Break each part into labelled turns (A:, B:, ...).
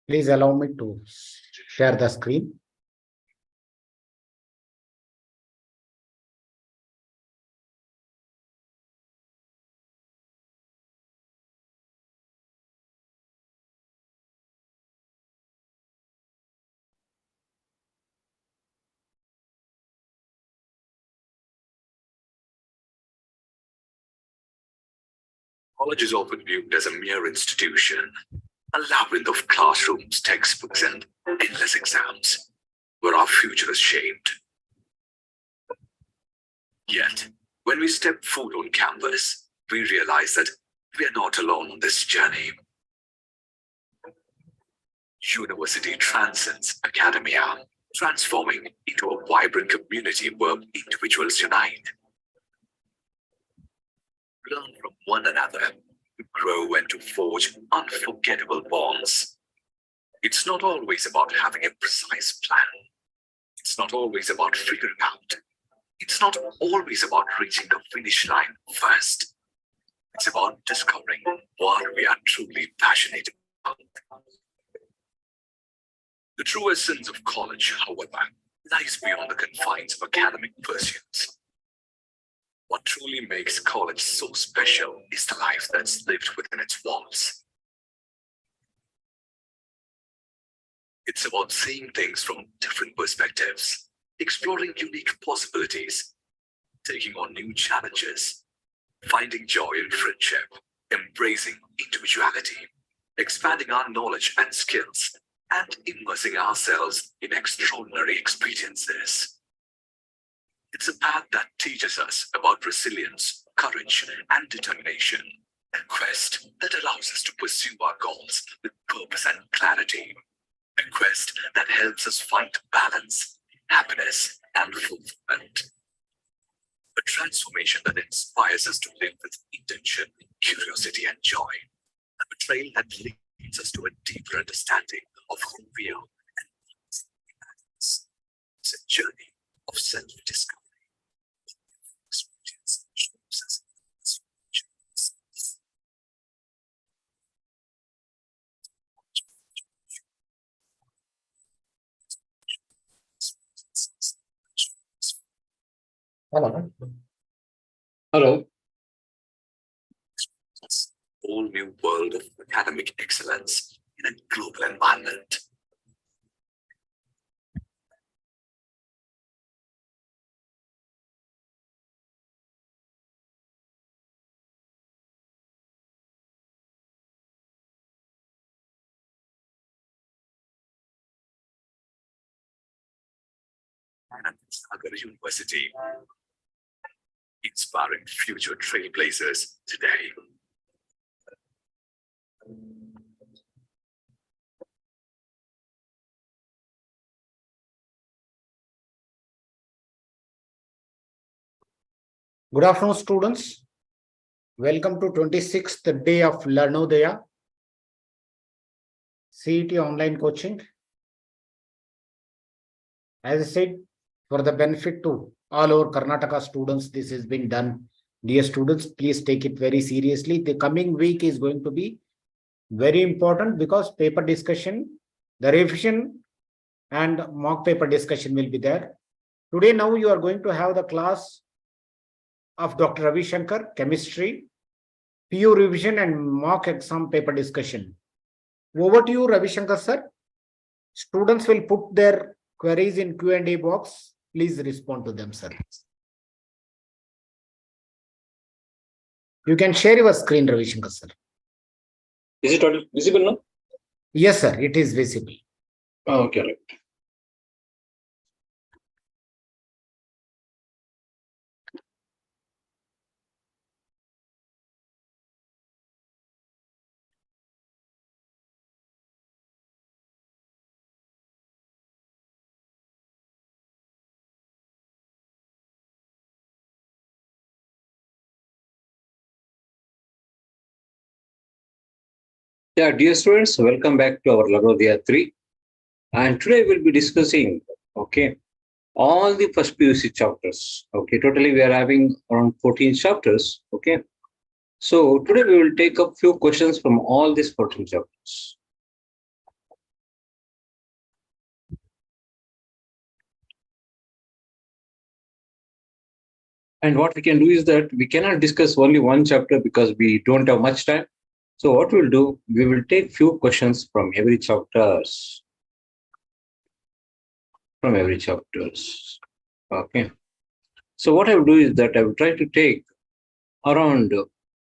A: Please allow me to share the screen.
B: College is often viewed as a mere institution, a labyrinth of classrooms, textbooks, and endless exams, where our future is shaped. Yet, when we step foot on campus, we realize that we are not alone on this journey. University transcends academia, transforming into a vibrant community where individuals unite, learn from one another, to grow and to forge unforgettable bonds. It's not always about having a precise plan. It's not always about figuring out. It's not always about reaching the finish line first. It's about discovering what we are truly passionate about. The true essence of college, however, lies beyond the confines of academic pursuits. What truly makes college so special is the life that's lived within its walls. It's about seeing things from different perspectives, exploring unique possibilities, taking on new challenges, finding joy in friendship, embracing individuality, expanding our knowledge and skills, and immersing ourselves in extraordinary experiences. It's a path that teaches us about resilience, courage, and determination, a quest that allows us to pursue our goals with purpose and clarity, a quest that helps us find balance, happiness, and fulfillment. A transformation that inspires us to live with intention, curiosity, and joy, and a trail that leads us to a deeper understanding of who we are and what matters. It's a journey of self-discovery. Experience shapes us as individuals.
A: Hello.
C: Hello.
B: Whole new world of academic excellence in a global environment. And Sagar University, inspiring future trailblazers today.
A: Good afternoon, students. Welcome to 26th day of Daya CET online coaching. As I said, for the benefit to all our Karnataka students, this has been done. Dear students, please take it very seriously. The coming week is going to be very important because paper discussion, the revision and mock paper discussion will be there. Today, now you are going to have the class of Dr. Ravi Shankar, chemistry, PU revision and mock exam paper discussion. Over to you, Ravi Shankar sir. Students will put their queries in Q&A box. Please respond to them, sir. You can share your screen, Ravi Shankar sir.
C: Is it all visible now?
A: Yes, sir. It is visible.
C: Okay, right. Yeah, dear students, welcome back to our Lagodhya 3. And today we'll be discussing, all the first PUC chapters. Totally we are having around 14 chapters. So today we will take up few questions from all these 14 chapters. And what we can do is that we cannot discuss only one chapter because we don't have much time. So what we'll do, we will take few questions from every chapters. Okay. So what I will do is that I will try to take around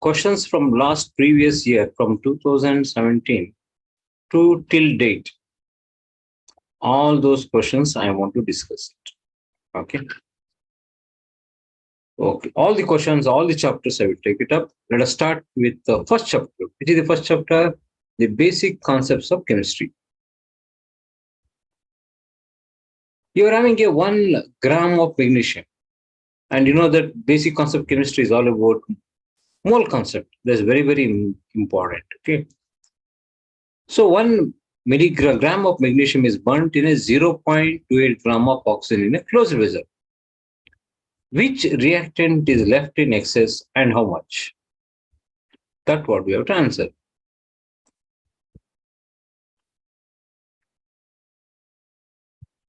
C: questions from last previous year, from 2017 to till date. All those questions I want to discuss it. Okay. Okay. All the questions, all the chapters, I will take it up. Let us start with the first chapter. Which is the first chapter? The basic concepts of chemistry. You are having a 1 gram of magnesium. And you know that basic concept chemistry is all about mole concept. That's very, very important. Okay. So 1 milligram of magnesium is burnt in a 0.28 gram of oxygen in a closed vessel. Which reactant is left in excess and how much? That's what we have to answer.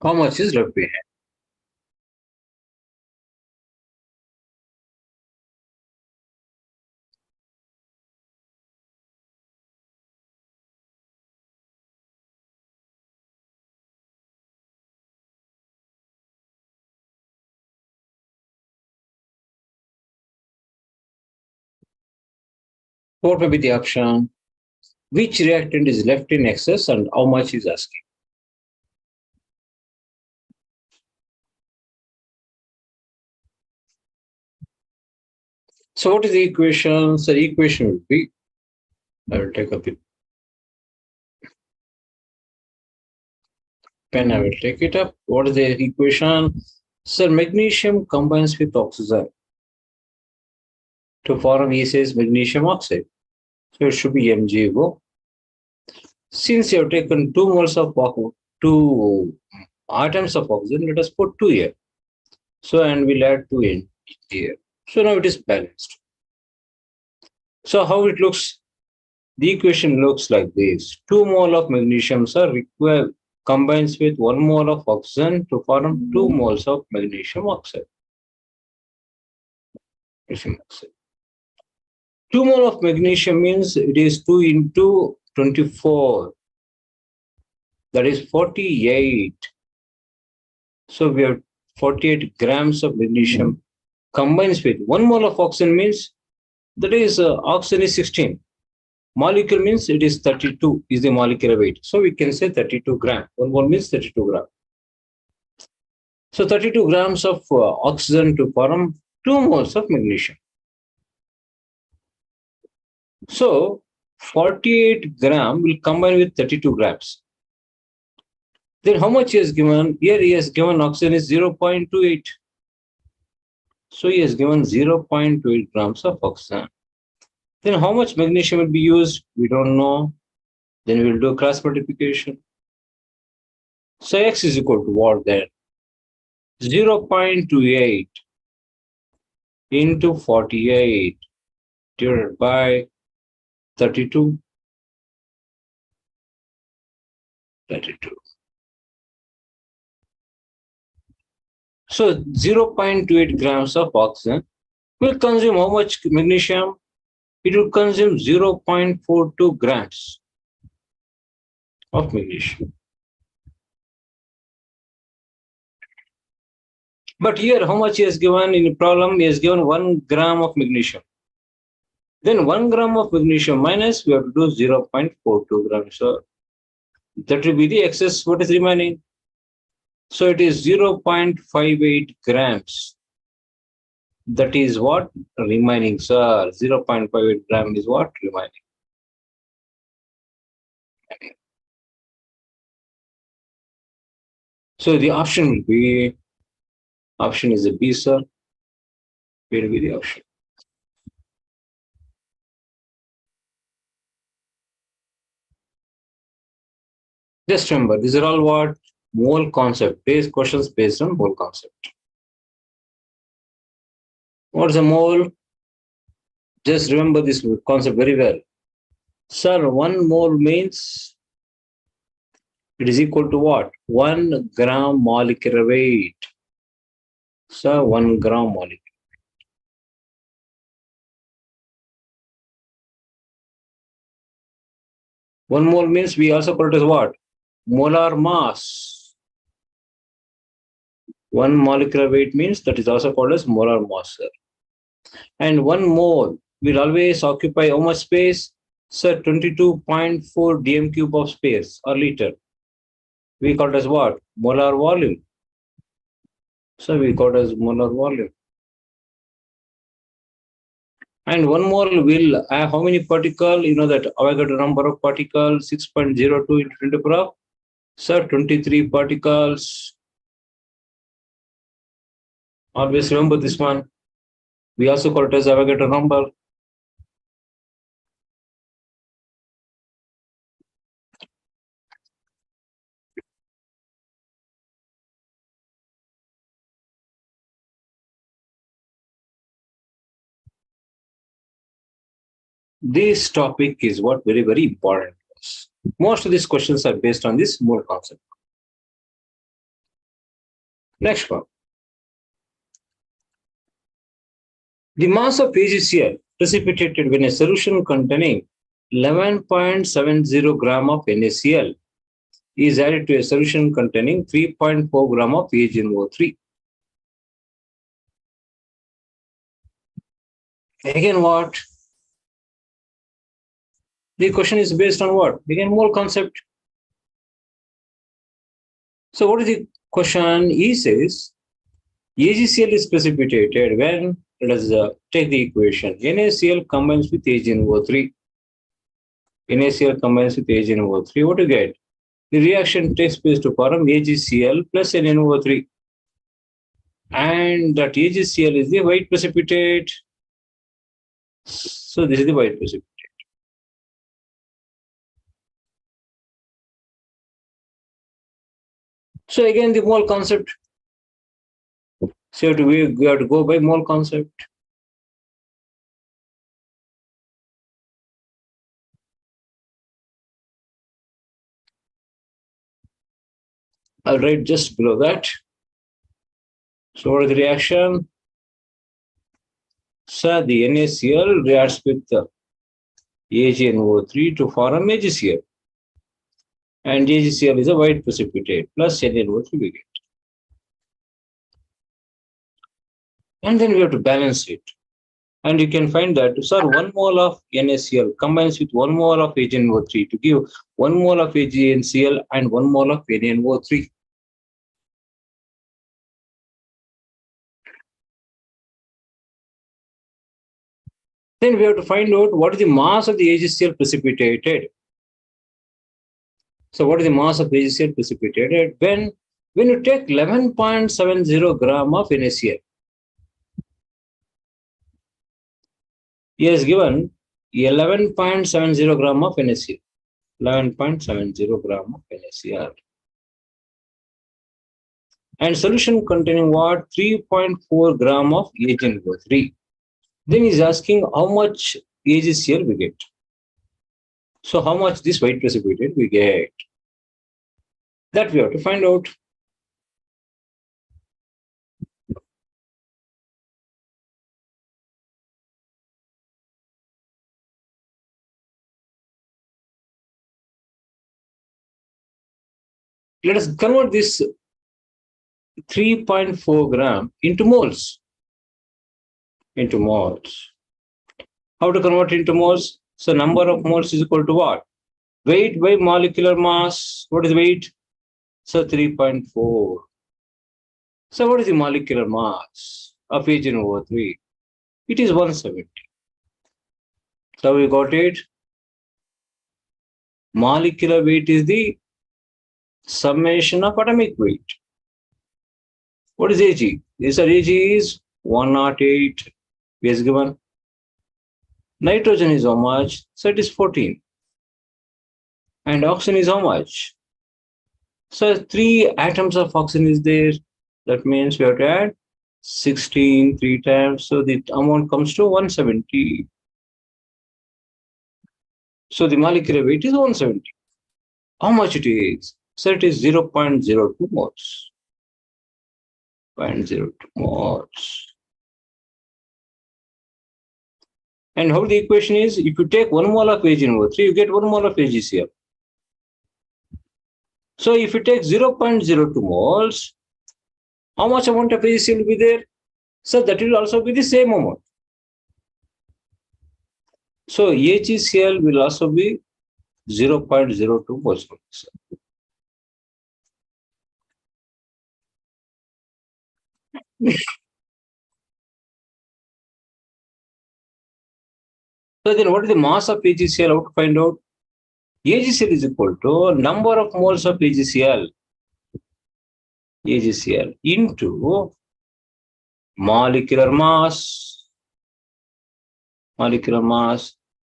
C: How much is left behind? What may be the option? Which reactant is left in excess and how much is asking? So what is the equation? So the equation will be, I will take a pen, I will take it up. What is the equation? So magnesium combines with oxygen to form E says magnesium oxide. So it should be MgO. Since you have taken 2 moles of 2 atoms of oxygen, let us put 2 here. So and we'll add 2 in here. So now it is balanced. So how it looks? The equation looks like this. 2 mole of magnesium are required combines with 1 mole of oxygen to form 2 moles of magnesium oxide. 2 mole of magnesium means it is 2 into 24. That is 48. So we have 48 grams of magnesium combines with 1 mole of oxygen means that is oxygen is 16. Molecule means it is 32 is the molecular weight. So we can say 32 gram. 1 mole means 32 gram. So 32 grams of oxygen to form 2 moles of magnesium. So 48 gram will combine with 32 grams. Then how much he has given? Here he has given oxygen is 0.28. So he has given 0.28 grams of oxygen. Then how much magnesium will be used? We don't know. Then we will do cross multiplication. So X is equal to what then? 0.28 into 48 divided by 32. 32. So 0.28 grams of oxygen will consume how much magnesium? It will consume 0.42 grams of magnesium. But here, how much he has given in the problem? He has given 1 gram of magnesium. Then 1 gram of magnesium minus, we have to do 0.42 grams. So that will be the excess, what is remaining. So it is 0.58 grams. That is what remaining, sir. 0.58 gram is what remaining. So the option will be, option is a B, sir. Where will be the option? Just remember, these are all what? Mole concept, based questions based on mole concept. What's a mole? Just remember this concept very well. Sir, 1 mole means it is equal to what? 1 gram molecular weight. So 1 gram molecule. 1 mole means we also call it as what? Molar mass. 1 molecular weight means that is also called as molar mass, sir. And 1 mole will always occupy how much space? Sir, 22.4 dm cube of space or liter. We call it as what? Molar volume. So we call it as molar volume. And 1 mole will have how many particles? You know that Avogadro number of particles, 6.02 into 10 to the power. Sir, 23 particles. Always remember this one. We also call it as Avogadro number. This topic is what very, very important. Most of these questions are based on this mole concept. Next one. The mass of AgCl precipitated when a solution containing 11.70 gram of NaCl is added to a solution containing 3.4 gram of AgNO3. Again, what? The question is based on what? Again, mole concept. So what is the question? He says, AgCl is precipitated when, let us take the equation, NaCl combines with AgNO3. NaCl combines with AgNO3. What do you get? The reaction takes place to form AgCl plus NaO3. And that AgCl is the white precipitate. So this is the white precipitate. So again, the mole concept. So we have to go by mole concept. I'll write just below that. So what is the reaction? So the NaCl reacts with the AgNO3 to form AgCl. And AgCl is a white precipitate plus NaO3 we get. And then we have to balance it. And you can find that, sir, 1 mole of NaCl combines with 1 mole of AgNO3 to give 1 mole of AgNCl and 1 mole of NaO3. Then we have to find out what is the mass of the AgCl precipitated. So what is the mass of AgCl precipitated? When you take 11.70 gram of NaCl, he has given 11.70 gram of NaCl. 11.70 gram of NaCl. And solution containing what? 3.4 gram of AgNO3. Then he's asking how much AgCl we get. So how much this white precipitate we get? That we have to find out. Let us convert this 3.4 gram into moles. Into moles. How to convert into moles? So number of moles is equal to what? Weight by molecular mass. What is weight? So 3.4. So what is the molecular mass of AgNO3? It is 170. So we got it. Molecular weight is the summation of atomic weight. What is Ag? Yes, sir, Ag is 108. We has given. Nitrogen is how much? So it is 14. And oxygen is how much? So 3 atoms of oxygen is there. That means we have to add 16 3 times. So the amount comes to 170. So the molecular weight is 170. How much it is? So it is 0.02 moles. 0.02 moles. And how the equation is? If you take 1 mole of AgNO3, you get 1 mole of AgCl. So if you take 0.02 moles, how much amount of AgCl will be there? So that will also be the same amount. So AgCl will also be 0.02 moles. So then what is the mass of AgCl? How to find out? AgCl is equal to number of moles of AgCl into molecular mass.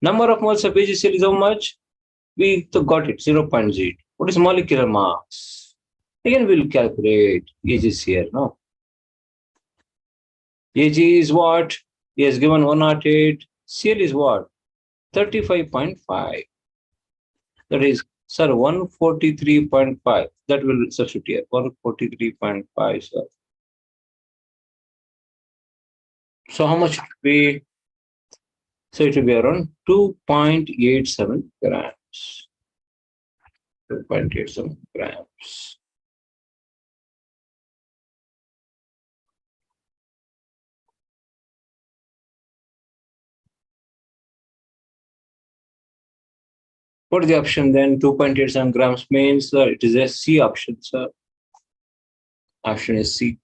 C: Number of moles of AgCl is how much? We got it, 0.0. What is molecular mass? Again, we'll calculate AgCl, no? Ag is what? He has given 108. Cl is what? 35.5. That is, sir, 143.5. That will substitute here. 143.5, sir. So how much it will be? So it will be around 2.87 grams. 2.87 grams. What is the option then? 2.87 grams means it is a C option, sir. Option is C.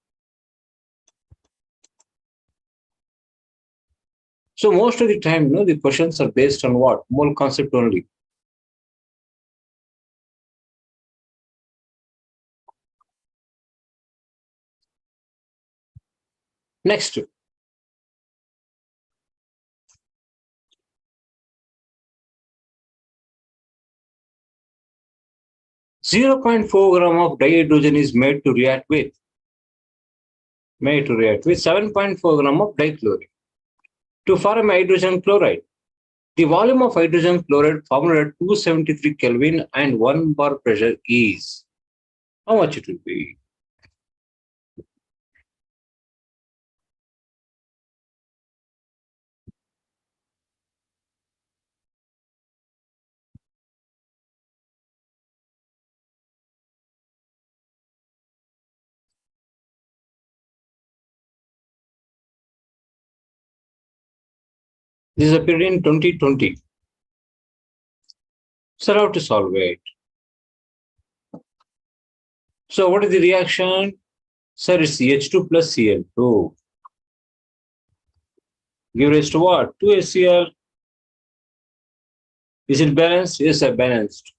C: So most of the time, the questions are based on what? Mole concept only. Next. .4 gram of dihydrogen is made to react with 7.4 gram of dichlorine to form hydrogen chloride. The volume of hydrogen chloride formed at 273 Kelvin and 1 bar pressure is how much it will be? This appeared in 2020. So how to solve it? So what is the reaction? Sir, it's H2 plus Cl2. Give rise to what? 2HCl. Is it balanced? Yes, sir, balanced.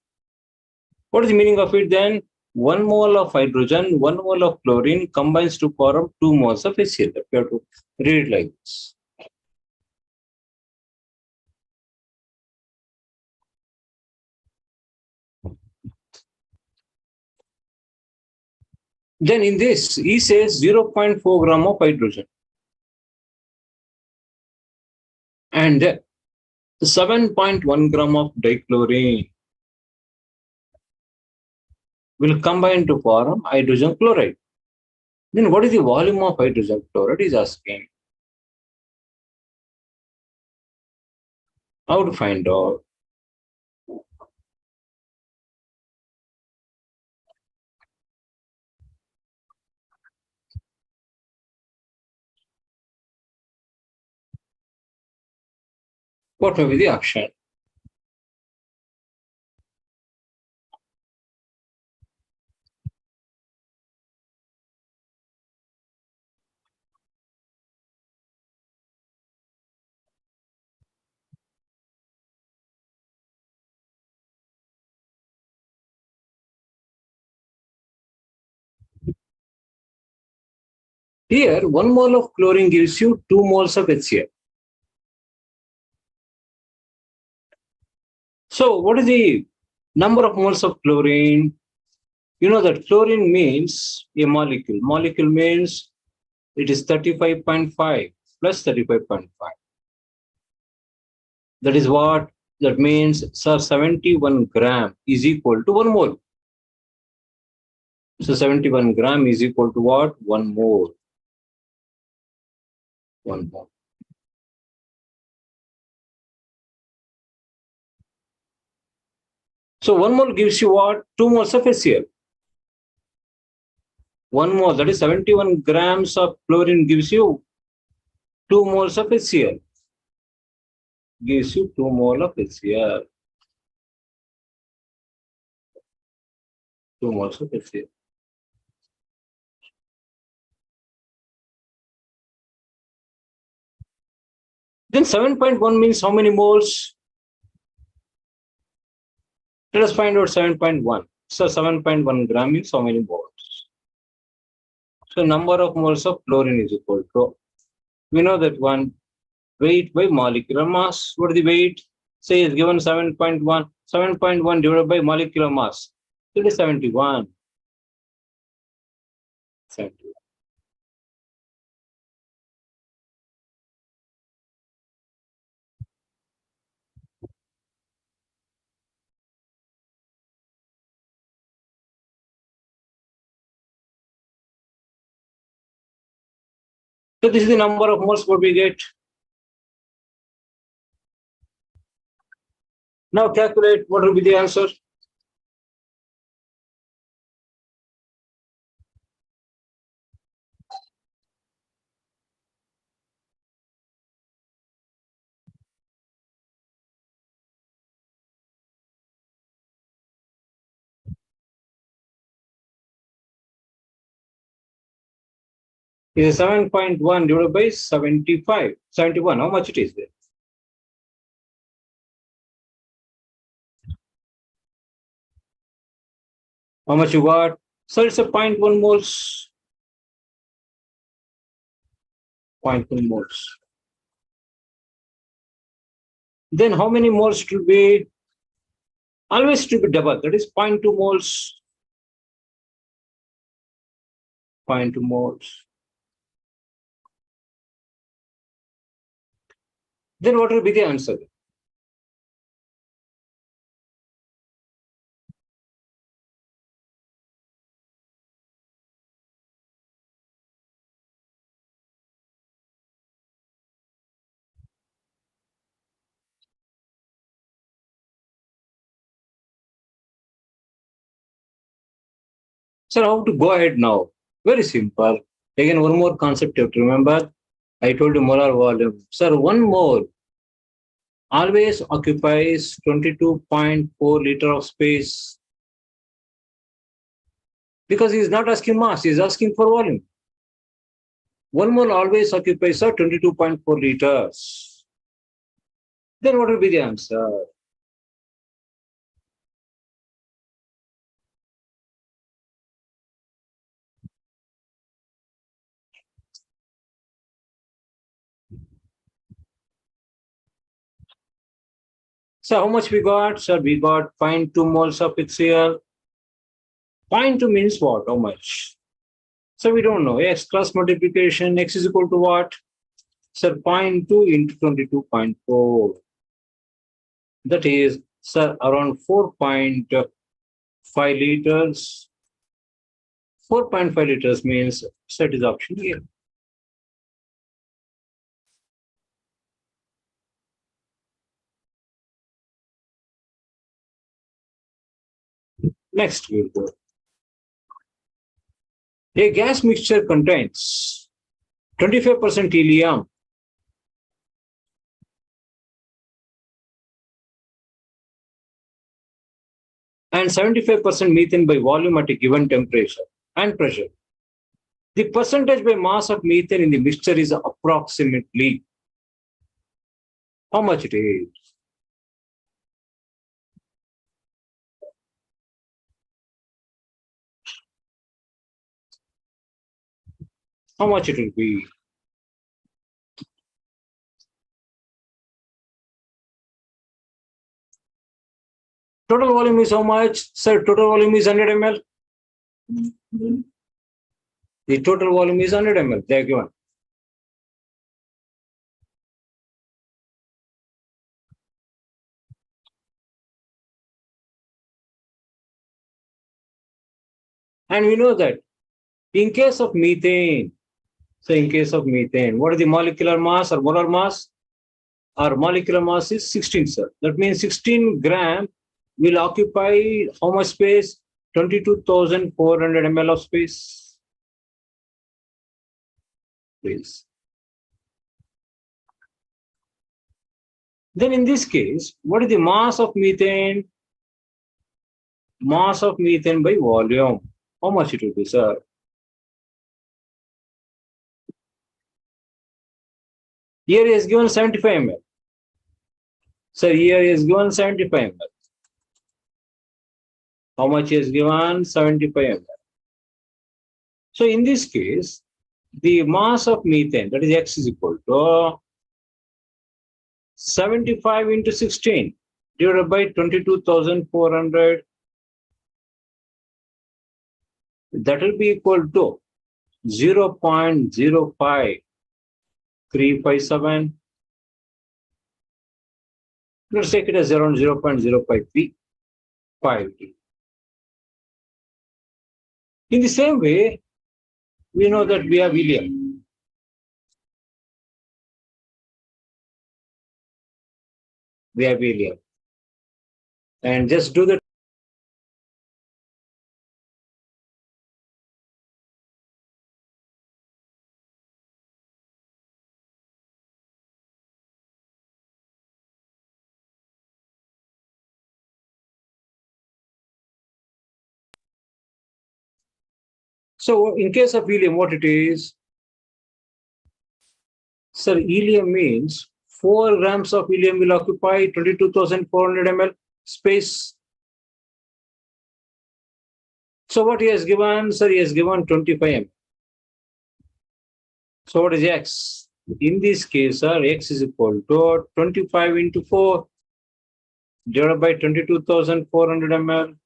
C: What is the meaning of it then? 1 mole of hydrogen, 1 mole of chlorine combines to form 2 moles of HCl. You have to read it like this. Then in this, he says 0.4 gram of hydrogen and 7.1 gram of dichlorine will combine to form hydrogen chloride. Then what is the volume of hydrogen chloride is asking. How to find out? What may be the action? Here, 1 mole of chlorine gives you 2 moles of HCl. So, what is the number of moles of chlorine? You know that chlorine means a molecule. Molecule means it is 35.5 plus 35.5. That is what? That means, sir, 71 gram is equal to 1 mole. So, 71 gram is equal to what? 1 mole. 1 mole. So 1 mole gives you what? 2 moles of HCl. 1 mole, that is 71 grams of chlorine gives you 2 moles of HCl. Gives you 2 mole of HCl. 2 moles of HCl. Then 7.1 means how many moles? Let us find out 7.1. So 7.1 gram means how many moles? So number of moles of chlorine is equal to, we know that one, weight by molecular mass. What is the weight? Say is given 7.1. 7.1 divided by molecular mass. It is 71. 71. So this is the number of moles what we get. Now calculate what will be the answer. It is 7.1 divided by 75. 71. How much it is there? How much you got? So it's a 0.1 moles. 0.1 moles. Then how many moles to be? Always to be double. That is 0.2 moles. 0.2 moles. Then what will be the answer? So how to go ahead now? Very simple. Again, one more concept you have to remember. I told you molar volume. Sir, 1 mole always occupies 22.4 liter of space. Because he is not asking mass, he is asking for volume. 1 mole always occupies 22.4 liters. Then what will be the answer? So how much we got? Sir, we got 0.2 moles of HCl. 0.2 means what? How much? So we don't know. X cross multiplication, X is equal to what? Sir, 0.2 into 22.4. That is, sir, around 4.5 liters. 4.5 liters means set is option here. Next, we'll go. A gas mixture contains 25% helium, and 75% methane by volume at a given temperature and pressure. The percentage by mass of methane in the mixture is approximately how much it is? How much it will be? Total volume is how much? Sir, total volume is 100 ml. The total volume is 100 ml. They are given. And we know that in case of methane, so in case of methane, what is the molecular mass or molar mass? Our molecular mass is 16, sir. That means 16 gram will occupy how much space? 22,400 ml of space. please. Then in this case, what is the mass of methane? Mass of methane by volume. How much it will be, sir? Here is given 75 ml. Sir, here is given 75 ml. How much is given? 75 ml. So in this case, the mass of methane, that is X, is equal to 75 into 16 divided by 22,400. That will be equal to 0.05357. Let's take it as around 0.0535. In the same way, we know that we have helium. We have helium. And just do the So in case of helium, what it is? Sir, helium means 4 grams of helium will occupy 22,400 ml space. So what he has given? Sir, he has given 25 ml. So what is X? In this case, sir, X is equal to 25 into 4 divided by 22,400 ml.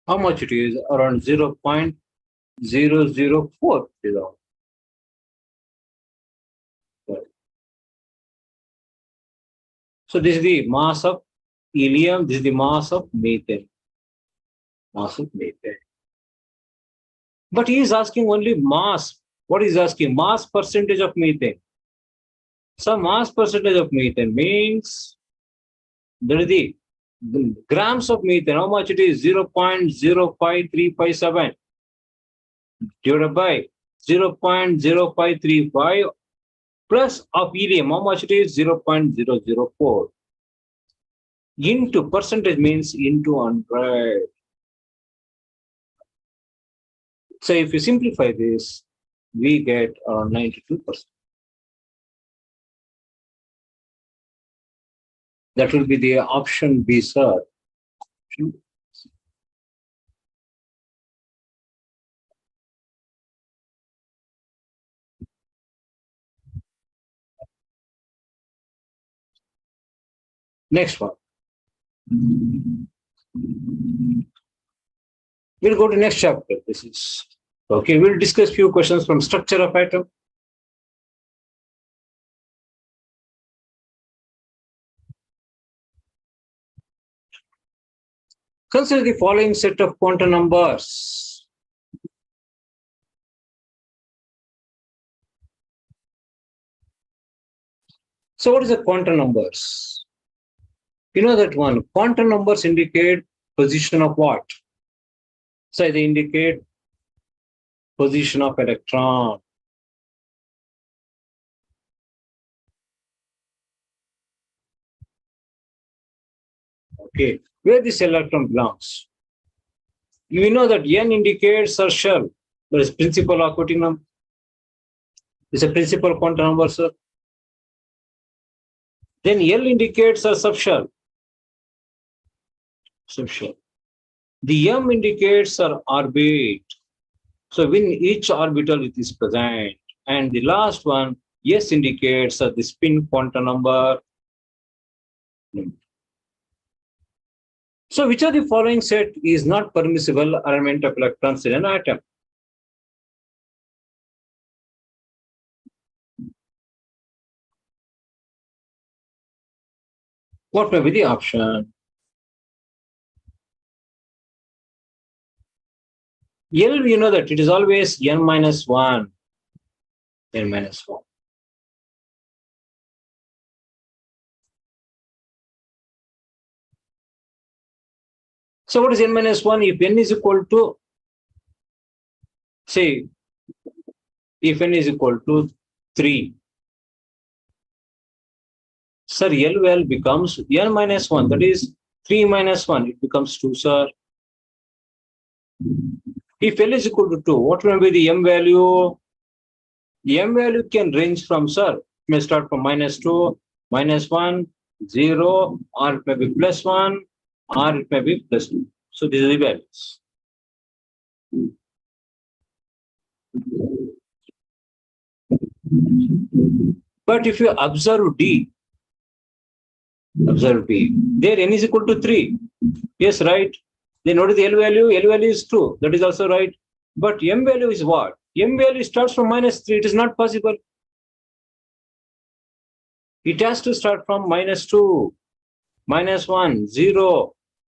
C: How much it is? Around 0.004. So this is the mass of helium, this is the mass of methane. Mass of methane. But he is asking only mass. What is asking? Mass percentage of methane. So mass percentage of methane means there is the grams of methane. How much it is? 0.05357 divided by 0.0535 plus of helium. How much it is? 0.004 into percentage means into 100. So if you simplify this, we get around 92%. That will be the option B, sir. Next one. We'll go to next chapter. This is okay. We'll discuss few questions from structure of atom. Consider the following set of quantum numbers. So what is the quantum numbers? You know that one. Quantum numbers indicate position of what? So they indicate position of electron. Okay, where this electron belongs. You know that N indicates a shell. There is principal occupating number. It's a principal quantum number, sir. Then L indicates a subshell. Subshell. The M indicates an orbit. So when each orbital it is present. And the last one, S indicates the spin quantum number. So which of the following set is not permissible arrangement of electrons in an atom? What may be the option? L, you know that it is always N minus 1. N minus 1. So what is N minus 1? If N is equal to Say, if n is equal to 3, sir, L becomes n minus 1, that is 3 minus 1, it becomes 2, sir. If L is equal to 2, what will be the m value? M value can range from, sir, it may start from -2, -1, 0, or it may be +1, or it may be +2. So these are the values. But if you observe D, there n is equal to 3. Yes, right. Then what is the L value? L value is 2. That is also right. But M value is what? M value starts from -3. It is not possible. It has to start from -2, -1, 0,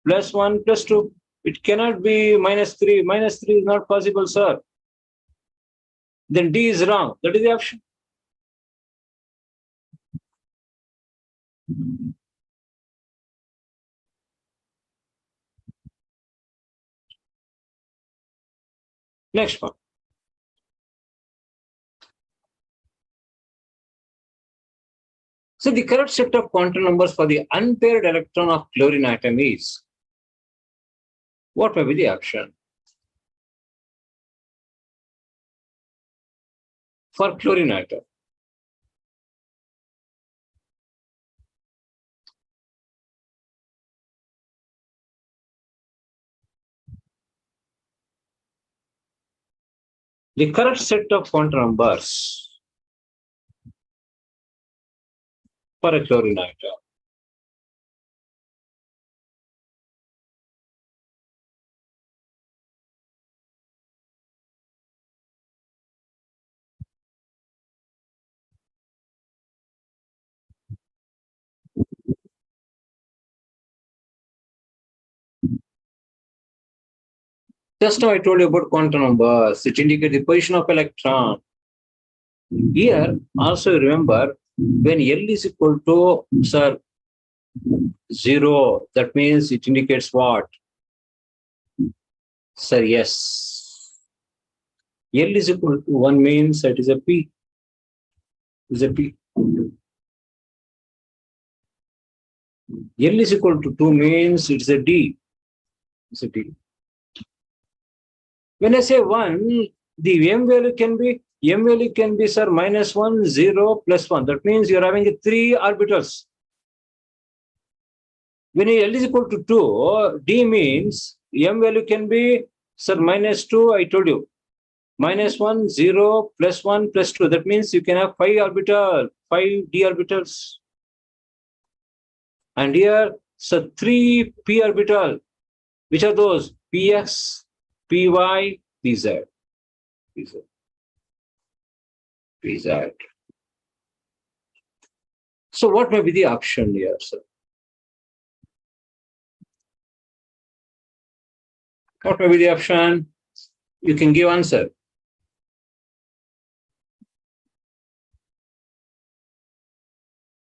C: +1, +2. It cannot be -3. -3 is not possible, sir. Then D is wrong. That is the option. Next one. So the correct set of quantum numbers for the unpaired electron of chlorine atom is, what may be the option? For chlorine atom. The correct set of quantum numbers for a chlorine atom. Just now I told you about quantum numbers. It indicates the position of electron. Here, also remember, when L is equal to, sir, 0, that means it indicates what? Sir, yes. L is equal to 1 means it is a P. It is a P. L is equal to 2 means it's a D. It's a D. When I say 1, the M value can be, sir, -1, 0, +1. That means you're having 3 orbitals. When L is equal to 2, D means M value can be, sir, -2, I told you. -1, 0, +1, +2. That means you can have 5 orbitals, 5 D orbitals. And here, so 3 p orbital. Which are those? Px, py, pz. Pz. So what may be the option here, sir? What may be the option? You can give answer.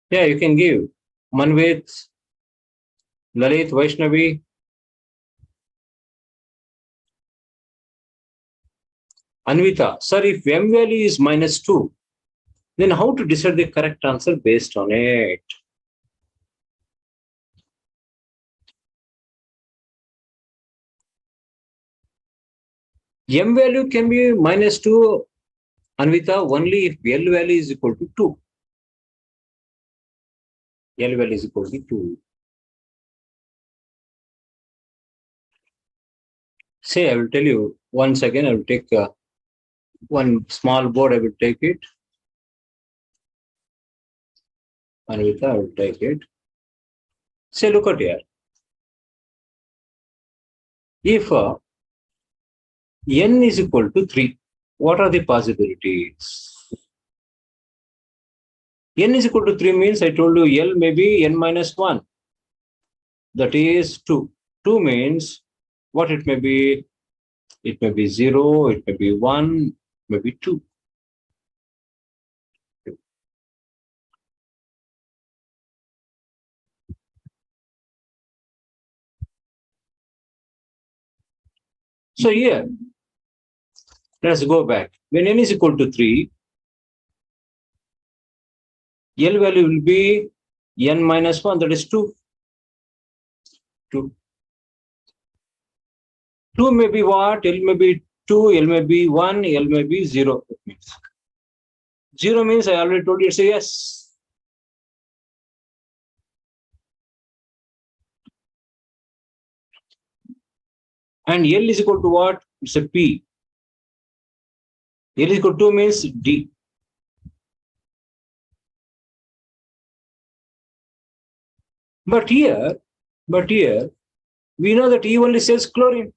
C: Yeah, you can give. Manvit, Lalit, Vaishnavi. Anvita, sir, if M value is -2, then how to decide the correct answer based on it? M value can be -2, Anvita, only if L value is equal to 2. L value is equal to 2. Say, I will tell you once again, I will take one small board, I will take it. Anvita, I will take it. Say, look at here. If n is equal to 3, what are the possibilities? N is equal to 3 means I told you L may be n minus 1. That is 2. 2 means what it may be? It may be 0, it may be 1, maybe 2. So here, Let's go back. When n is equal to 3, L value will be n minus 1, that is 2. 2. 2 may be what? L may be 2, L may be 1, L may be 0. That means 0 means I already told you it's a yes. And L is equal to what? It's a P. L is equal to 2 means D. But here, we know that E only says chlorine.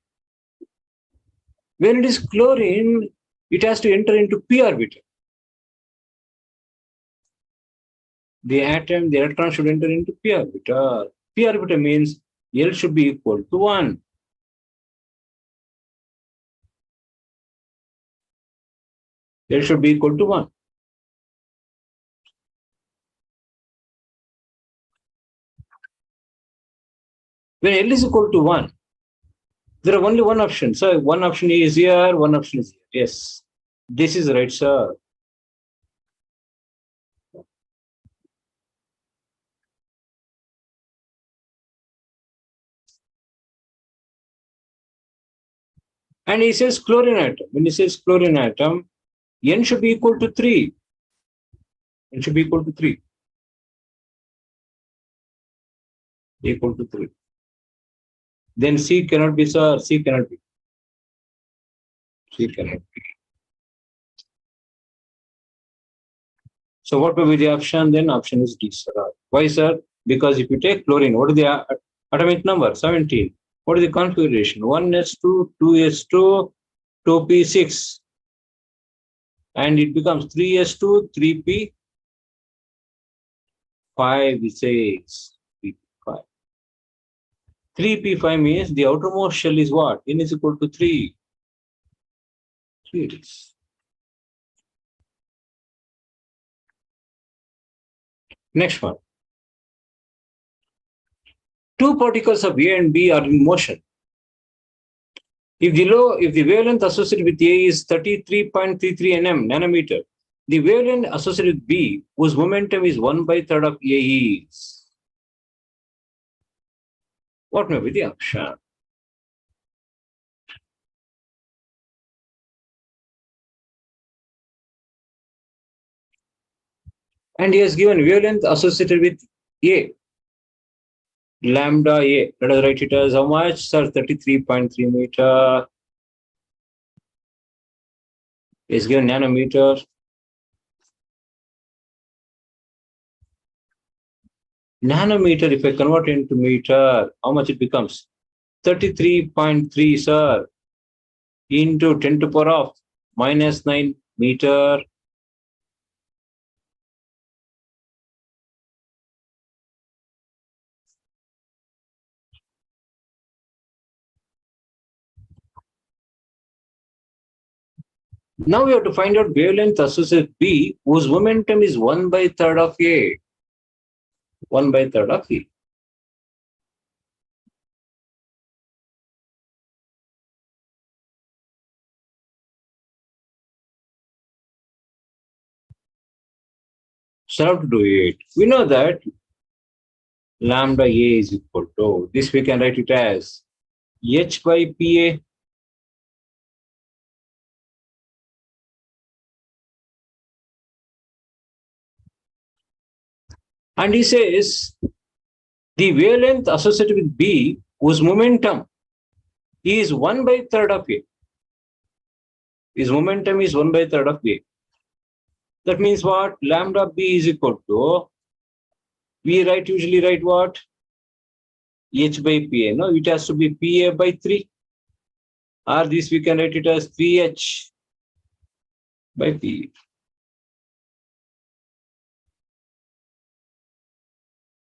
C: When it is chlorine, it has to enter into p orbital. The atom, the electron should enter into p orbital. P orbital means L should be equal to 1. L should be equal to 1. When L is equal to 1, there are only one option. So one option is here, one option is here. Yes, this is right, sir. And he says chlorine atom. When he says chlorine atom, N should be equal to 3. N should be equal to 3. Equal to 3. Then C cannot be, sir. C cannot be. C cannot be. So what will be the option? Then option is D, sir. Why, sir? Because if you take chlorine, what is the atomic number? 17. What is the configuration? 1s2, 2s2, 2p6. And it becomes 3s2, 3p5, 3p5. 3p5 means the outermost shell is what? N is equal to 3. 3 it is. Next one. Two particles of A and B are in motion. If the wavelength associated with A is 33.33 nanometer, the wavelength associated with B, whose momentum is 1/3 of A, is. What may be the option? And he has given wavelength associated with A, lambda A. Let us write it as how much? Sir, 33.3 meter. Is given nanometer. Nanometer, if I convert into meter, how much it becomes? 33.3, sir, into 10 to the power of -9 meter. Now we have to find out wavelength associated with B, whose momentum is 1/3 of A. 1/3 of A. So how to do it? We know that lambda A is equal to, this we can write it as H by PA. And he says the wavelength associated with B, whose momentum is 1/3 of A. His momentum is 1/3 of A. That means what? Lambda B is equal to, we usually write what? H by PA. No, it has to be PA by 3. Or this we can write it as 3H by PA.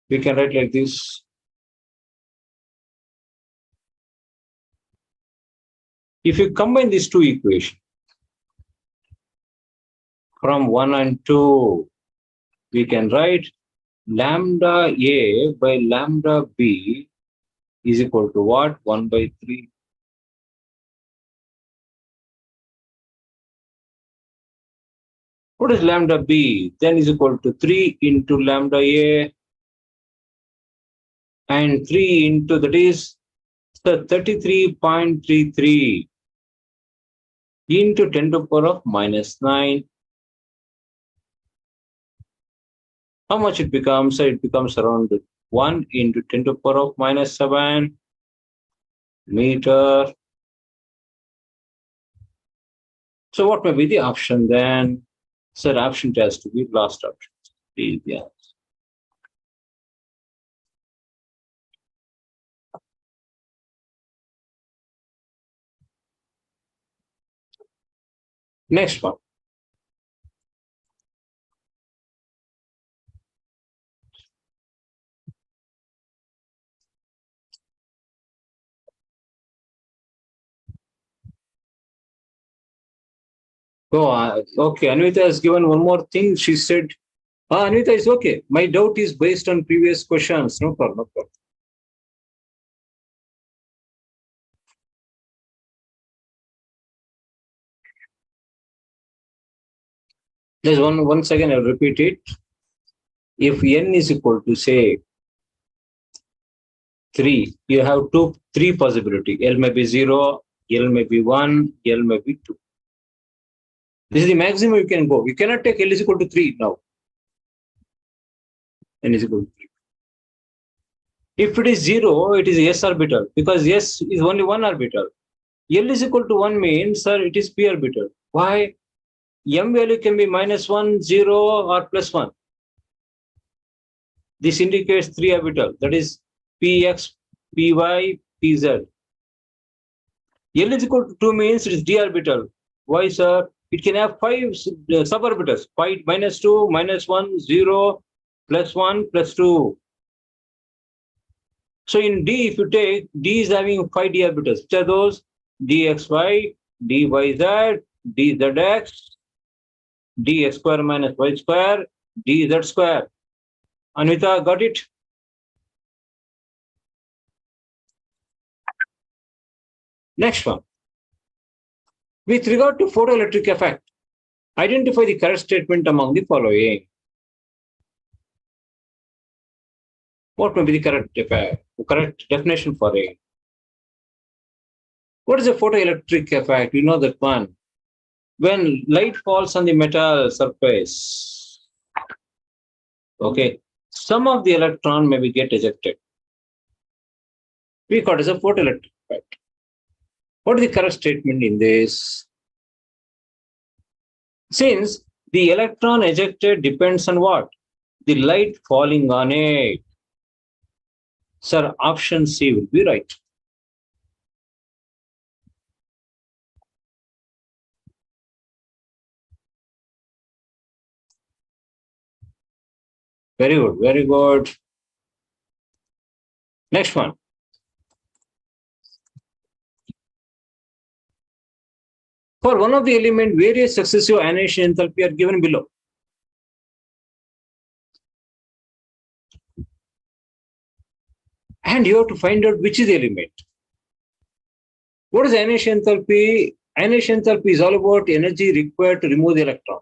C: We can write like this. If you combine these two equations from 1 and 2, we can write lambda A by lambda B is equal to what? 1/3. What is lambda B? Then is equal to 3 into lambda A and 3 into, that is 33.33 into 10 to the power of minus 9. How much it becomes? It becomes around 1 into 10 to the power of minus 7 meter. So what may be the option then? So the option has to be last option. Yeah. Next one. Oh, okay. Anvita has given one more thing. She said, Anvita is okay. My doubt is based on previous questions. No problem. No problem. There's once again, I'll repeat it. If n is equal to, say, 3, you have three possibility. L may be 0, L may be 1, L may be 2. This is the maximum you can go. You cannot take L is equal to 3 now. N is equal to 3. If it is 0, it is S orbital, because S is only one orbital. L is equal to 1 means, sir, it is p orbital. Why? M value can be minus 1, 0, or plus 1. This indicates 3 orbital, that is px, py, pz. L is equal to 2 means it is d orbital. Why, sir? It can have 5 suborbitals. 5 minus 2, minus 1, 0, plus 1, plus 2. So in D, if you take, D is having 5 d orbitals. Which are those? dxy, dyz, dzx, dx square minus y square, dz square. Anvita, got it? Next one. With regard to photoelectric effect, identify the correct statement among the following. What may be the correct definition for A? What is a photoelectric effect? You know that one. When light falls on the metal surface, okay, some of the electron may get ejected. We call it as a photoelectric effect. What is the correct statement in this? Since the electron ejected depends on what? The light falling on it. Sir, option C will be right. Very good, very good. Next one. For one of the element, various successive ionization enthalpy are given below. And you have to find out which is the element. What is ionization enthalpy? Ionization enthalpy is all about energy required to remove the electron.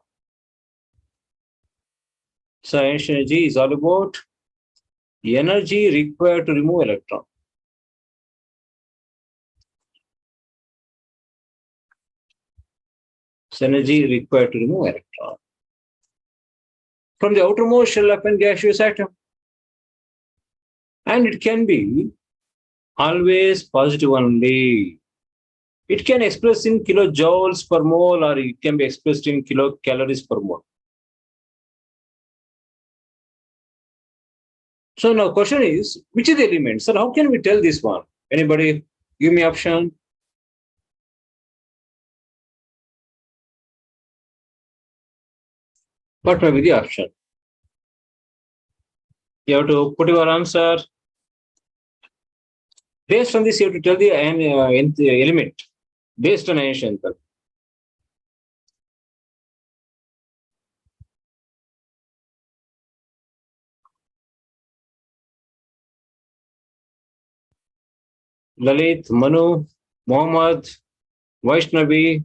C: So ionization energy is all about the energy required to remove electron. So energy required to remove electron from the outermost shell of a gaseous atom. And it can be always positive only. It can express in kilojoules per mole, or it can be expressed in kilocalories per mole. So now question is, which is the element? Sir, how can we tell this one? Anybody give me option? What may be the option? You have to put your answer. Based on this, you have to tell the element based on ionization enthalpy. Lalit, Manu, Mohammed, Vaishnavi,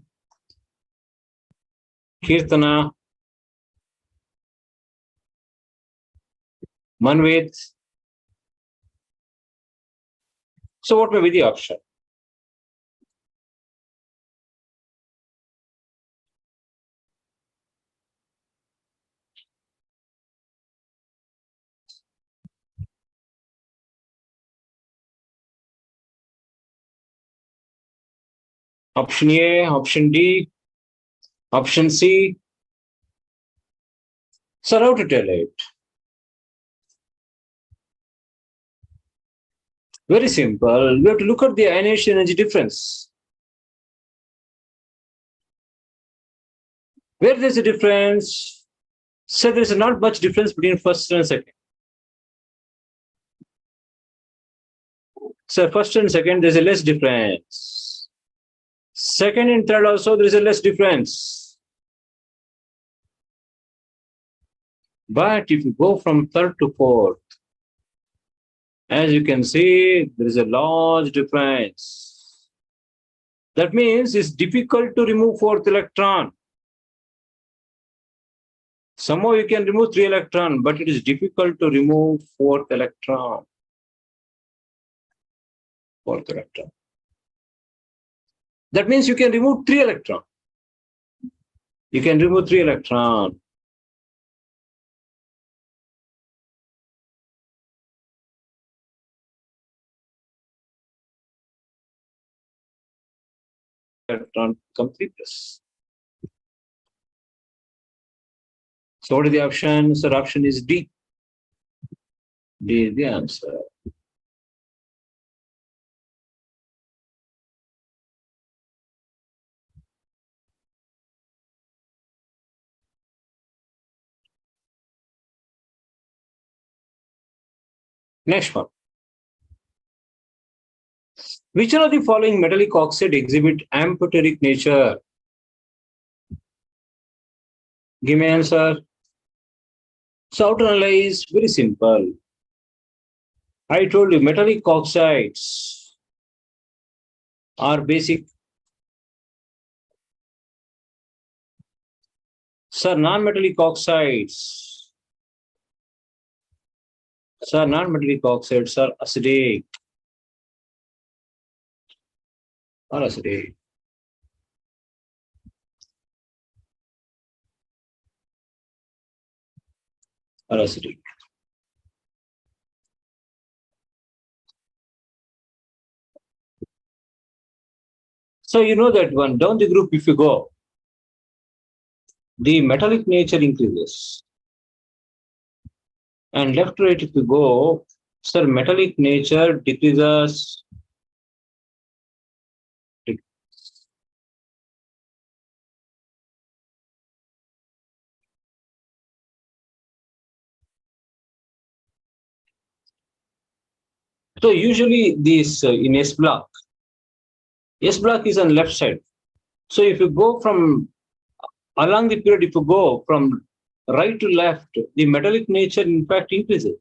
C: Kirtana, Manved. So what may be the option? Option A, option D, option C. Sir, how to tell it? Very simple. We have to look at the ionization energy difference. Where there's a difference, so there's not much difference between first and second. So first and second, there's a less difference. Second and third also, there is a less difference. But if you go from third to fourth, as you can see, there is a large difference. That means it's difficult to remove fourth electron. Somehow you can remove 3 electrons, but it is difficult to remove fourth electron. Fourth electron. That means you can remove 3 electrons. You can remove 3 electrons. Electron completeness. So what is the option? So the option is D. D is the answer. Next one. Which one of the following metallic oxide exhibit amphoteric nature? Give me answer. So how to analyze? Very simple. I told you metallic oxides are basic. Sir, non-metallic oxides. Sir, non-metallic oxides are acidic. Or acidic. Or acidic. So you know that one, down the group if you go, the metallic nature increases. And left to right if you go, sir, metallic nature decreases. So usually this in S block is on left side. So if you go from along the period, if you go from right to left, the metallic nature in fact increases.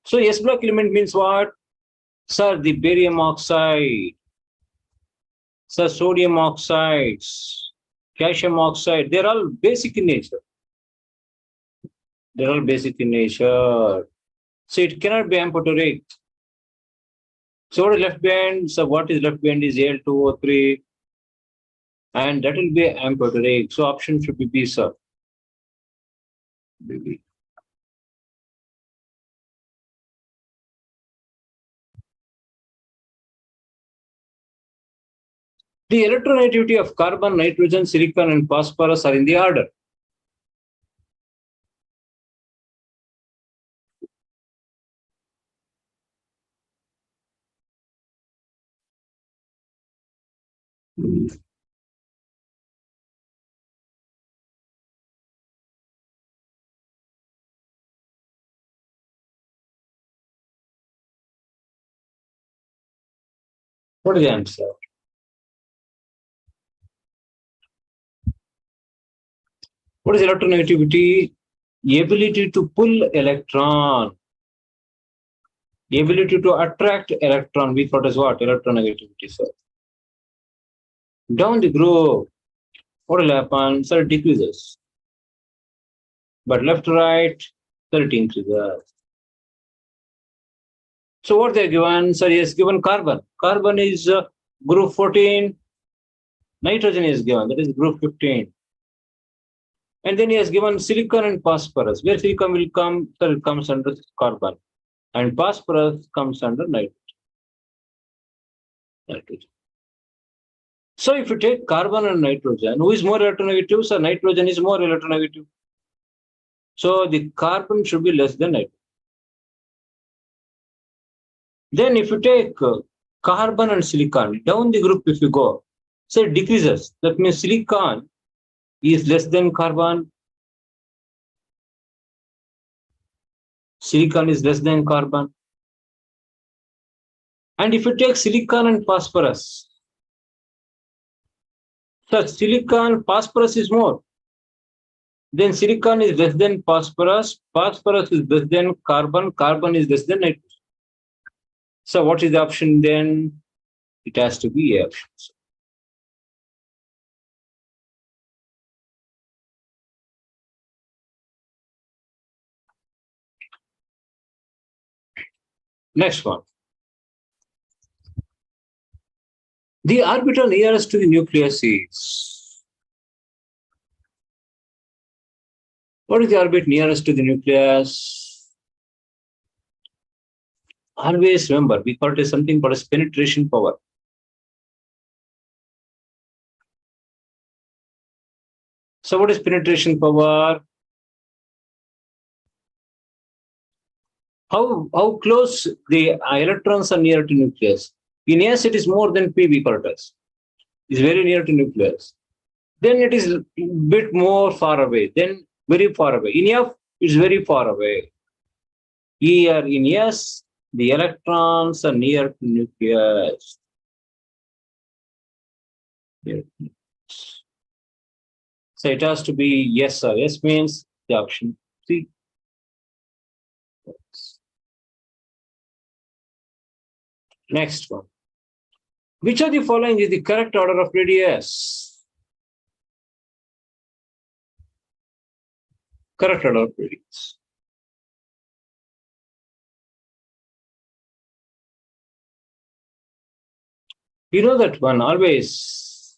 C: So S block element means what? Sir, the barium oxide, sir, sodium oxides, calcium oxide, they're all basic in nature. They're all basic in nature. So it cannot be amphoteric. So what is left behind? So what is left behind is Al2O3. And that will be amphoteric. So option should be B, sir. B. The electronegativity of carbon, nitrogen, silicon, and phosphorus are in the order. What is the answer? What is electronegativity? Ability to pull electron. Ability to attract electron. We thought as what? Electronegativity, sir. Down the group, what will happen? Sir, it decreases. But left to right, sir, it increases. So what they're given? Sir, he has given carbon. Carbon is group 14. Nitrogen is given, that is group 15. And then he has given silicon and phosphorus. Where silicon will come, sir, it comes under carbon. And phosphorus comes under nitrogen. So if you take carbon and nitrogen, who is more electronegative? So nitrogen is more electronegative. So the carbon should be less than nitrogen. Then if you take carbon and silicon, down the group if you go, so it decreases. That means silicon is less than carbon. Silicon is less than carbon. And if you take silicon and phosphorus, so silicon, phosphorus is more. Then silicon is less than phosphorus, phosphorus is less than carbon, carbon is less than nitrogen. So what is the option then? It has to be A option. Next one. The orbital nearest to the nucleus is. What is the orbit nearest to the nucleus? Always remember, we call it as something called as penetration power. So what is penetration power? How close the electrons are near to nucleus? In S, it is more than P, we call it as. It's very near to nucleus. Then it is a bit more far away. Then very far away. In F, it's very far away. Here in S, the electrons are near to nucleus. So it has to be yes, sir. Yes means the option C. Next one. Which of the following is the correct order of radius? Correct order of radius. You know that one always.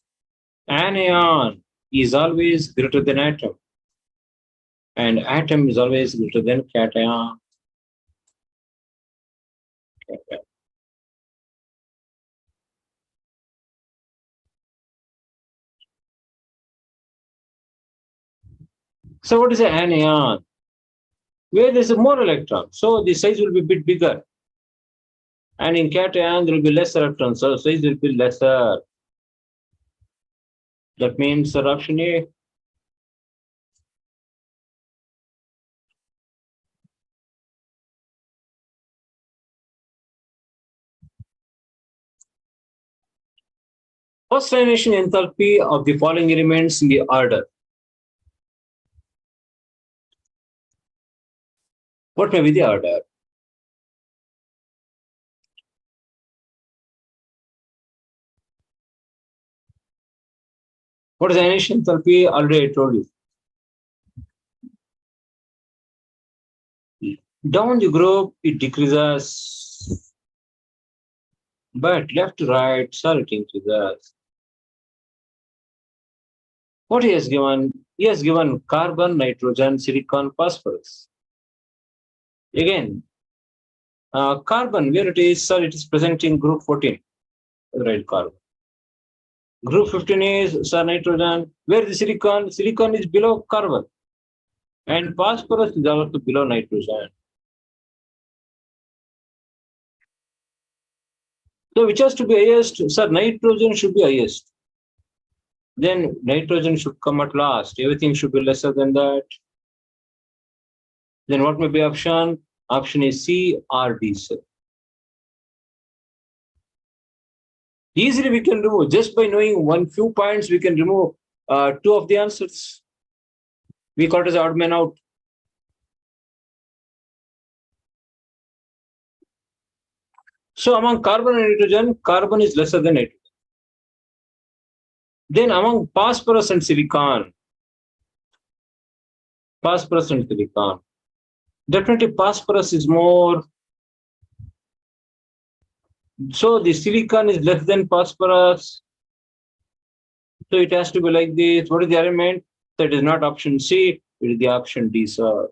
C: Anion is always greater than atom. And atom is always greater than cation. So what is an anion? Where there's more electron, so the size will be a bit bigger. And in cation, there will be less electrons, so size will be lesser. That means option A. First ionization enthalpy of the following elements in the order. What may be the order? What is ionization enthalpy? Already I told you. Down the group, it decreases. But left to right, sir, it increases. What he has given? He has given carbon, nitrogen, silicon, phosphorus. Again, carbon, where it is, sir, it is present in group 14. Right, carbon. Group 15 is, sir, nitrogen. Where the silicon? Silicon is below carbon. And phosphorus is also below nitrogen. So which has to be highest? Sir, nitrogen should be highest. Then nitrogen should come at last. Everything should be lesser than that. Then what may be option? Option is C or D, sir. Easily we can remove, just by knowing one few points, we can remove two of the answers. We call it as odd man out. So among carbon and nitrogen, carbon is lesser than nitrogen. Then among phosphorus and silicon, definitely phosphorus is more. So the silicon is less than phosphorus. So it has to be like this. What is the element? That is not option C. It is the option D, sir.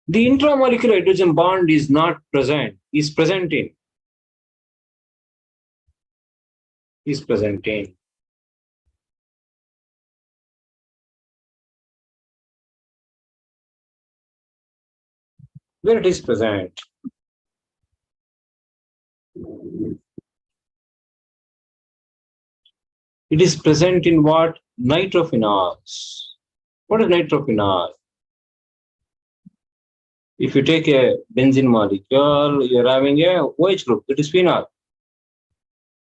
C: The intramolecular hydrogen bond is not present. Is present in. Is present in. Where it is present. It is present in what? Nitrophenols. What is nitrophenol? If you take a benzene molecule, you're having a OH group, that is phenol.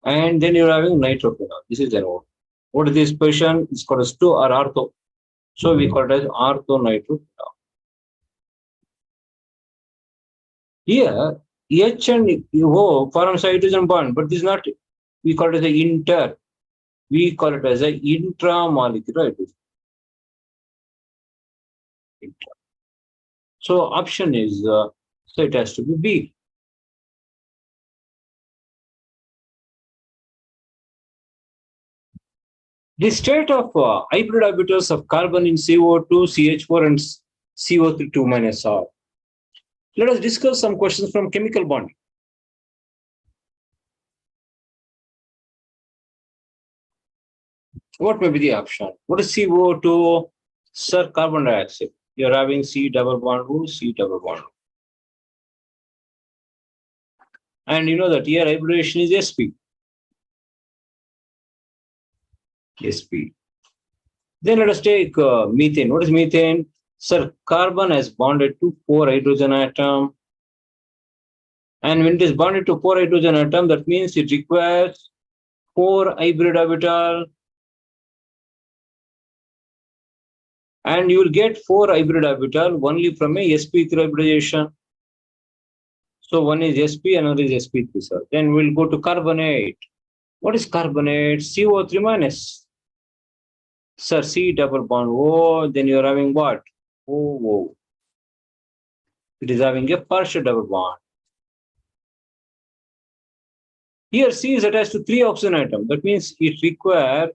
C: And then you're having nitrophenol. This is an O. What is this position? It's called as 2 or ortho. So we call it as orthonitrophenol. Here, H and O forms hydrogen bond, but this is not, we call it as a inter. We call it as a intramolecular hydrogen. So option is, so it has to be B. The state of hybrid orbitals of carbon in CO2, CH4 and CO3 2 minus R. Let us discuss some questions from chemical bonding. What may be the option? What is CO2? Sir, carbon dioxide. You're having C double bond O, C double bond O. And you know that here hybridization is sp. Sp. Then let us take methane. What is methane? Sir, carbon has bonded to 4 hydrogen atom. And when it is bonded to 4 hydrogen atom, that means it requires 4 hybrid orbital. And you will get 4 hybrid orbital only from a sp3 hybridization. So one is sp, another is sp3, sir. Then we'll go to carbonate. What is carbonate? CO3 minus. Sir, C double bond O, then you're having what? O. It is having a partial double bond. Here C is attached to 3 oxygen atoms. That means it requires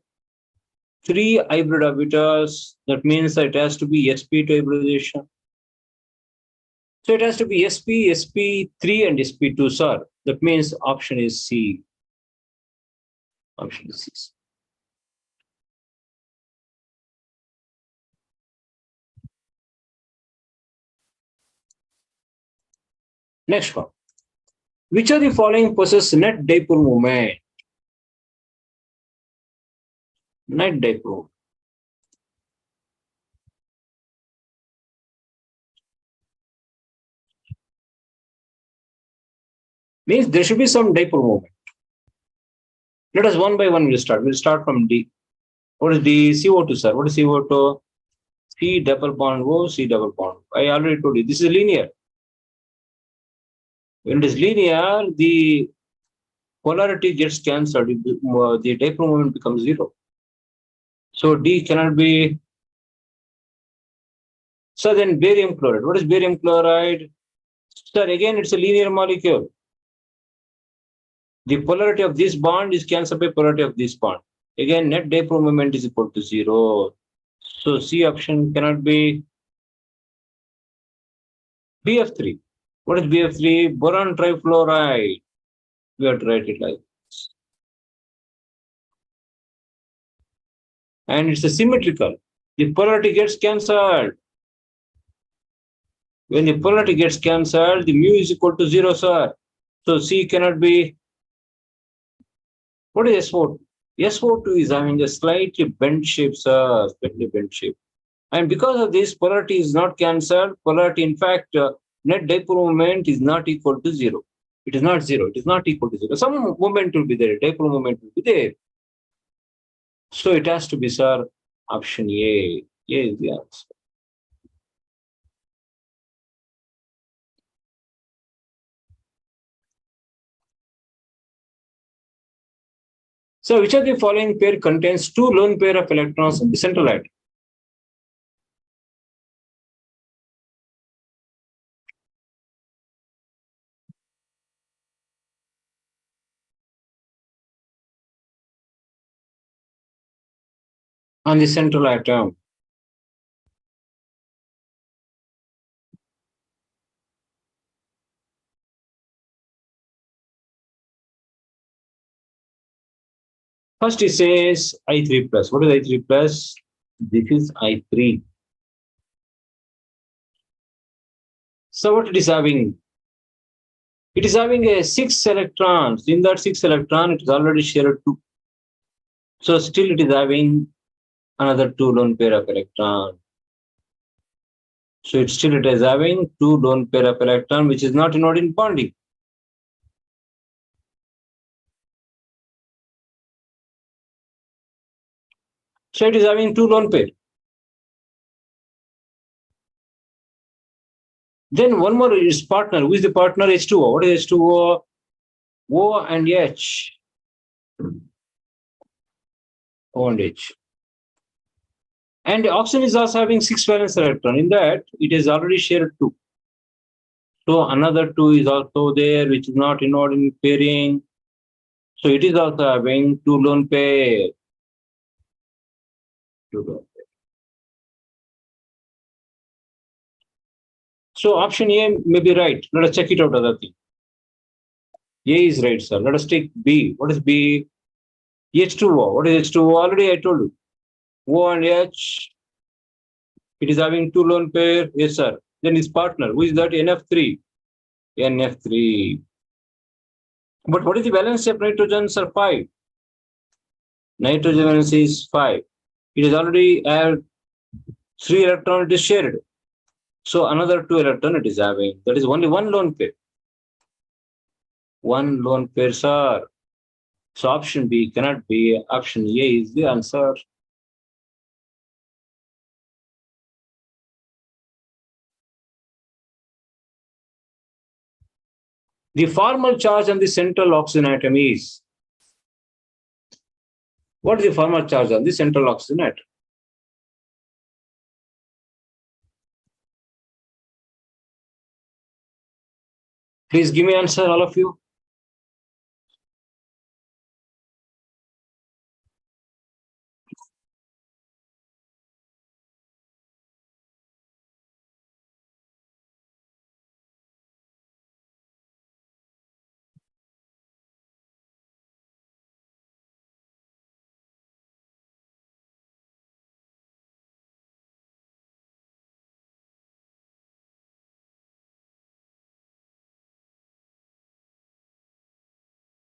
C: 3 hybrid orbitals. That means it has to be sp2 hybridization. So it has to be sp, sp3 and sp2, sir. That means option is C. Option is C. Next one. Which of the following possess net dipole moment? Net dipole. Means there should be some dipole moment. Let us one by one we'll start. We'll start from D. What is D? CO2, sir. What is CO2? C double bond O, C double bond. I already told you this is linear. When it is linear, the polarity gets cancelled. The dipole moment becomes 0. So D cannot be. So then barium chloride. What is barium chloride? Sir, again, it's a linear molecule. The polarity of this bond is cancelled by polarity of this bond. Again, net dipole moment is equal to 0. So C option cannot be. BF3. What is BF3? Boron trifluoride. We have to write it like this. And it's a symmetrical. The polarity gets cancelled. When the polarity gets cancelled, the mu is equal to 0, sir. So C cannot be. What is SO2? SO2 is having a slightly bent shape, sir. Slightly bent shape. And because of this, polarity is not cancelled. Polarity, in fact, net dipole moment is not equal to 0. It is not 0. It is not equal to 0. Some moment will be there. Dipole moment will be there. So it has to be, sir, option A. A is the answer. So which of the following pair contains two lone pair of electrons in the central atom? On the central atom. First it says I3 plus. What is I3 plus? This is I3. So what it is having? It is having a 6 electrons. In that 6 electron, it is already shared 2. So still it is having another 2 lone pair of electron. So it is having 2 lone pair of electron, which is not involved in bonding. So it is having 2 lone pair. Then one more is partner. Who is the partner? H2O. What is H2O? O and H. O and H. And oxygen is also having 6 valence electron. In that, it is already shared 2. So another 2 is also there, which is not involved in pairing. So it is also having 2 lone pair. 2 lone pair. So option A may be right. Let us check it out. Other thing. A is right, sir. Let us take B. What is B? H2O. What is H2O? Already I told you. O and H. It is having 2 lone pair. Yes, sir. Then its partner. Who is that? NF3. NF3. But what is the valence of nitrogen, sir? 5. Nitrogen valence is 5. It is already had 3 electrons. It is shared. So another 2 electrons it is having. That is only 1 lone pair. 1 lone pair, sir. So option B cannot be. Option A is the answer. The formal charge on the central oxygen atom is. What is the formal charge on the central oxygen atom? Please give me answer, all of you.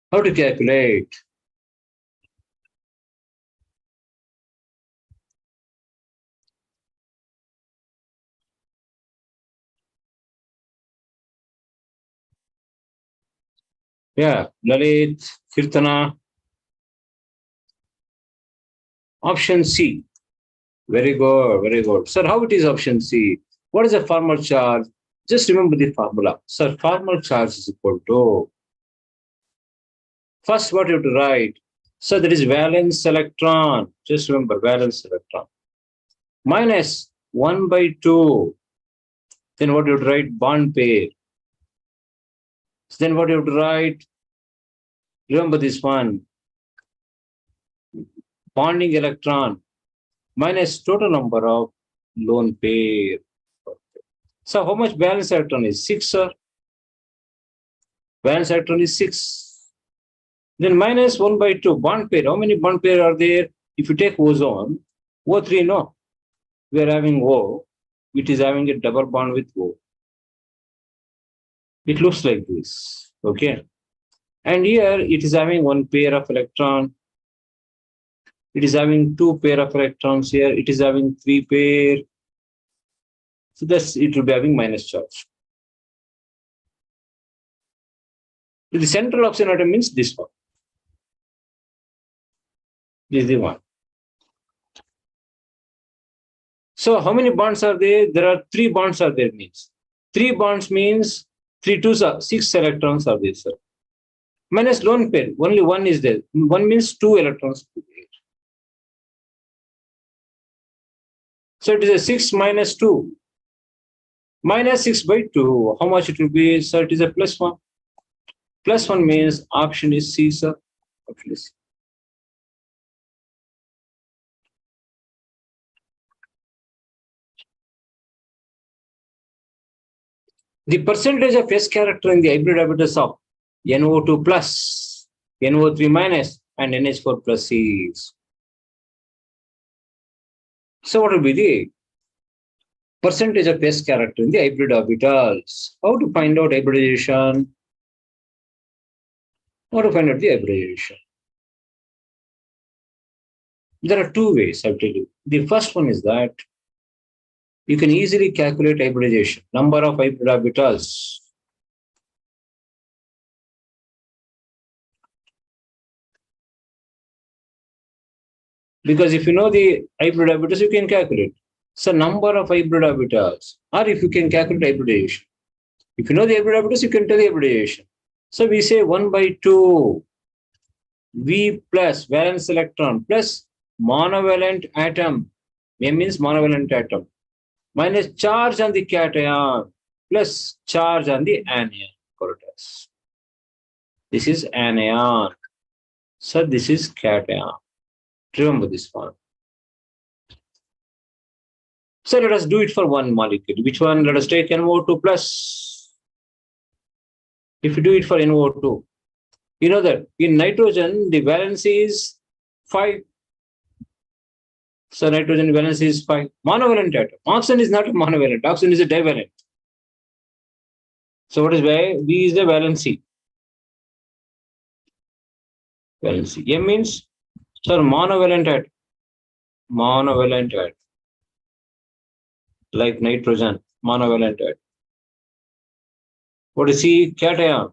C: How to calculate? Yeah, Lalit, Kirtana. Option C. Very good, very good. Sir, how it is option C? What is the formal charge? Just remember the formula. Sir, formal charge is equal to. First, what you have to write? So that is valence electron. Just remember valence electron. Minus 1 by 2. Then what you have to write? Bond pair. So then what you have to write? Remember this one. Bonding electron minus total number of lone pair. So how much valence electron is? 6, sir. Valence electron is 6. Then minus 1 by 2. Bond pair. How many bond pair are there? If you take ozone, O3, no. We are having O. It is having a double bond with O. It looks like this. Okay. And here it is having 1 pair of electron. It is having 2 pair of electrons here. It is having 3 pair. So that's it will be having minus charge. The central oxygen atom means this one. This is the one. So how many bonds are there? There are 3 bonds are there means. 3 bonds means 3 2s are 6 electrons are there, sir. minus lone pair. Only one is there. One means 2 electrons. So it is a 6 minus 2. Minus 6 by 2. How much it will be? So it is a plus 1. Plus 1 means option is C, sir. Option is C. The percentage of S character in the hybrid habitus of NO2 plus, NO3 minus, and NH4 plus is. So what will be the percentage of S character in the hybrid orbitals? How to find out hybridization? How to find out the hybridization? There are two ways, I'll tell you. The first one is that you can easily calculate hybridization, number of hybrid orbitals. Because if you know the hybrid orbitals, you can calculate. So number of hybrid orbitals, or if you can calculate hybridization. If you know the hybrid orbitals, you can tell the hybridization. So we say 1 by 2 V plus valence electron plus monovalent atom. M means monovalent atom minus charge on the cation plus charge on the anion. Correct. This is anion. So this is cation. Remember this one. So let us do it for one molecule. Which one? Let us take NO2 plus. If you do it for NO2, you know that in nitrogen, the valence is 5. So nitrogen valence is 5. Monovalent atom. Oxygen is not a monovalent. Oxygen is a divalent. So what is why? V is the valency. Valency. M means, sir, monovalent atom. Monovalent atom. Like nitrogen, monovalent atom. What is C? Cation.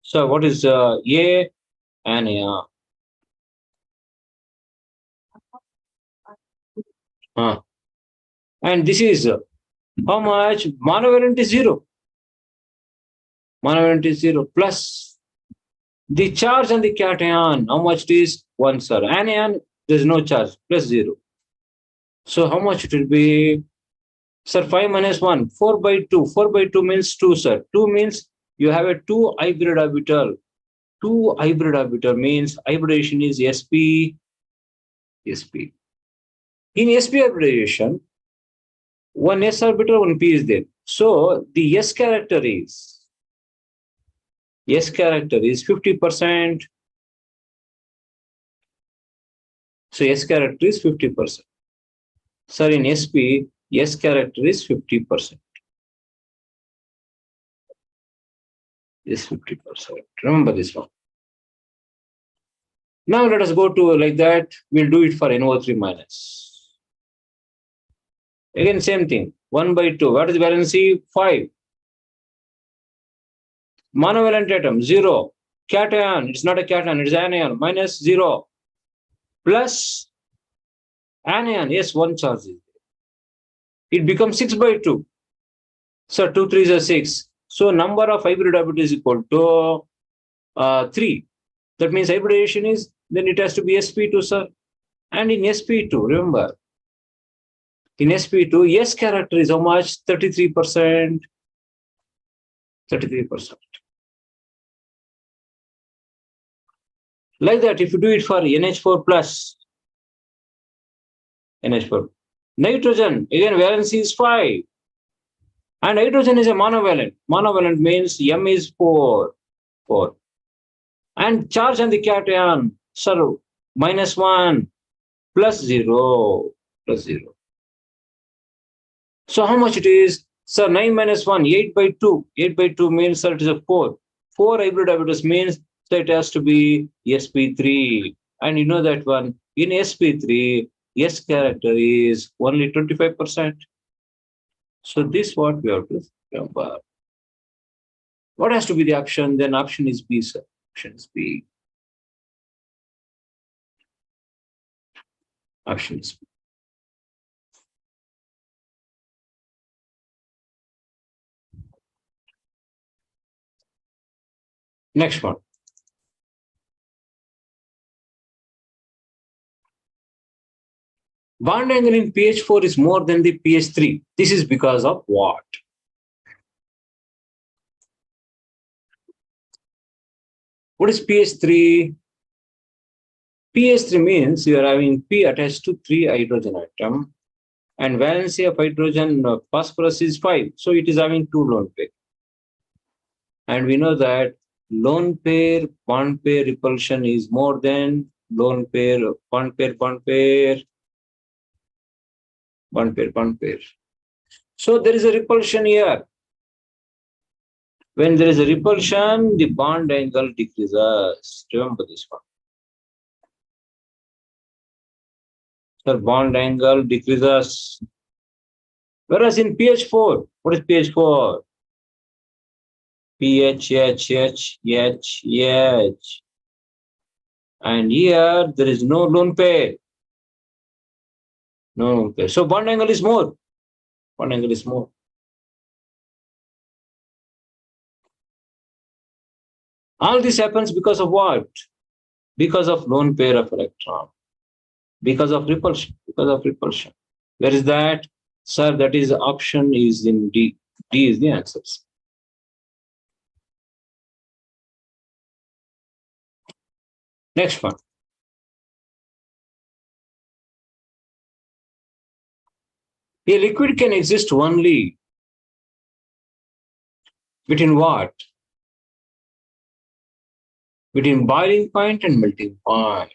C: So what is A? Anion. And this is how much? Monovalent is 0. Monovalent is 0 plus the charge on the cation. How much it is? 1, sir. Anion, there is no charge, plus 0. So how much it will be? Sir, 5 minus 1, 4 by 2. 4 by 2 means 2, sir. 2 means you have a 2 hybrid orbital. 2 hybrid orbital means hybridization is sp. sp. In sp hybridization, one s orbital, one p is there. So the s character is 50%. So s character is 50%. Sir, in sp, s character is 50%. Is 50%. Remember this one. Now let us go to like that. We'll do it for NO3 minus. Again, same thing. 1 by 2. What is the valency? 5. Monovalent atom, 0. Cation, it's not a cation, it's anion, minus 0. Plus anion, yes, 1 charge is there. It becomes 6 by 2. So 2 3s are 6. So number of hybrid orbitals is equal to 3. That means hybridization is, then it has to be sp2, sir. And in sp2, remember, in sp2, S character is how much? 33%. 33%. Like that, if you do it for NH4 plus, NH4. Nitrogen, again, valency is 5. And hydrogen is a monovalent. Monovalent means M is 4. 4. And charge on the cation, sir, minus 1, plus 0, plus 0. So how much it is? Sir, 9 minus 1, 8 by 2. 8 by 2 means, sir, it is a 4. 4 hybrid orbitals means that it has to be sp3. And you know that one, in sp3, S character is only 25%. So this what we have to remember. What has to be the option? Then option is B, sir. Option is B. Option is B. Next one. Bond angle in pH 4 is more than the pH 3. This is because of what? What is pH 3? pH 3 means you are having P attached to 3 hydrogen atom, and valency of hydrogen phosphorus is 5. So it is having 2 lone pair. And we know that lone pair bond pair repulsion is more than lone pair bond pair bond pair bond pair bond pair. So there is a repulsion here. When there is a repulsion, the bond angle decreases. Remember this one. The bond angle decreases. Whereas in pH 4, what is pH 4? pH, H, H, H, H. And here there is no lone pair. No lone pair. So bond angle is more. Bond angle is more. All this happens because of what? Because of lone pair of electron. Because of repulsion. Because of repulsion. Where is that? Sir, that is option is in D. D is the answer. Next one. A liquid can exist only between what? Between boiling point and melting point.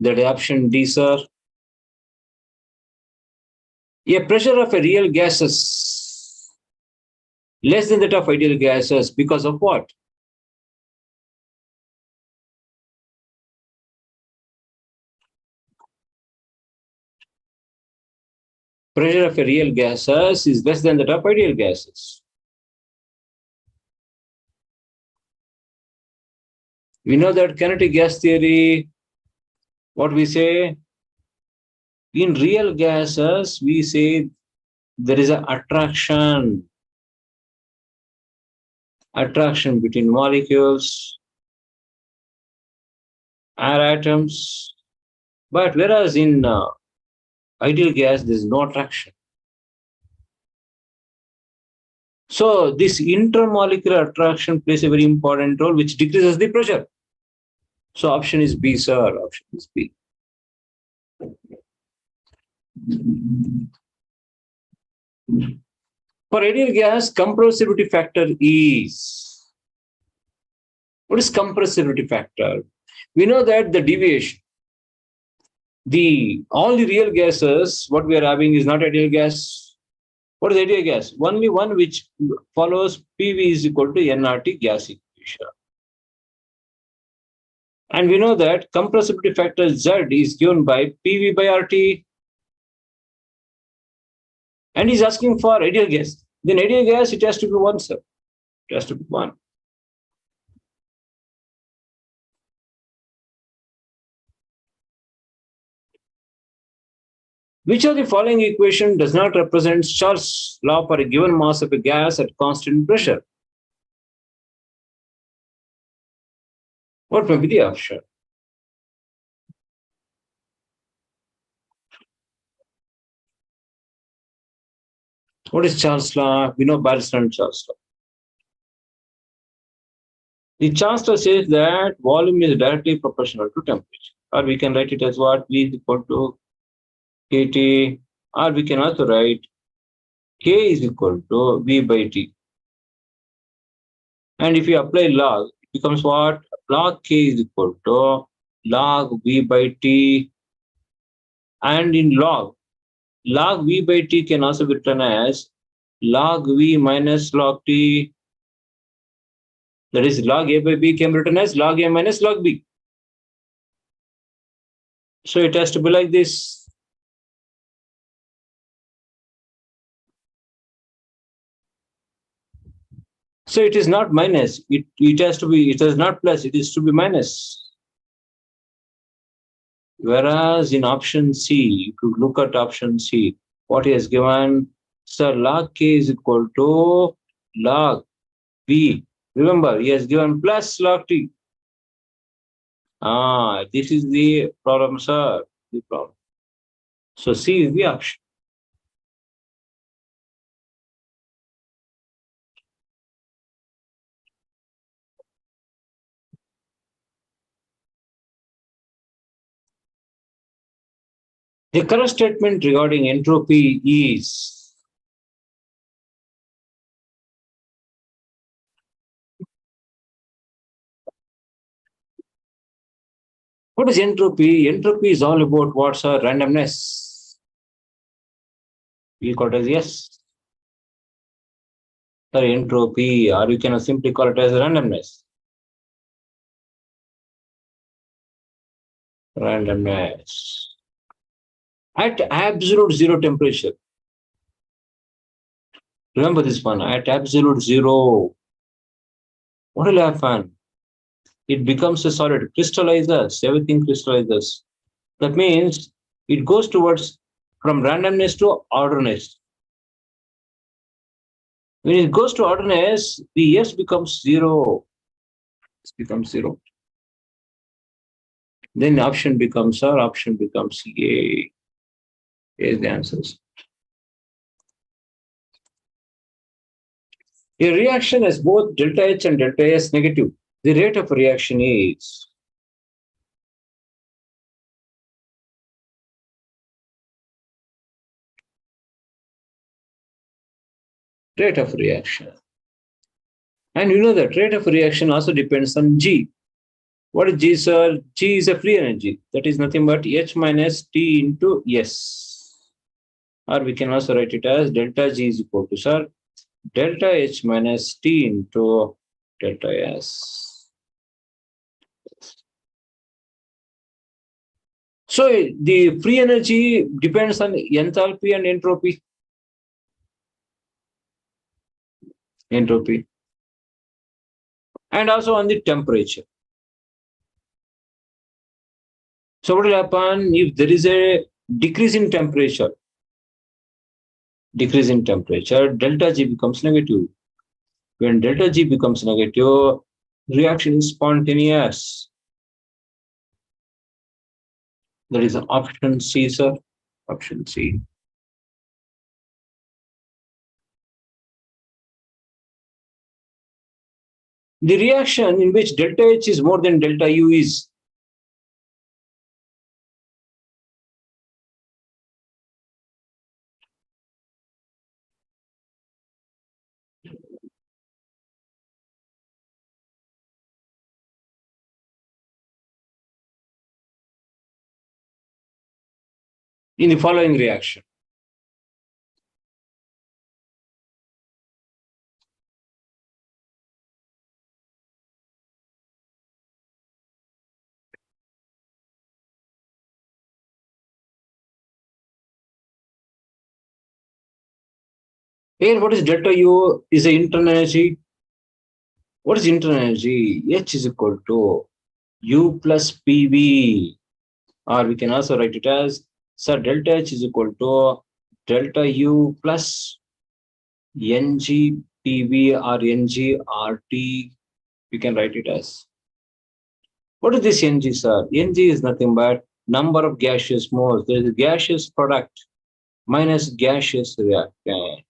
C: That is option D, sir. A pressure of a real gases less than that of ideal gases because of what? Pressure of a real gases is less than that of ideal gases. We know that kinetic gas theory, what we say, in real gases, we say there is an attraction between molecules, air atoms, but whereas in ideal gas, there is no attraction. So this intermolecular attraction plays a very important role, which decreases the pressure. So option is B, sir. Option is B. For ideal gas, compressibility factor is. What is compressibility factor? We know that the deviation, all the real gases, what we are having is not ideal gas. What is ideal gas? Only one which follows PV is equal to nRT gas equation. And we know that compressibility factor Z is given by PV by RT. And he's asking for ideal gas. Then ideal gas, it has to be 1, sir. It has to be 1. Which of the following equation does not represent Charles' law for a given mass of a gas at constant pressure? What may be the option? What is Charles' law? We know Barristone and Charles' law. The Charles law says that volume is directly proportional to temperature. Or we can write it as what? V is equal to KT. Or we can also write K is equal to V by T. And if you apply log, it becomes what? Log K is equal to log V by T. And in log V by T can also be written as log V minus log T. That is log A by B can be written as log A minus log B. So it has to be like this. So it is not minus. It has to be, it is not plus, it is to be minus. Whereas in option C, if you look at option C, what he has given, sir, log K is equal to log V Remember, he has given plus log T. This is the problem, sir. The problem. So C is the option. The correct statement regarding entropy is what is entropy? Entropy is all about what's a randomness. We call it as yes. Sorry, entropy, or you can simply call it as randomness. Randomness. At absolute zero temperature. Remember this one, at absolute zero. What will happen? It becomes a solid, crystallizes, everything crystallizes. That means it goes towards from randomness to orderness. When it goes to orderness, the S becomes zero. It becomes zero. Then option becomes R, option becomes A. Here's the answers. A reaction has both delta H and delta S negative. The rate of reaction is rate of reaction. And you know that rate of reaction also depends on G. What is G, sir? G is a free energy. That is nothing but H minus T into S. Or we can also write it as delta G is equal to, sir, delta H minus T into delta S. So the free energy depends on enthalpy and entropy. Entropy. And also on the temperature. So what will happen if there is a decrease in temperature? Decrease in temperature, delta G becomes negative. When delta G becomes negative, reaction is spontaneous. That is option C, sir. Option C. The reaction in which delta H is more than delta U is in the following reaction. Here, what is delta U? Is the internal energy. What is internal energy? H is equal to U plus PV. Or we can also write it as, sir, delta H is equal to delta U plus NG PV or NG RT. We can write it as. What is this NG, sir? NG is nothing but number of gaseous moles. There is a gaseous product minus gaseous reactant.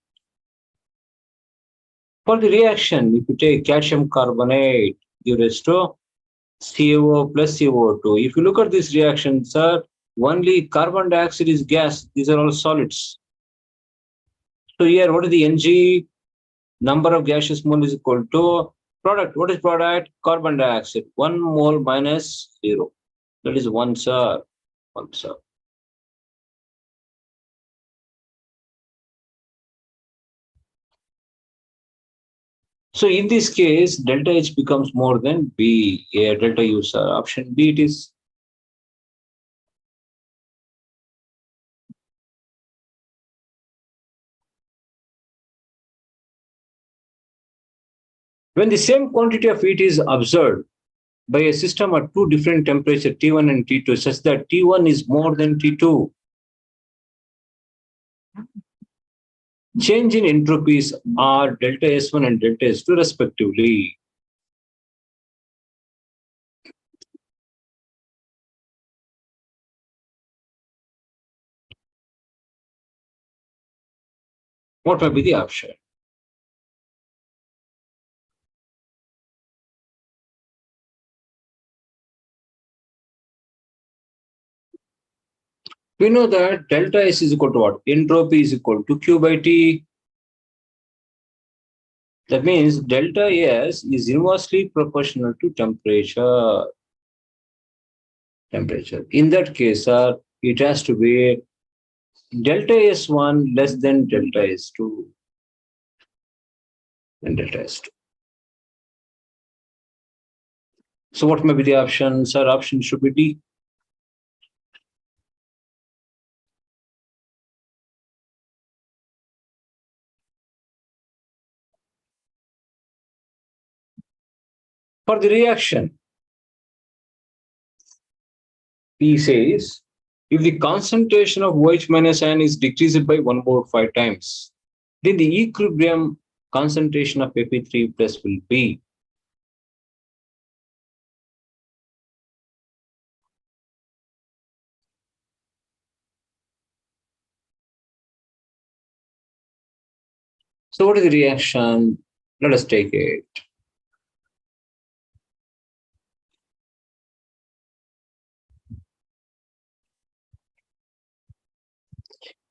C: For the reaction, if you take calcium carbonate, you raise to CO plus CO2. If you look at this reaction, sir, only carbon dioxide is gas. These are all solids. So here, what is the Ng? Number of gaseous mole is equal to product. What is product? Carbon dioxide. 1 mole minus 0. That is 1, sir. 1, sir. So in this case, delta H becomes more than B, delta U, sir. Option B it is. When the same quantity of heat is observed by a system at two different temperatures, T1 and T2, such that T1 is more than T2, change in entropies are delta S1 and delta S2 respectively. What will be the option? We know that delta S is equal to what? Entropy is equal to Q by T. That means delta S is inversely proportional to temperature. In that case, it has to be delta S1 less than delta S2 and delta S2. So what may be the option? Sir, option should be D. For the reaction, P says, if the concentration of OH minus ion is decreased by 1/5 times, then the equilibrium concentration of Fe3 plus will be. So what is the reaction? Let us take it.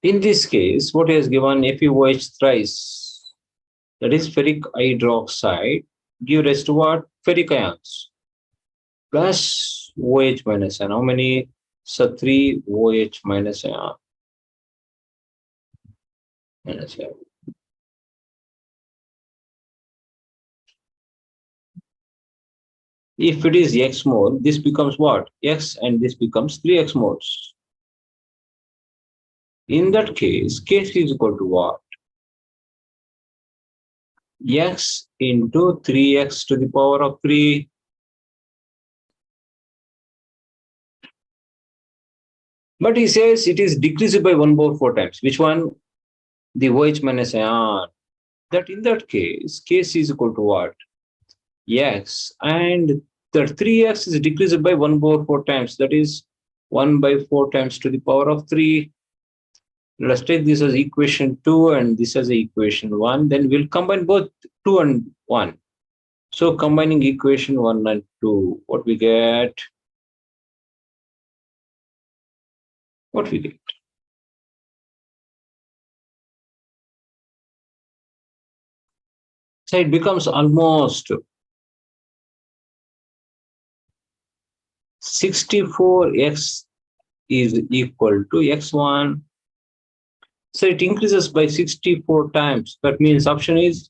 C: In this case, what is given FeOH thrice, that is ferric hydroxide, give rise to what? Ferric ions plus OH minus ion. How many? So 3 OH minus ion. Minus ion. If it is X mole, this becomes what? X, and this becomes 3X moles. In that case, K is equal to what? X into 3X to the power of 3. But he says it is decreased by 1/4 times. Which one? The OH minus ion. That in that case, K is equal to what? X, and that 3X is decreased by 1/4 times. That is 1/4 times to the power of 3. Let's take this as equation 2 and this as equation 1. Then we'll combine both 2 and 1. So combining equation 1 and 2, what we get? What we get? So it becomes almost 64X is equal to X1. So it increases by 64 times. That means option is,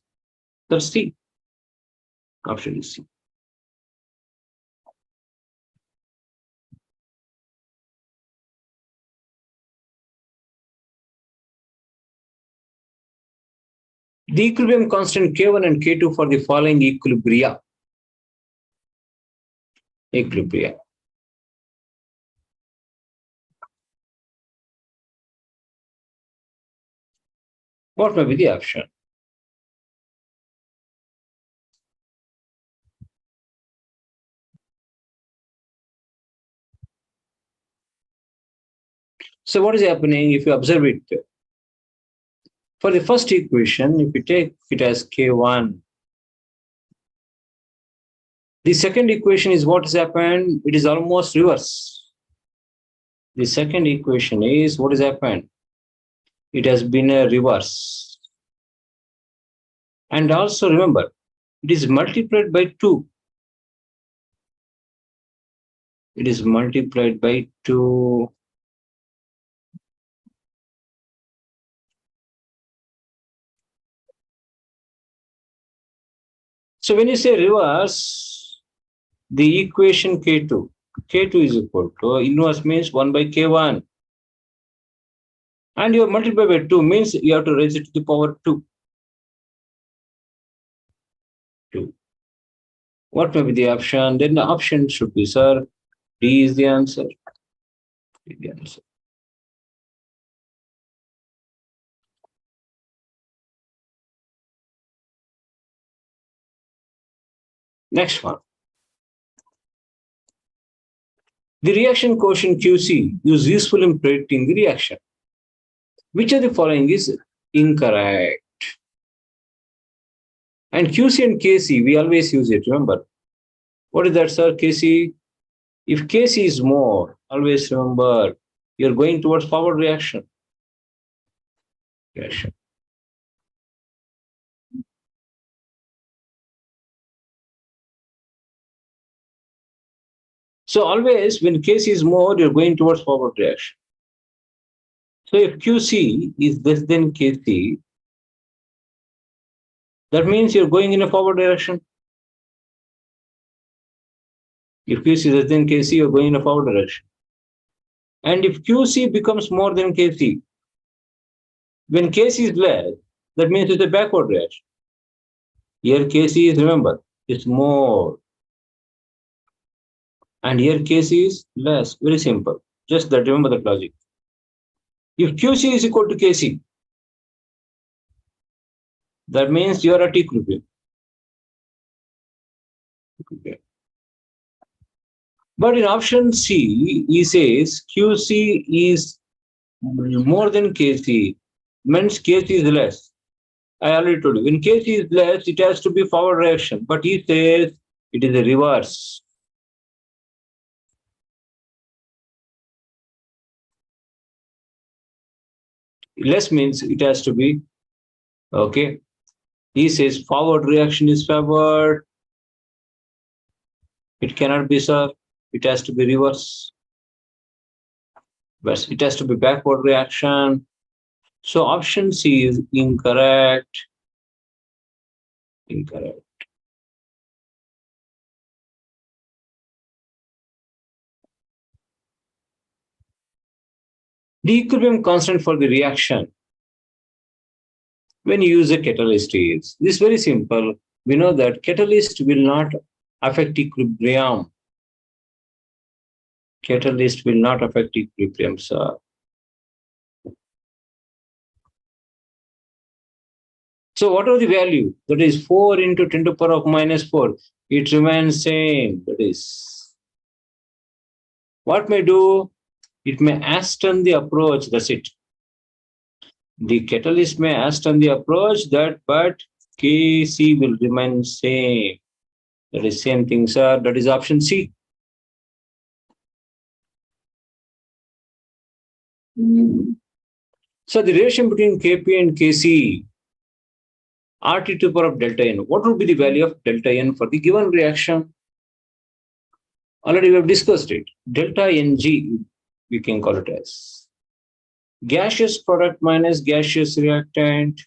C: that's C. Option is C. The equilibrium constant K1 and K2 for the following equilibria. What may be the option? So what is happening if you observe it? For the first equation, if you take it as K1, the second equation is what has happened? It is almost reverse. The second equation is what has happened? It has been a reverse. And also remember, it is multiplied by 2. It is multiplied by 2. So when you say reverse, the equation K2 is equal to inverse means 1 by K1. And you multiply by 2 means you have to raise it to the power 2. What may be the option? Then the option should be, sir, D is the answer. D is the answer. Next one. The reaction quotient QC is useful in predicting the reaction. Which of the following is Incorrect. And QC and KC, we always use it, remember. What is that, sir? KC? If KC is more, always remember, you're going towards forward reaction. So always when KC is more, you're going towards forward reaction. So if QC is less than KC, that means you're going in a forward direction. If QC is less than KC, you're going in a forward direction. And if QC becomes more than KC, when KC is less, that means it's a backward reaction. Here KC is, remember, it's more. And here KC is less. Very simple. Just that, remember that logic. If QC is equal to KC, that means you are at equilibrium. But in option C, he says QC is more than KC, means KC is less. I already told you, when KC is less, it has to be forward reaction. But he says it is a reverse. Less means it has to be, okay. He says forward reaction is favored. It cannot be, sir. It has to be reverse. But it has to be backward reaction. So option C is incorrect. Incorrect. The equilibrium constant for the reaction when you use a catalyst is this very simple. We know that catalyst will not affect equilibrium. Catalyst will not affect equilibrium, sir. So whatever the value, that is 4 into 10 to the power of minus 4, it remains same. That is, what may do? It may hasten the approach, that's it. The catalyst may hasten the approach, that, but Kc will remain same. That is same thing, sir. That is option C. So the relation between Kp and Kc, RT to the power of delta n. What would be the value of delta n for the given reaction? Already we have discussed it. Delta Ng, we can call it as gaseous product minus gaseous reactant.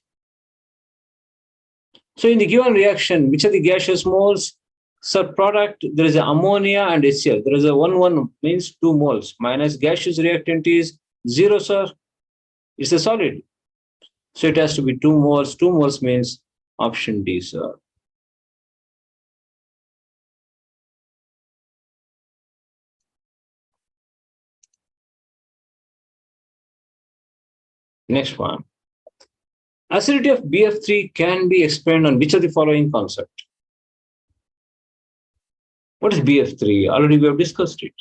C: So in the given reaction, which are the gaseous moles? So product, there is ammonia and HCl. There is a 1 means 2 moles minus gaseous reactant is 0, sir. It's a solid. So it has to be 2 moles. 2 moles means option D, sir. Next one. Acidity of BF3 can be explained on which of the following concept? What is BF3? Already we have discussed it.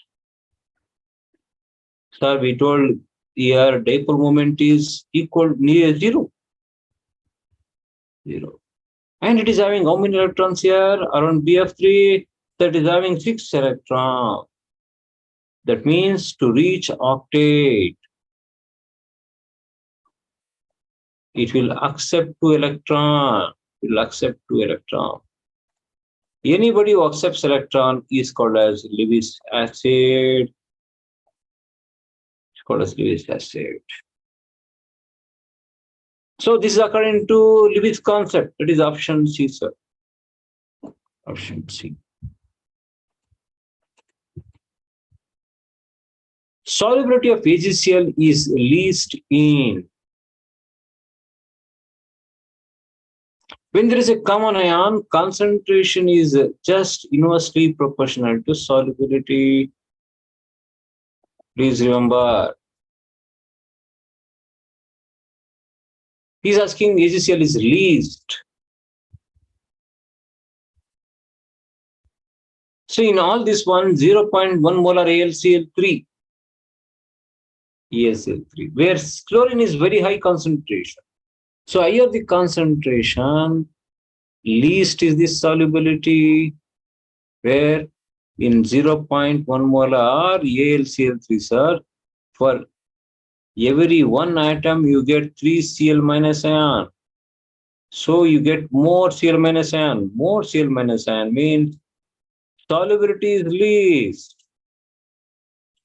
C: Sir, we told here dipole moment is equal near 0. 0. And it is having how many electrons here? Around BF3, that is having 6 electrons. That means to reach octet, it will accept 2 electrons. It will accept 2 electrons. Anybody who accepts electron is called as Lewis acid. It's called as Lewis acid. So this is according to Lewis concept. That is option C, sir. Option C. Solubility of AgCl is least in when there is a common ion, concentration is just inversely proportional to solubility. Please remember. He's asking AgCl is least. So in all this one, 0.1 molar AlCl3, ESL3, where chlorine is very high concentration. So higher the concentration, least is the solubility, where in 0.1 molar AlCl3, sir, for every 1 atom you get 3 Cl minus ion. So you get more Cl minus ion. More Cl minus ion means solubility is least.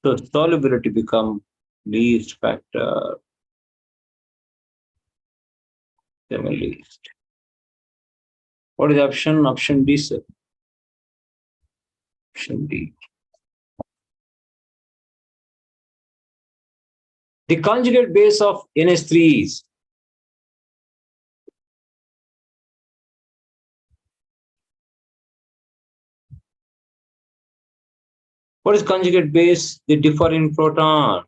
C: So solubility become least factor. Least. What is the option? Option D, sir. Option D. The conjugate base of NH3 is what is conjugate base? They differ in proton.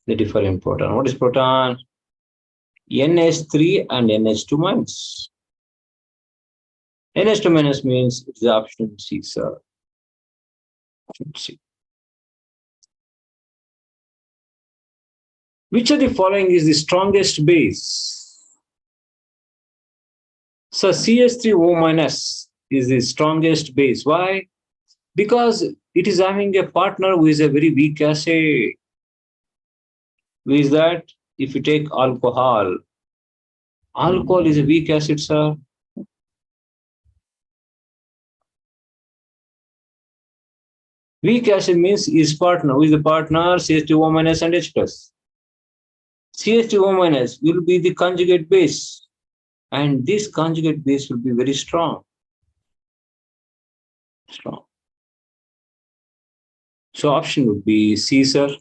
C: They differ in proton. What is proton? NH3 and NH2 minus. NH2 minus means it's the option C, sir. Option C. Which of the following is the strongest base? So CH3O minus is the strongest base. Why? Because it is having a partner who is a very weak acid. Who is that? If you take alcohol, alcohol is a weak acid, sir. Weak acid means his partner. Who is the partner? CH2O minus and H plus. CH2O minus will be the conjugate base. And this conjugate base will be very strong. Strong. So option would be C, sir.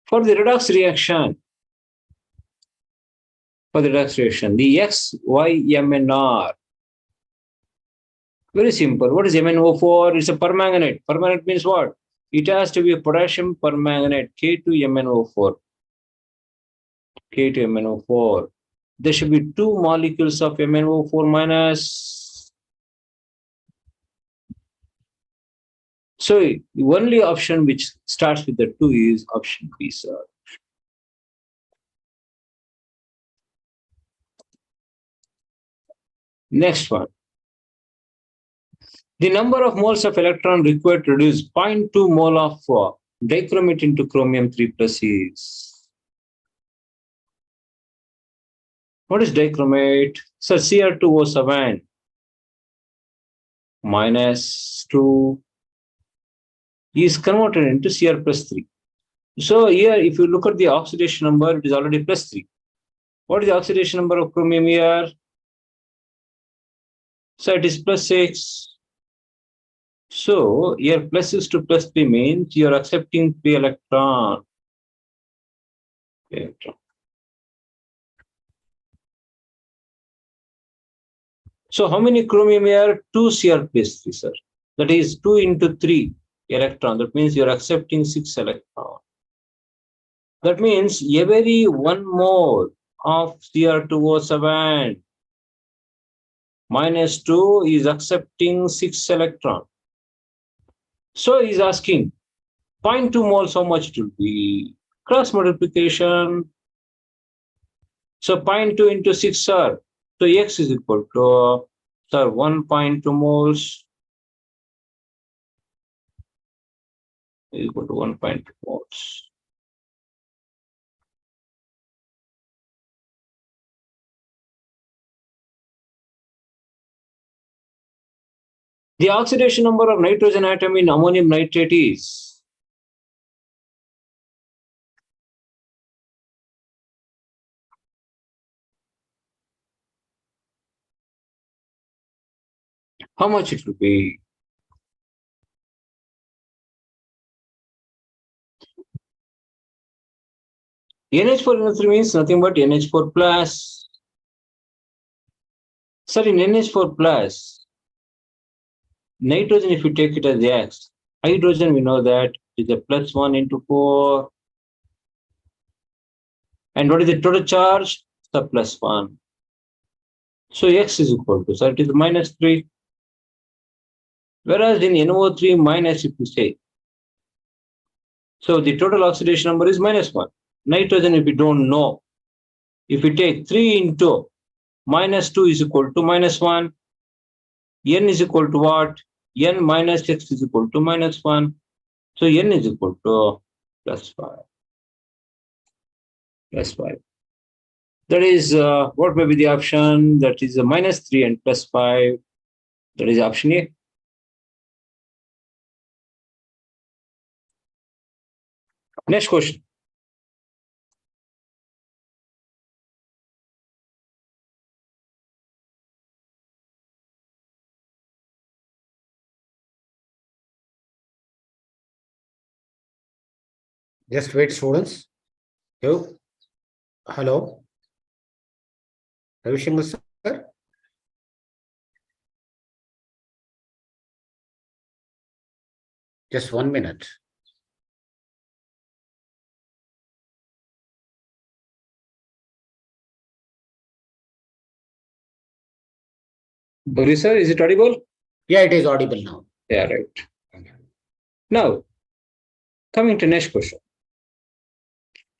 C: For the redox reaction, the XYMNR, very simple. What is MnO4? It's a permanganate. Permanganate means what? It has to be a potassium permanganate, K2MnO4. K2MnO4. There should be 2 molecules of MnO4 minus. So the only option which starts with the 2 is option B, sir. Next one. The number of moles of electron required to reduce 0.2 mole of dichromate into chromium 3 plus is. What is dichromate? So Cr2O7 minus 2 is converted into Cr plus 3. So here, if you look at the oxidation number, it is already plus 3. What is the oxidation number of chromium here? So it is plus 6. So here plus 6 to plus 3 means you are accepting 3 electron. So how many chromium here? 2 Cr plus 3, sir. That is 2 into 3 electron. That means you are accepting 6 electron. That means every 1 mole of Cr2O7 minus 2 is accepting 6 electron. So he's asking 0.2 moles, how much it will be? Cross multiplication. So 0.2 into 6, sir. So X is equal to, sir, 1.2 moles is equal to 1.2 moles. The oxidation number of nitrogen atom in ammonium nitrate is. How much it will be? NH4 means nothing but NH4 plus. Sir, in NH4 plus, nitrogen, if you take it as X, hydrogen, we know that is a plus 1 into 4. And what is the total charge? The plus 1. So X is equal to, so it is minus 3. Whereas in NO3 minus, if you say, so the total oxidation number is -1. Nitrogen, if you don't know, if you take 3 into -2 is equal to -1, N is equal to what? N minus X is equal to -1. So N is equal to +5. +5. That is what may be the option? That is a -3 and +5. That is option A. Next question.
A: Just wait, students. Hello. Ravishankar sir. Just 1 minute.
C: Buri sir, is it audible?
A: Yeah, it is audible now.
C: Yeah, right. Now, coming to next question.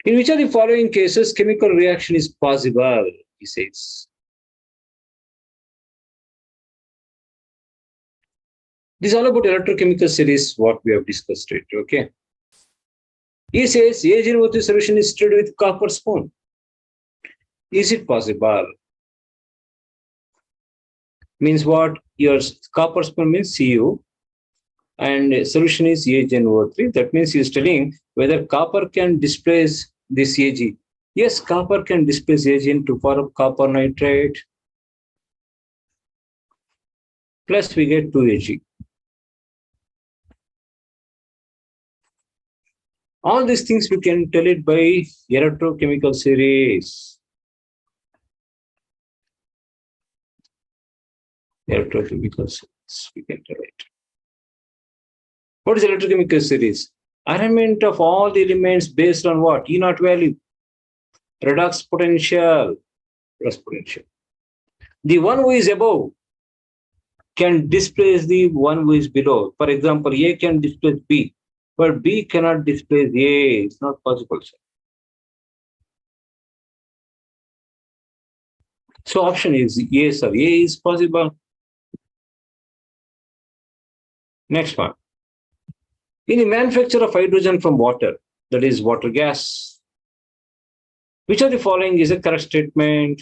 C: In which of the following cases chemical reaction is possible? He says. This is all about electrochemical series, what we have discussed it. Okay. He says AgNO3 solution is stirred with copper spoon. Is it possible? Means what? Your copper spoon means Cu, and solution is AgNO3. That means he is telling whether copper can displace this Ag. Yes, copper can displace Ag to form copper nitrate. Plus we get 2Ag. All these things we can tell it by electrochemical series. Electrochemical series, we can tell it. What is electrochemical series? Arrangement of all the elements based on what? E0 value. Redox potential. Plus potential. The one who is above can displace the one who is below. For example, A can displace B, but B cannot displace A. It's not possible, sir. So option is A, sir. A is possible. Next one. In the manufacture of hydrogen from water, that is water gas, which of the following is a correct statement?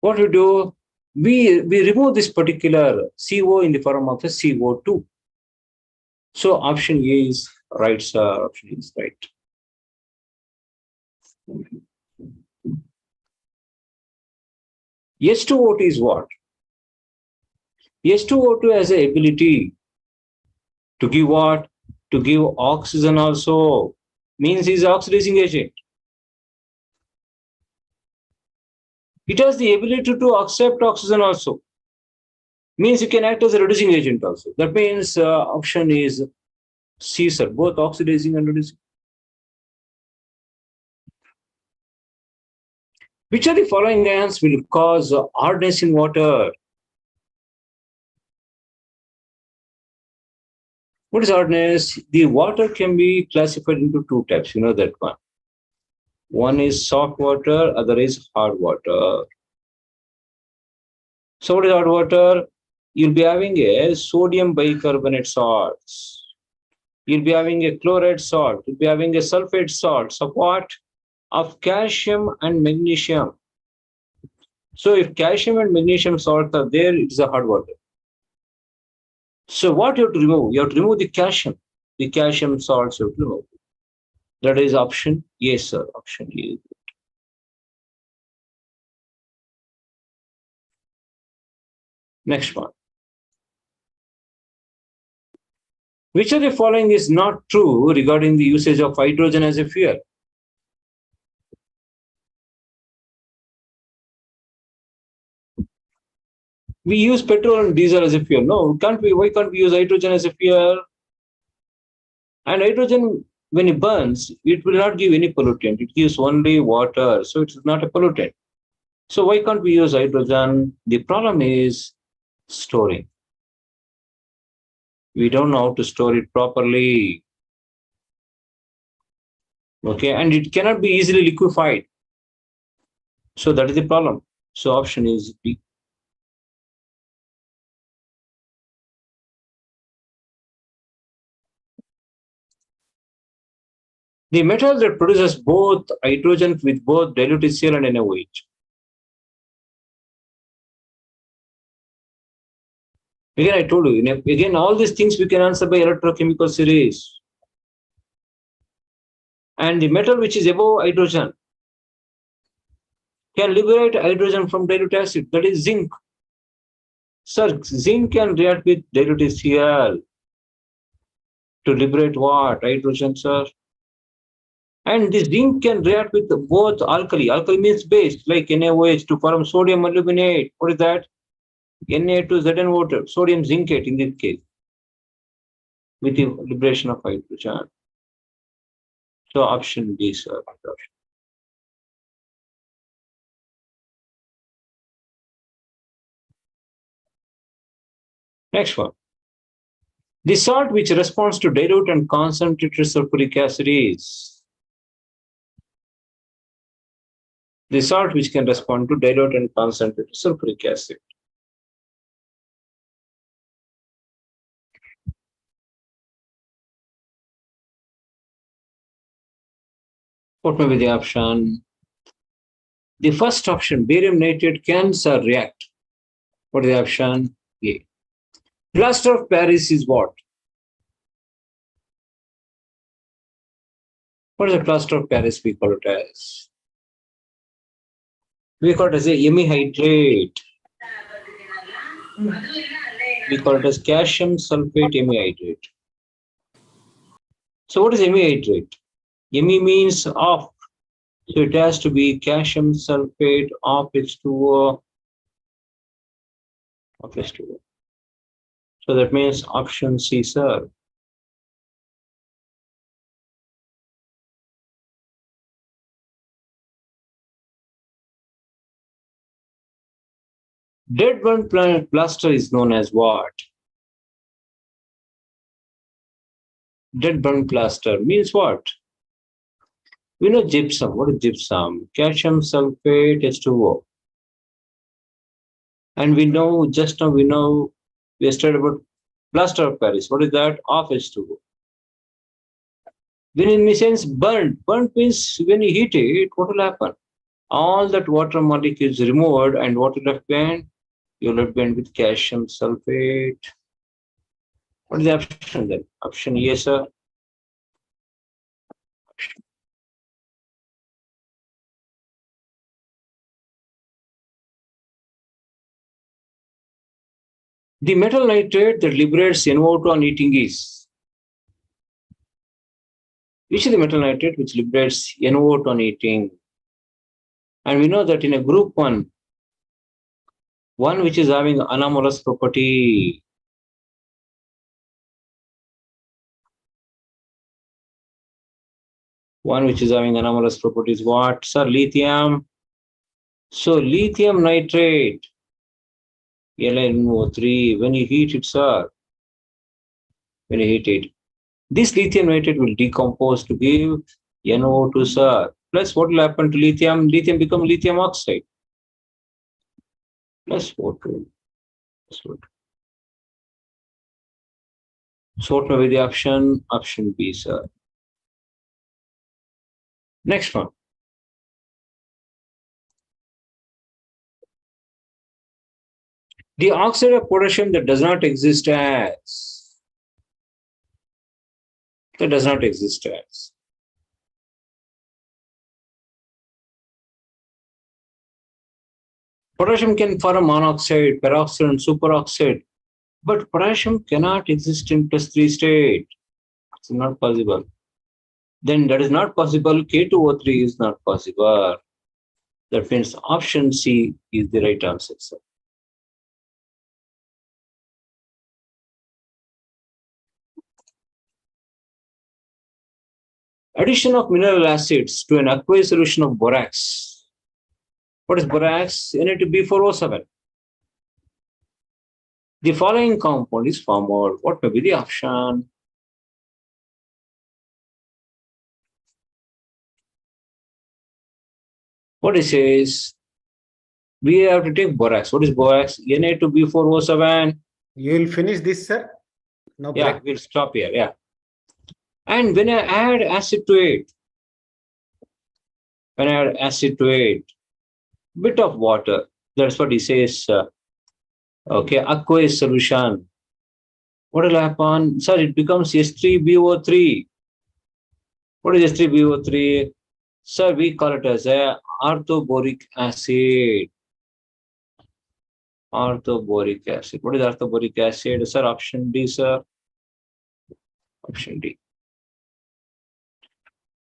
C: What we do, we remove this particular CO in the form of a CO2. So option A is right, sir. Option A is right. H2O2 is what? H2O2 has the ability to give what? To give oxygen also. Means is oxidizing agent. It has the ability to accept oxygen also. Means it can act as a reducing agent also. That means option is C, sir. Both oxidizing and reducing. Which of the following ions will cause hardness in water? What is hardness? The water can be classified into two types. You know that one. One is soft water, other is hard water. So what is hard water? You'll be having a sodium bicarbonate salts. You'll be having a chloride salt. You'll be having a sulfate salts of what? Of calcium and magnesium. So if calcium and magnesium salts are there, it is a hard water. So what you have to remove? You have to remove the calcium. The calcium salts you have to remove. That is option A, sir. Option A. Next one. Which of the following is not true regarding the usage of hydrogen as a fuel? We use petrol and diesel as a fuel. No, can't we? Why can't we use hydrogen as a fuel? And hydrogen, when it burns, it will not give any pollutant. It gives only water. So it's not a pollutant. So why can't we use hydrogen? The problem is storing. We don't know how to store it properly. Okay, and it cannot be easily liquefied. So that is the problem. So option is B. The metal that produces both hydrogen with both dilute HCl and NaOH. Again, I told you, again, all these things we can answer by electrochemical series. And the metal which is above hydrogen can liberate hydrogen from dilute acid, that is zinc. Sir, zinc can react with dilute HCl to liberate what? Hydrogen, sir. And this zinc can react with both alkali. Alkali means base, like NaOH to form sodium aluminate. What is that? Na2ZnO2, sodium zincate in this case, with the liberation of hydrogen. So option B, sir. Next one. The salt which responds to dilute and concentrated sulfuric acid is the salt which can respond to dilute and concentrated sulfuric acid. What may be the option? The first option, barium nitrate can, sir, react. What is the option? A. Plaster of Paris is what? What is the plaster of Paris we call it as? We call it as a hemihydrate. We call it as calcium sulfate hemihydrate. So what is hemihydrate? Hemi means off. So it has to be calcium sulfate of H2O. Of H2O. So that means option C, sir. Dead burn plaster is known as what? Dead burn plaster means what? We know gypsum. What is gypsum? Calcium sulfate H2O. And we know, just now we studied about plaster of Paris. What is that? Of H2O. When in sense burnt means when you heat it, what will happen? All that water molecules removed, and what will have been? You will have been with calcium sulfate. What is the option then? Option yes, sir. The metal nitrate that liberates NO2 on heating is, which is the metal nitrate which liberates NO2 on heating? And we know that in a group one which is having anomalous property. One which is having anomalous properties, what? Sir, lithium. So lithium nitrate, LiNO3, when you heat it, sir, when you heat it, this lithium nitrate will decompose to give NO2, sir. Plus, what will happen to lithium? Lithium becomes lithium oxide. Plus O2. So what may be the option? Option B, sir. Next one. The oxide of potassium that does not exist as. That does not exist as. Potassium can form monoxide, peroxide, and superoxide, but potassium cannot exist in +3 state. It's not possible. Then that is not possible. K2O3 is not possible. That means option C is the right answer, sir. Addition of mineral acids to an aqueous solution of borax. What is borax? Na2B4O7. The following compound is formed. What may be the option? What it says? We have to take borax. What is borax? Na2B4O7.
A: You will finish this, sir. No
C: Yeah,
A: break.
C: we'll stop here. Yeah. And when I add acid to it, bit of water, that's what he says. Okay, aqueous solution. What will happen? Sir, it becomes S3BO3. What is S3BO3? Sir, we call it as a orthoboric acid. Orthoboric acid. What is orthoboric acid? Sir, option D, sir. Option D.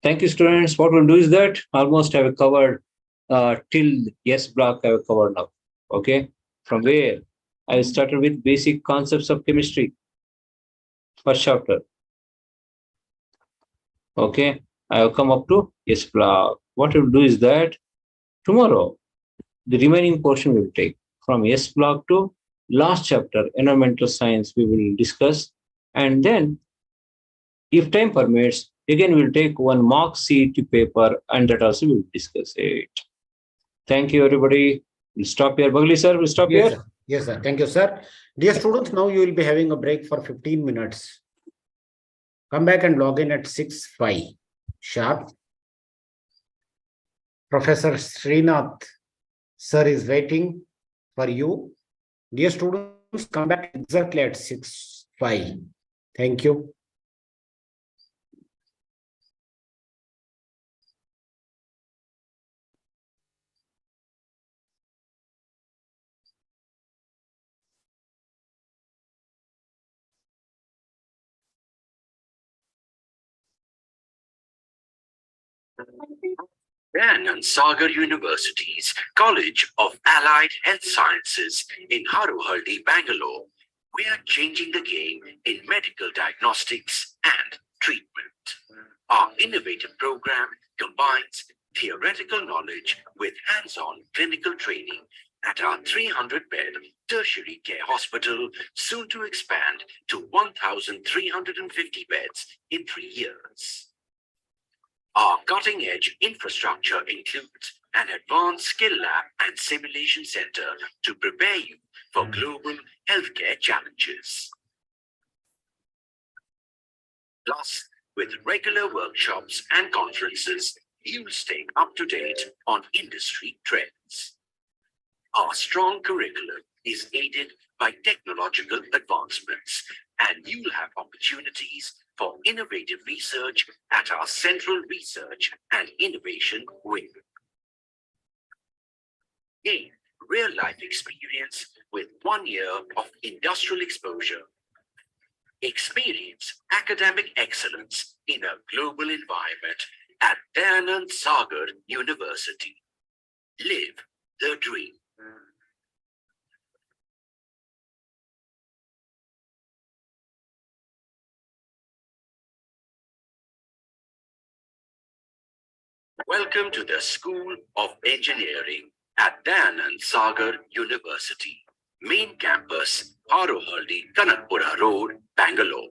C: Thank you, students. What we'll do is that almost I have covered till yes block I have covered now. Okay. From where I started with basic concepts of chemistry. First chapter. Okay. I have come up to yes block. What we'll do is that tomorrow the remaining portion will take from yes block to last chapter, environmental science, we will discuss. And then, if time permits, again we'll take one mock CET paper and that also we'll discuss it. Thank you, everybody. We'll stop here. Bagli sir, we'll stop
A: Yes,
C: here.
A: sir. Yes, sir. Thank you, sir. Dear students, now you will be having a break for 15 minutes. Come back and log in at 6:05 sharp. Professor Srinath, sir, is waiting for you. Dear students, come back exactly at 6:05. Thank you.
B: Dayanand Sagar University's College of Allied Health Sciences in Haruhaldi, Bangalore. We are changing the game in medical diagnostics and treatment. Our innovative program combines theoretical knowledge with hands-on clinical training at our 300-bed tertiary care hospital, soon to expand to 1,350 beds in 3 years. Our cutting-edge infrastructure includes an advanced skill lab and simulation center to prepare you for global healthcare challenges. Plus, with regular workshops and conferences, you'll stay up to date on industry trends. Our strong curriculum is aided by technological advancements, and you'll have opportunities for innovative research at our Central Research and Innovation Wing. Gain real-life experience with 1 year of industrial exposure. Experience academic excellence in a global environment at Dayanand Sagar University. Live the dream. Welcome to the School of Engineering at Dayanand Sagar University. Main campus, Haruhaldi, Kanakpura Road, Bangalore.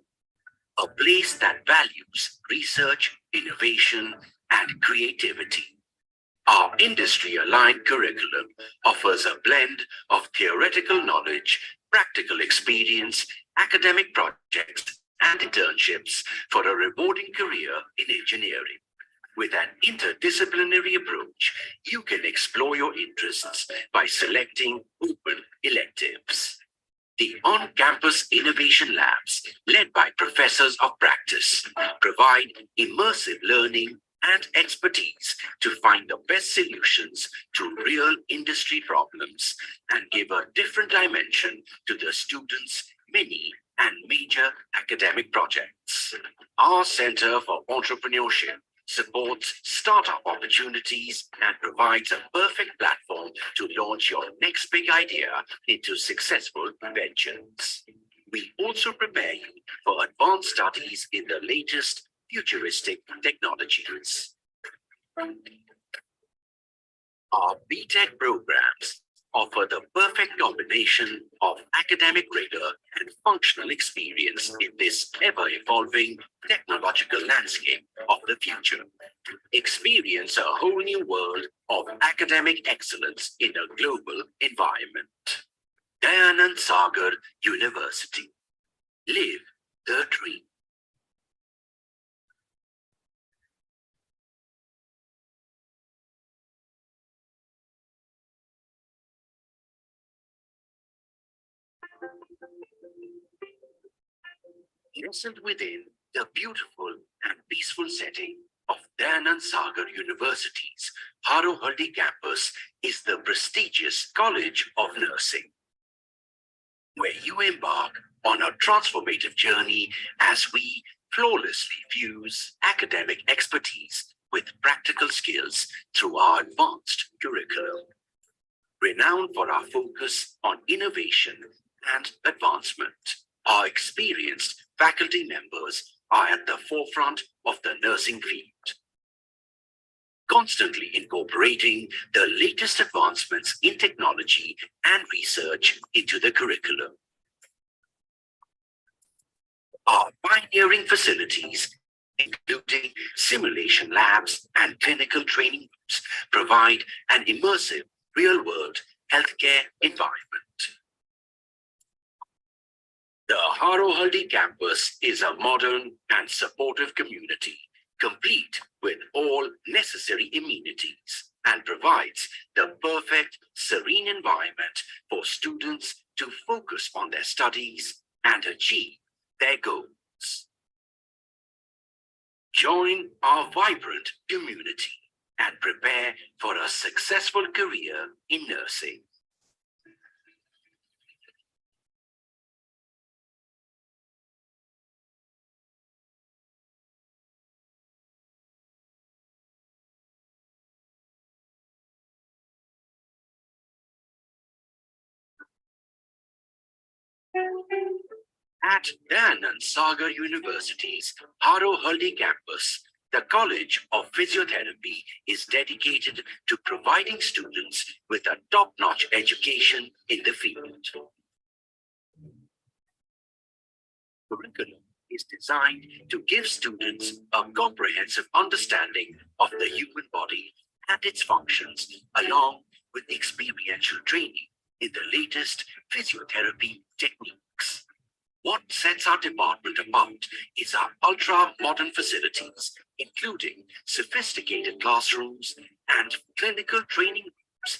B: A place that values research, innovation, and creativity. Our industry-aligned curriculum offers a blend of theoretical knowledge, practical experience, academic projects, and internships for a rewarding career in engineering. With an interdisciplinary approach, you can explore your interests by selecting open electives. The on-campus innovation labs, led by professors of practice, provide immersive learning and expertise to find the best solutions to real industry problems and give a different dimension to the students' mini and major academic projects. Our Center for Entrepreneurship supports startup opportunities and provides a perfect platform to launch your next big idea into successful ventures. We also prepare you for advanced studies in the latest futuristic technologies. Our BTech programs offer the perfect combination of academic rigor and functional experience in this ever-evolving technological landscape of the future. Experience a whole new world of academic excellence in a global environment. Dayanand Sagar University. Live the dream. Nestled within the beautiful and peaceful setting of Dayanand Sagar University's Harohaldi campus is the prestigious College of Nursing, where you embark on a transformative journey as we flawlessly fuse academic expertise with practical skills through our advanced curriculum. Renowned for our focus on innovation and advancement, our experienced faculty members are at the forefront of the nursing field, constantly incorporating the latest advancements in technology and research into the curriculum. Our pioneering facilities, including simulation labs and clinical training rooms, provide an immersive real-world healthcare environment. The Harohaldi campus is a modern and supportive community, complete with all necessary amenities, and provides the perfect, serene environment for students to focus on their studies and achieve their goals. Join our vibrant community and prepare for a successful career in nursing. At Dayanand Sagar University's Harohaldi campus, the College of Physiotherapy is dedicated to providing students with a top-notch education in the field. Curriculum is designed to give students a comprehensive understanding of the human body and its functions, along with experiential training in the latest physiotherapy techniques. What sets our department apart is our ultra-modern facilities, including sophisticated classrooms and clinical training rooms.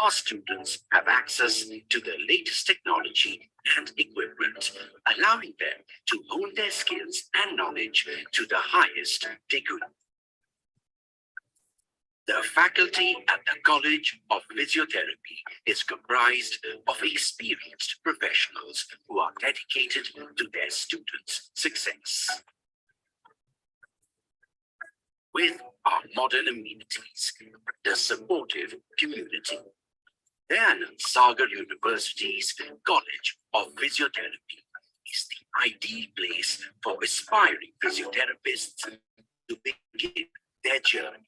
B: Our students have access to the latest technology and equipment, allowing them to hone their skills and knowledge to the highest degree. The faculty at the College of Physiotherapy is comprised of experienced professionals who are dedicated to their students' success. With our modern amenities, the supportive community, Dayanand Sagar University's College of Physiotherapy is the ideal place for aspiring physiotherapists to begin their journey.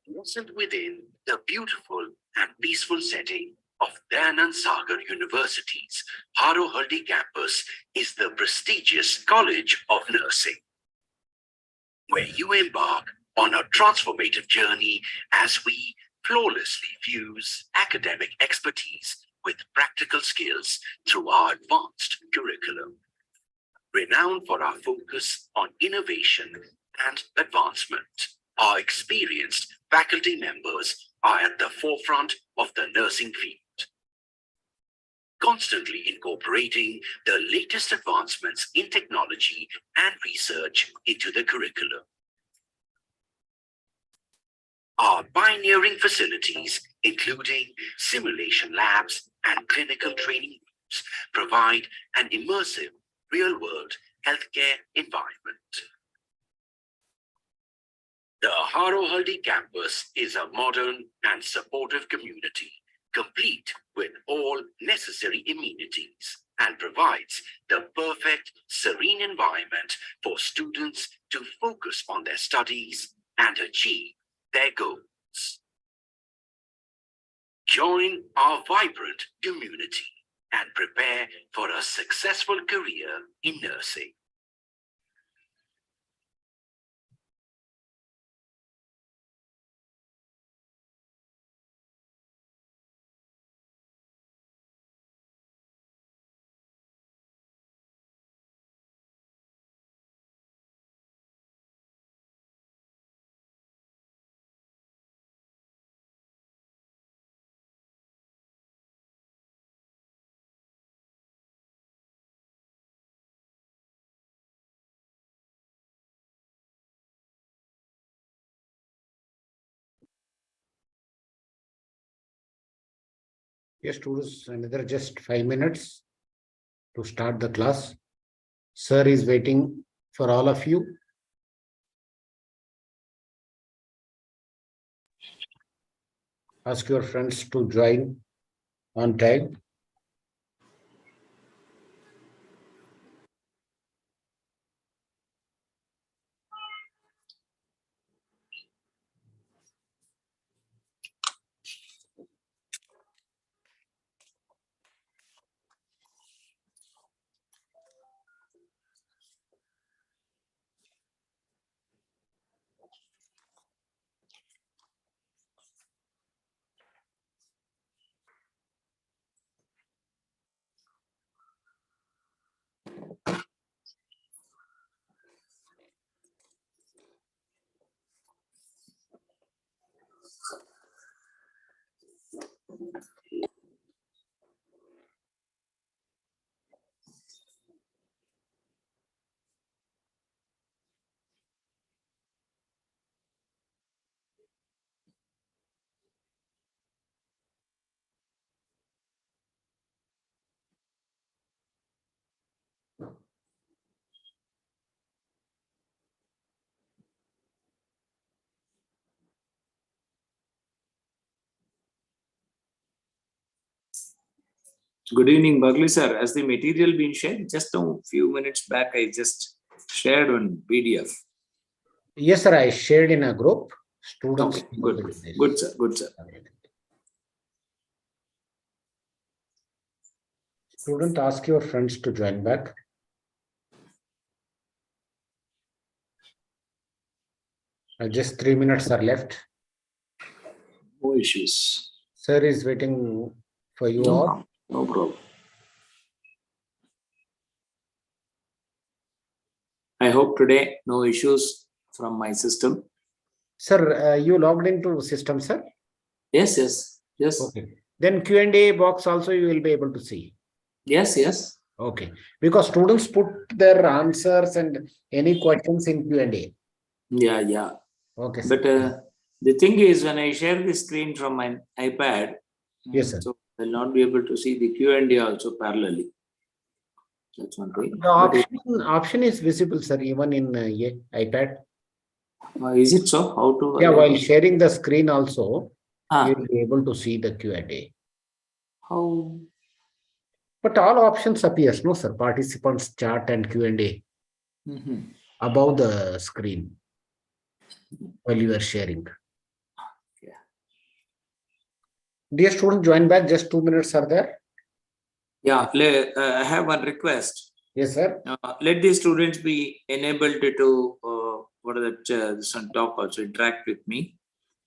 B: Nestled within the beautiful and peaceful setting of Dayanand Sagar University's Harohaldi campus is the prestigious College of Nursing, where you embark on a transformative journey as we flawlessly fuse academic expertise with practical skills through our advanced curriculum. Renowned for our focus on innovation and advancement, our experienced faculty members are at the forefront of the nursing field, constantly incorporating the latest advancements in technology and research into the curriculum. Our pioneering facilities, including simulation labs and clinical training rooms, provide an immersive real-world healthcare environment. The Harohaldi campus is a modern and supportive community, complete with all necessary amenities, and provides the perfect, serene environment for students to focus on their studies and achieve their goals. Join our vibrant community and prepare for a successful career in nursing.
A: Yes, students, another just 5 minutes to start the class. Sir is waiting for all of you. Ask your friends to join on time.
D: Good evening, Bagli sir. Has the material been shared? Just a few minutes back, I just shared on PDF.
A: Yes, sir, I shared in a group. Students.
D: Okay, good, good, sir, good, sir.
A: Student, ask your friends to join back. Just 3 minutes are left.
D: No issues.
A: Sir is waiting for you
D: No
A: all.
D: problem. No problem. I hope today no issues from my system.
A: Sir, you logged into system, sir?
D: Yes, yes, yes.
A: Okay. Then Q&A box also you will be able to see.
D: Yes, yes.
A: Okay. Because students put their answers and any questions in Q&A.
D: Yeah, yeah.
A: Okay, sir.
D: But the thing is, when I share the screen from my iPad,
A: Yes, sir.
D: so I'll not be able to see the Q&A also parallelly. That's one thing.
A: The option is visible, sir, even in iPad.
D: Is it so? How to?
A: Yeah, while sharing the screen also,
D: Ah,
A: you will be able to see the Q&A.
D: how?
A: But all options appears, no, sir? Participants chat and Q&A above the screen while you are sharing.
D: Yeah.
A: Dear student, join back. Just 2 minutes are there.
D: Yeah, I have one request.
A: Yes, sir.
D: Let the students be enabled to what are the some talk also interact with me.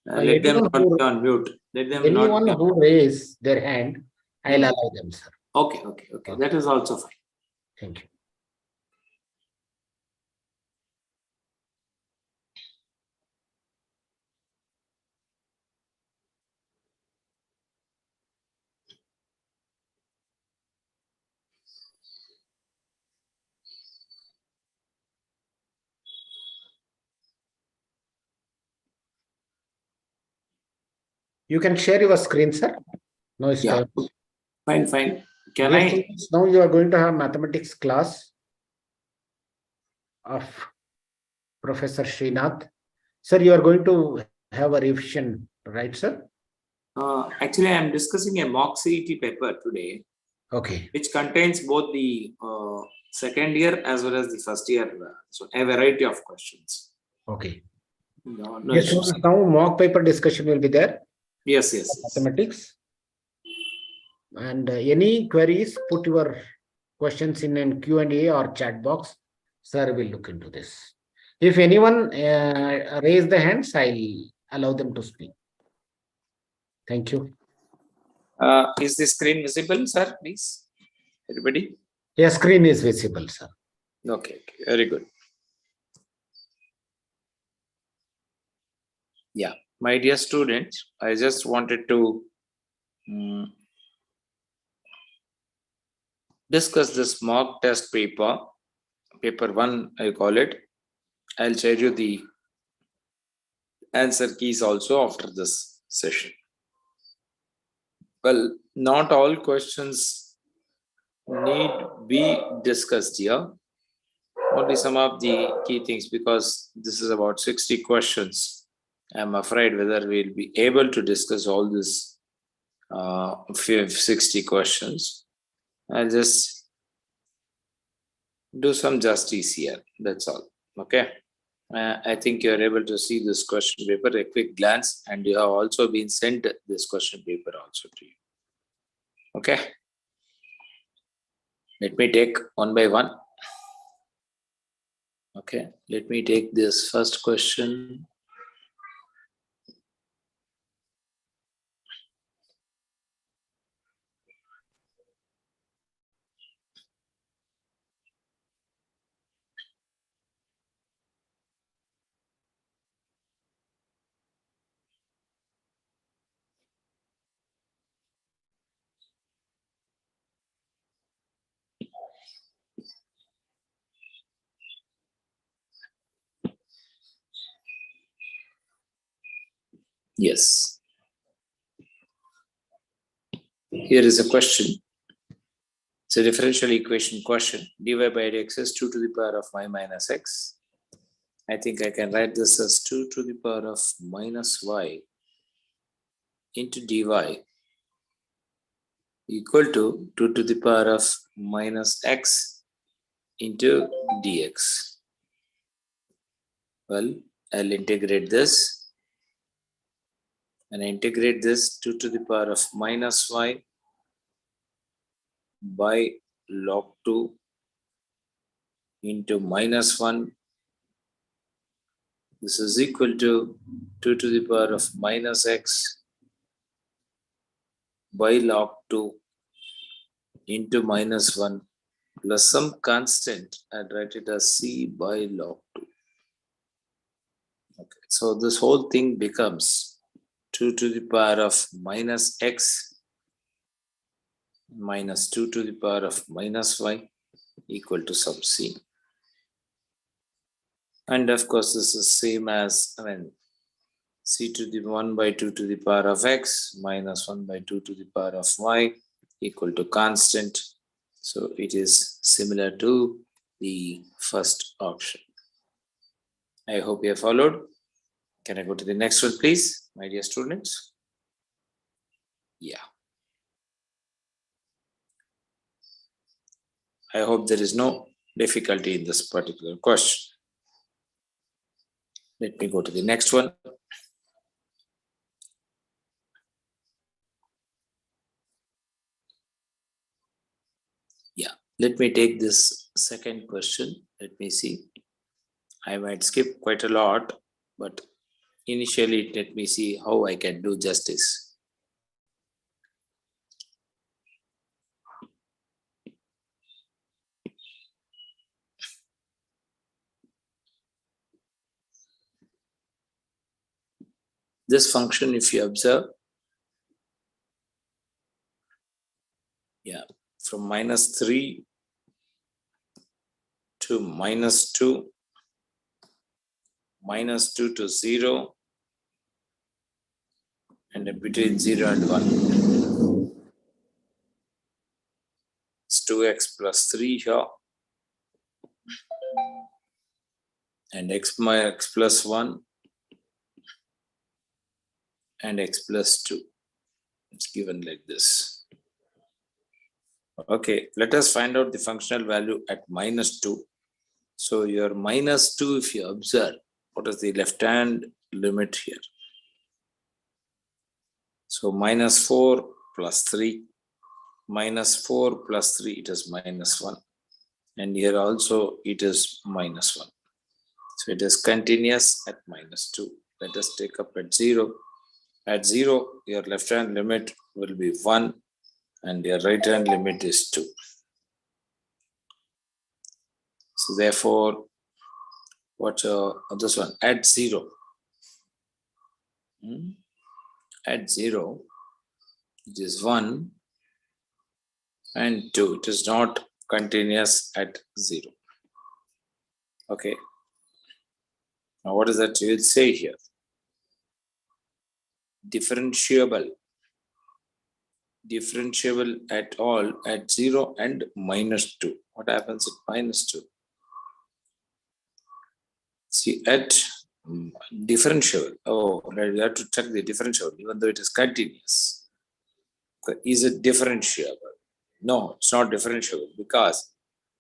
D: Let them not be on mute. Let them
A: anyone
D: not be
A: who raise their hand, I'll allow them, sir.
D: Okay. That is also fine.
A: Thank you. You can share your screen, sir. No, it's
D: Yeah. Fine. Can
A: Dear
D: I?
A: students, now you are going to have mathematics class. of Professor Srinath. Sir, you are going to have a revision, right, sir?
D: Actually, I am discussing a mock CET paper today,
A: Okay.
D: which contains both the second year as well as the first year. So a variety of questions.
A: Okay.
D: No
A: Yes,
D: issues.
A: so now mock paper discussion will be there.
D: Yes.
A: Mathematics. And any queries, put your questions in an Q&A or chat box. Sir will look into this. If anyone raise the hands, I'll allow them to speak. Thank you.
D: Is the screen visible, sir, please? Everybody?
A: Your screen is visible, sir.
D: Okay, very good. Yeah, my dear students, I just wanted to discuss this mock test paper, paper 1, I call it. I'll share you the answer keys also after this session. Well, not all questions need be discussed here. Only some of the key things, because this is about 60 questions. I'm afraid whether we'll be able to discuss all this 60 questions. I'll just do some justice here. That's all. Okay. I think you're able to see this question paper, a quick glance, and you have also been sent this question paper also to you. Okay. Let me take one by one. Okay. Let me take this first question. Yes. Here is a question. It's a differential equation question. dy by dx is 2 to the power of y minus x. I think I can write this as 2 to the power of minus y into dy equal to 2 to the power of minus x into dx. Well, I'll integrate this, and I integrate this 2 to the power of minus y by log 2 into minus 1. This is equal to 2 to the power of minus x by log 2 into minus 1 plus some constant. I'd write it as c by log 2. Okay, so this whole thing becomes 2 to the power of minus x minus 2 to the power of minus y equal to some c. And of course, this is same as, c to the 1 by 2 to the power of x minus 1 by 2 to the power of y equal to constant. So it is similar to the first option. I hope you have followed. Can I go to the next one, please, my dear students? Yeah. I hope there is no difficulty in this particular question. Let me go to the next one. Yeah, let me take this second question. Let me see. I might skip quite a lot, but initially let me see how I can do justice. This function, if you observe, yeah, from minus 3 to minus 2, minus 2 to 0, and in between 0 and 1. It's 2x plus 3 here. and x plus 1 and x plus 2. It's given like this. Okay, let us find out the functional value at minus 2. So your minus 2, if you observe, what is the left hand limit here? So minus 4 plus 3, minus 4 plus 3, it is minus 1. And here also it is minus 1. So it is continuous at minus 2. Let us take up at 0. At 0, your left hand limit will be 1 and your right hand limit is 2. So therefore, what this one? At 0. At 0, it is 1 and 2. It is not continuous at 0. Okay. Now what is that you will say here? Differentiable at all at 0 and minus 2. What happens at minus 2? See, at differentiable. Oh, we have to check the differentiable, even though it is continuous. Is it differentiable? No, it's not differentiable because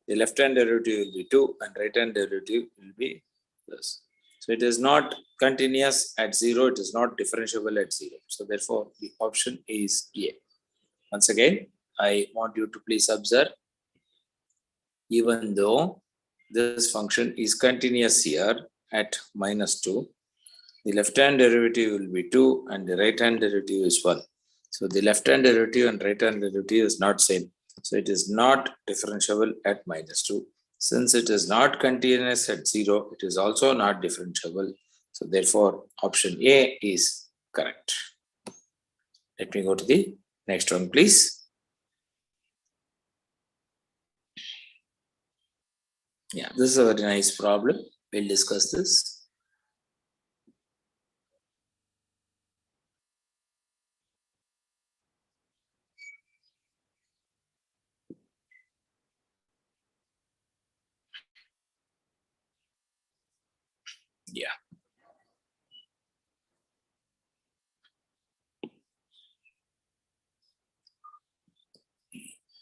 D: the left hand derivative will be 2 and right hand derivative will be this. So it is not continuous at 0, it is not differentiable at 0. So therefore, the option is A. Once again, I want you to please observe, even though this function is continuous here at minus 2, the left hand derivative will be 2 and the right hand derivative is 1. So the left hand derivative and right hand derivative is not same. So it is not differentiable at minus 2. Since it is not continuous at 0, it is also not differentiable. So therefore, option A is correct. Let me go to the next one, please. Yeah, this is a very nice problem. We'll discuss this. Yeah.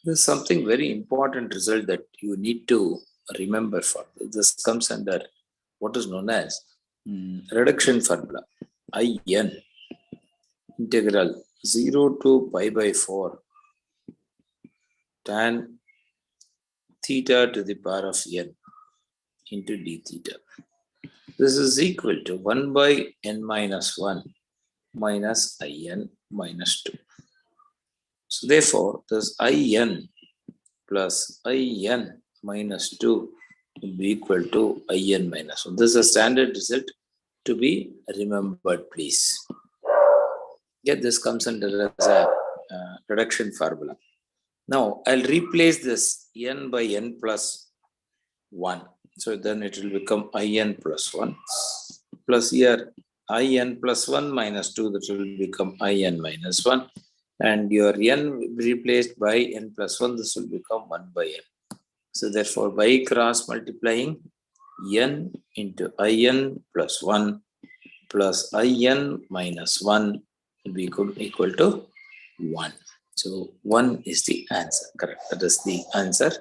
D: There's something very important result that you need to remember for this. Comes under what is known as reduction formula. IN integral 0 to pi by 4 tan theta to the power of n into d theta. This is equal to 1 by n minus 1 minus IN minus 2. So therefore, this IN plus IN minus 2 will be equal to IN minus 1. This is a standard result to be remembered, please. Yet this comes under as a reduction formula. Now, I'll replace this n by n plus 1. So then it will become IN plus 1. Plus here, IN plus 1 minus 2, that will become IN minus 1. And your n will be replaced by n plus 1, this will become 1 by n. So therefore, by cross multiplying, n into IN plus 1 plus IN minus 1 will be equal to 1. So 1 is the answer, correct? That is the answer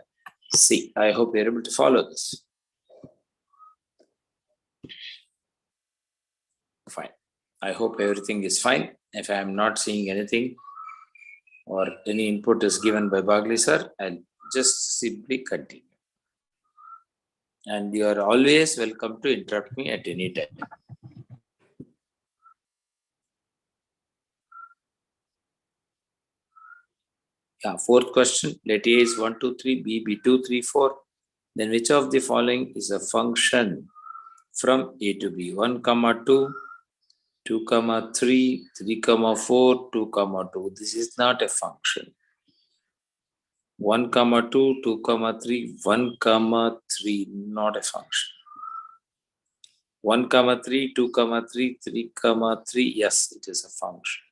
D: C. I hope you're able to follow this. Fine. I hope everything is fine. If I am not seeing anything or any input is given by Bagli sir, I'll just simply continue. And you are always welcome to interrupt me at any time. Yeah, fourth question. Let A is 1, 2, 3, B be 2, 3, 4. Then which of the following is a function from A to B? 1, 2, 2, 3, 3, 4, 2, 2. This is not a function. 1, 2, 2, 3, 1, 3, not a function. 1, 3, 2, 3, 3, 3, yes, it is a function.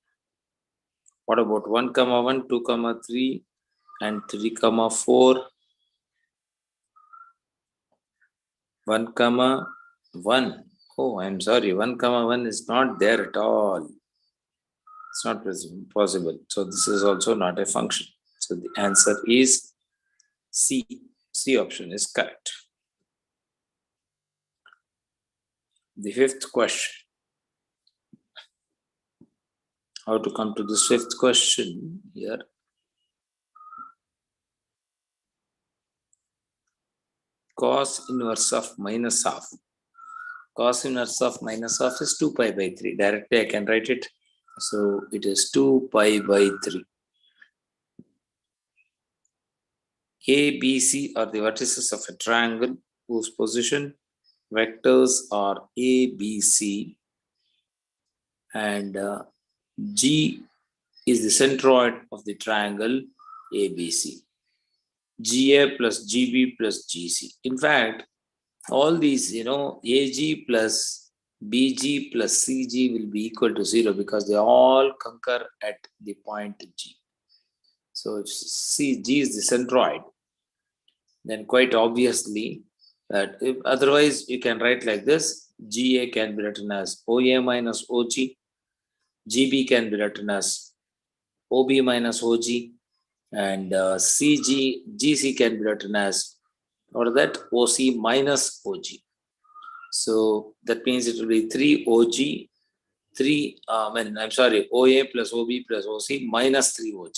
D: What about 1, 1, 2, 3, and 3, 4? 1, 1. Oh, I'm sorry. 1 comma 1 is not there at all. It's not possible. So this is also not a function. So the answer is C. C option is correct. The fifth question. How to come to this fifth question here? Cos inverse of minus half. Cos inverse of minus half is 2 pi by 3. Directly I can write it. So it is 2 pi by 3. A, B, C are the vertices of a triangle whose position vectors are A, B, C, and G is the centroid of the triangle ABC. GA plus GB plus GC. In fact, all these, AG plus BG plus CG will be equal to 0 because they all concur at the point G. So if G is the centroid, then quite obviously that if otherwise you can write like this, GA can be written as OA minus OG, GB can be written as OB minus OG, and GC can be written as, or that OC minus OG. So that means it will be 3 OG, OA plus OB plus OC minus 3 OG.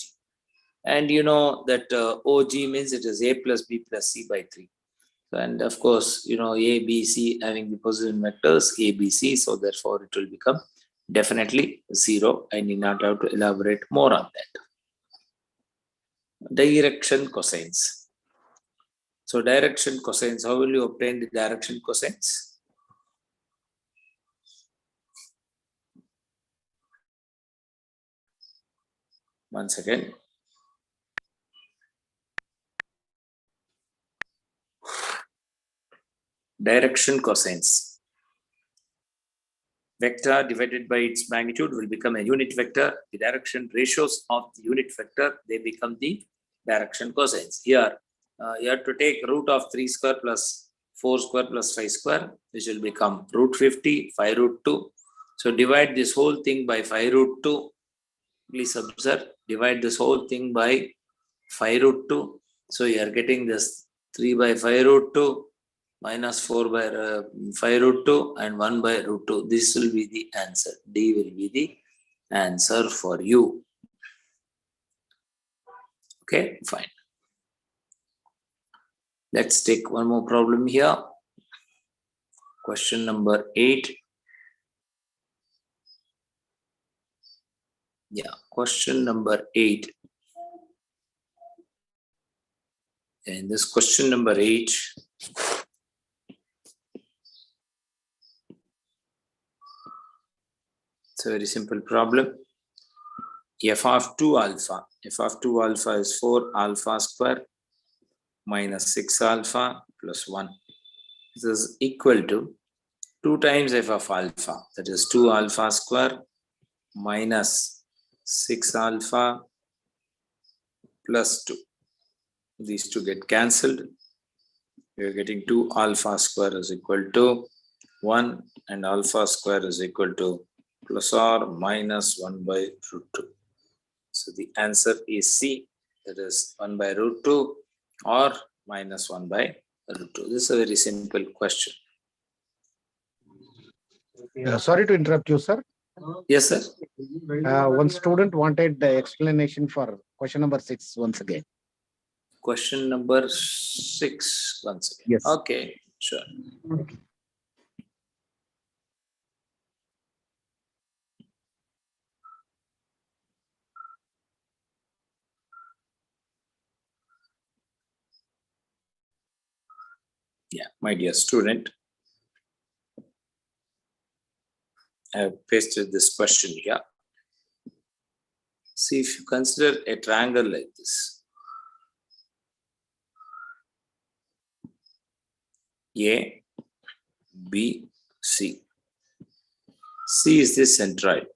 D: And you know that OG means it is A plus B plus C by 3. And of course, A, B, C having the position vectors A, B, C. So therefore it will become definitely 0. I need not have to elaborate more on that. Direction cosines. So direction cosines, how will you obtain the direction cosines? Once again. Direction cosines. Vector divided by its magnitude will become a unit vector. The direction ratios of the unit vector, they become the direction cosines. Here, you have to take root of 3 square plus 4 square plus 5 square, which will become root 50, 5 root 2. So divide this whole thing by 5 root 2. Please observe, divide this whole thing by 5 root 2. So you are getting this 3 by 5 root 2 minus 4 by 5 root 2 and 1 by root 2. This will be the answer. D will be the answer for you. Okay, fine. Let's take one more problem here. Question number 8. Yeah, question number 8. In this question number 8, it's a very simple problem. F of 2 alpha. F of 2 alpha is 4 alpha square minus 6 alpha plus 1. This is equal to 2 times f of alpha. That is 2 alpha square minus 6 alpha plus 2. These two get cancelled. We are getting 2 alpha square is equal to 1 and alpha square is equal to plus or minus 1 by root 2. So the answer is C, that is 1 by root 2 or minus 1 by root 2. This is a very simple question.
A: Sorry to interrupt you, sir.
D: Yes, sir.
A: One student wanted the explanation for question number 6 once again.
D: Question number 6 once again.
A: Yes.
D: Okay, sure. Yeah, my dear student, I have pasted this question here. See, if you consider a triangle like this, A, B, C. C is the centroid.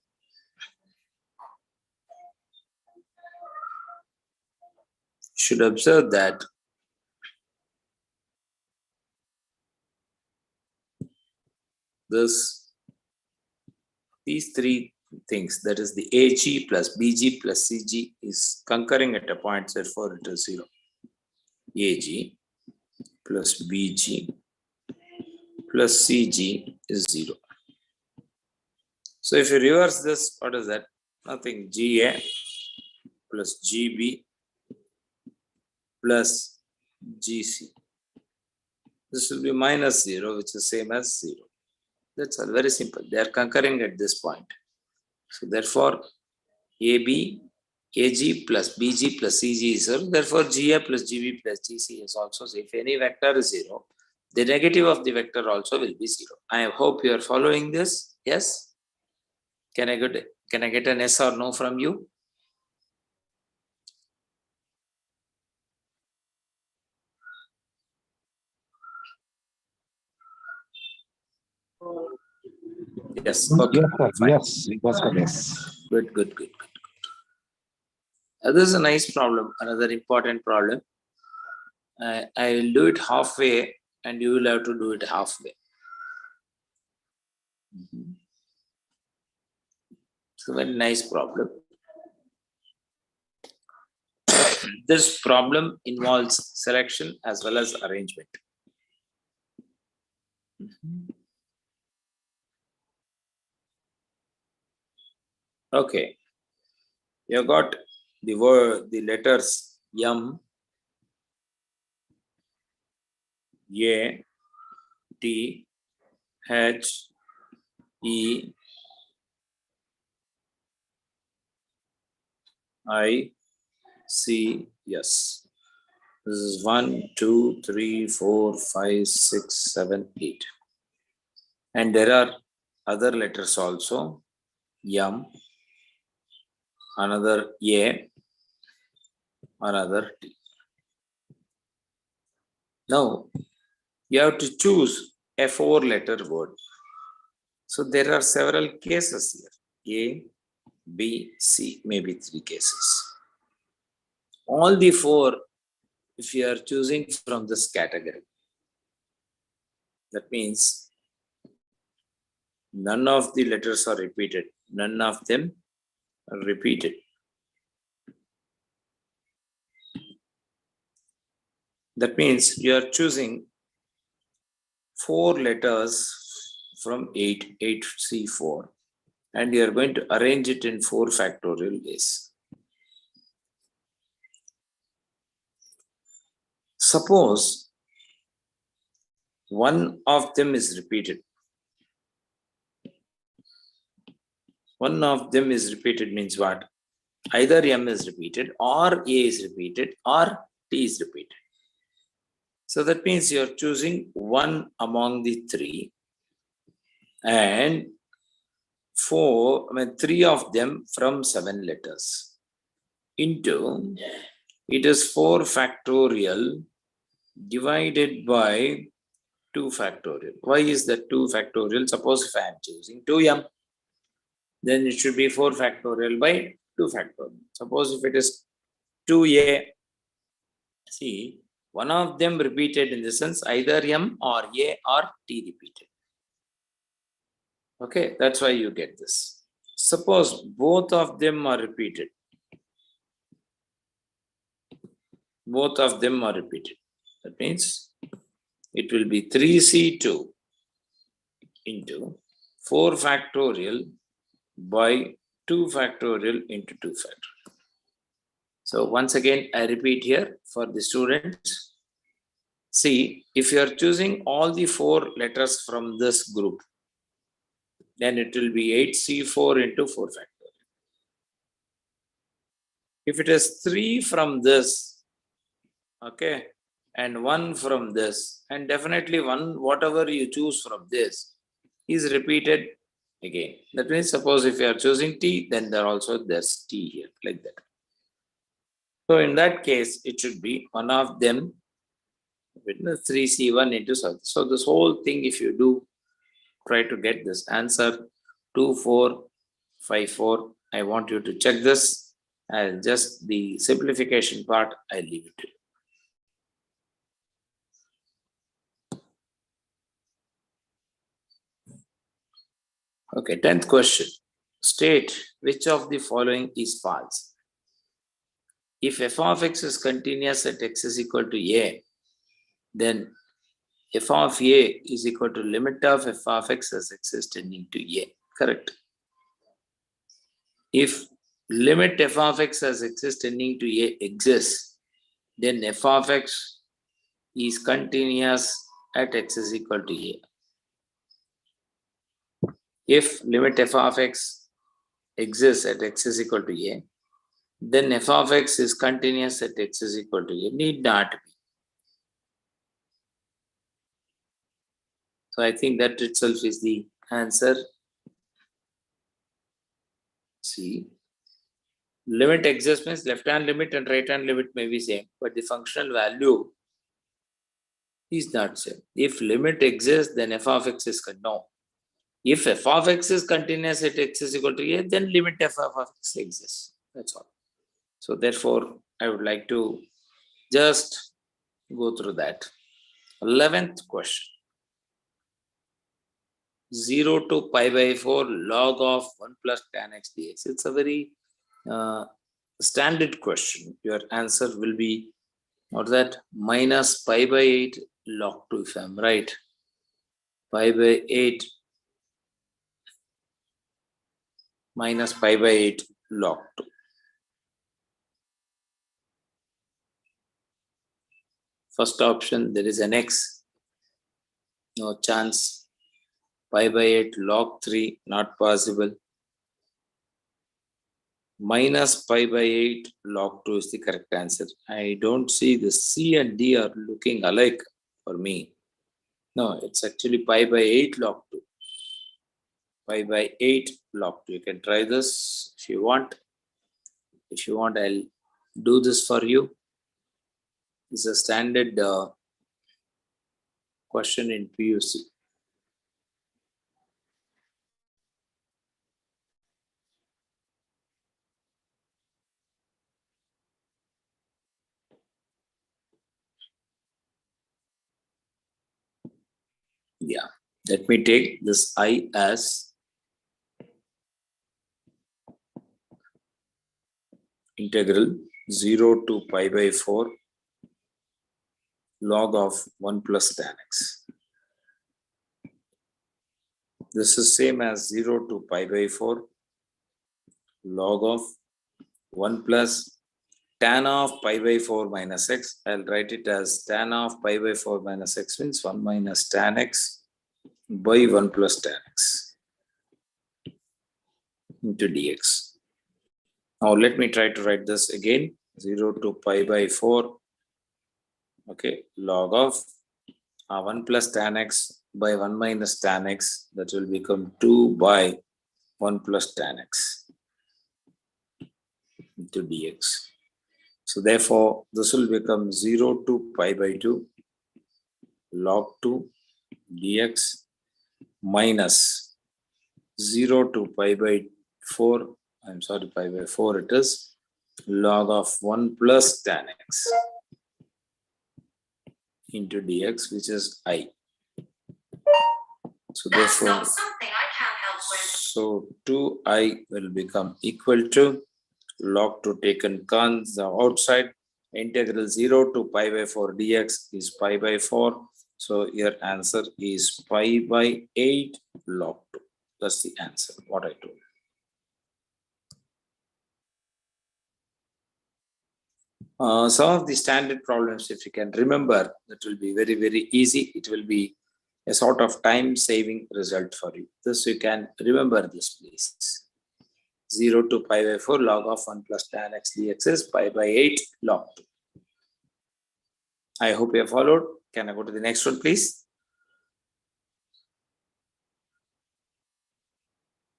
D: You should observe that these three things, that is the AG plus BG plus CG is concurring at a point, therefore it is 0. AG plus BG plus CG is 0. So if you reverse this, what is that? Nothing. GA plus GB plus GC. This will be minus 0, which is same as 0. That's all, very simple. They are concurring at this point. So therefore, AB, AG plus BG plus CG is 0. Therefore, GA plus GB plus GC is also 0. If any vector is 0, the negative of the vector also will be 0. I hope you are following this. Yes? Can I get an yes or no from you? Yes. Okay.
A: Yes, yes.
D: Good. This is a nice problem, another important problem. I will do it halfway and you will have to do it halfway. It's a very nice problem. This problem involves selection as well as arrangement. Okay. You got the letters M, A, T, H, E, I, C, S. This is 1, 2, 3, 4, 5, 6, 7, 8. And there are other letters also. M, another A, another T. Now, you have to choose a 4-letter word. So there are several cases here. A, B, C, maybe 3 cases. All the 4, if you are choosing from this category, that means none of the letters are repeated. None of them are repeated. That means you are choosing 4 letters from 8C4, and you are going to arrange it in 4 factorial ways. Suppose one of them is repeated. One of them is repeated means what? Either M is repeated, or A is repeated, or T is repeated. So that means you are choosing one among the 3, and 3 of them from 7 letters into, it is 4 factorial divided by 2 factorial. Why is that 2 factorial? Suppose if I am choosing 2M, then it should be 4 factorial by 2 factorial. Suppose if it is 2A, see, one of them repeated in the sense either M or A or T repeated. Okay, that's why you get this. Suppose both of them are repeated. Both of them are repeated. That means it will be 3C2 into 4 factorial by 2 factorial into 2 factorial. So once again, I repeat here for the students. See, if you are choosing all the 4 letters from this group, then it will be 8C4 into 4 factorial. If it is 3 from this, okay, and 1 from this, and definitely one, whatever you choose from this is repeated again. That means suppose if you are choosing T, then there's T here, like that. So in that case, it should be one of them with 3C1 into 7. So this whole thing, if you do, try to get this answer 2454. I want you to check this. I'll just the simplification part, I'll leave it to you. Okay, 10th question. State which of the following is false. If f of x is continuous at x is equal to a, then f of a is equal to limit of f of x as x is tending to a. Correct. If limit f of x as x is tending to a exists, then f of x is continuous at x is equal to a. If limit f of x exists at x is equal to a, then f of x is continuous at x is equal to a. Need not be. So I think that itself is the answer. See, limit exists means left hand limit and right hand limit may be same, but the functional value is not same. If limit exists, then f of x is no. If f of x is continuous at x is equal to a, then limit f of x exists. That's all. So therefore, I would like to just go through that. 11th question. 0 to pi by 4 log of 1 plus tan x dx. It's a very standard question. Your answer will be, what's that? Minus pi by 8 log 2, if I'm right. Pi by 8 minus pi by 8 log 2. First option, there is an x. No chance. Pi by 8 log 3, not possible. Minus pi by 8 log 2 is the correct answer. I don't see the C and D are looking alike for me. No, it's actually pi by 8 log 2. Pi by 8 log 2. You can try this if you want. If you want, I'll do this for you. It's a standard question in PUC. Yeah, let me take this I as integral 0 to pi by 4 log of 1 plus tan x. This is same as 0 to pi by 4 log of 1 plus tan of pi by 4 minus x. I'll write it as tan of pi by 4 minus x means 1 minus tan x by 1 plus tan x into dx. Now let me try to write this again. 0 to pi by 4, okay, log of 1 plus tan x by 1 minus tan x, that will become 2 by 1 plus tan x into dx. So therefore, this will become 0 to pi by 2 log 2 dx minus 0 to pi by 4, I'm sorry, pi by 4 it is, log of 1 plus tan x into dx, which is I. So therefore, so 2I will become equal to log 2 taken outside, integral 0 to pi by 4 dx is pi by 4. So your answer is pi by 8 log 2. That's the answer, what I told. Some of the standard problems, if you can remember, that will be very, very easy. It will be a sort of time-saving result for you. This you can remember this, please. 0 to pi by 4 log of 1 plus tan x dx is pi by 8 log 2. I hope you have followed. Can I go to the next one, please?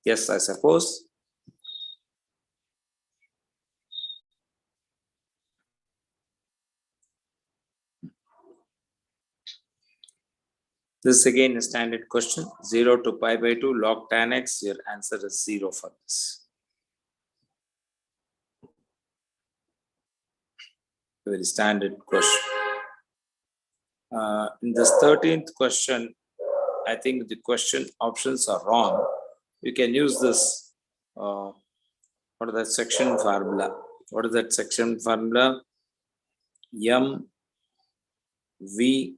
D: Yes, I suppose. This is again a standard question. 0 to pi by 2 log tan x. Your answer is 0 for this. Very standard question. In this 13th question, I think the question options are wrong. you can use this, what is that section formula? What is that section formula? M V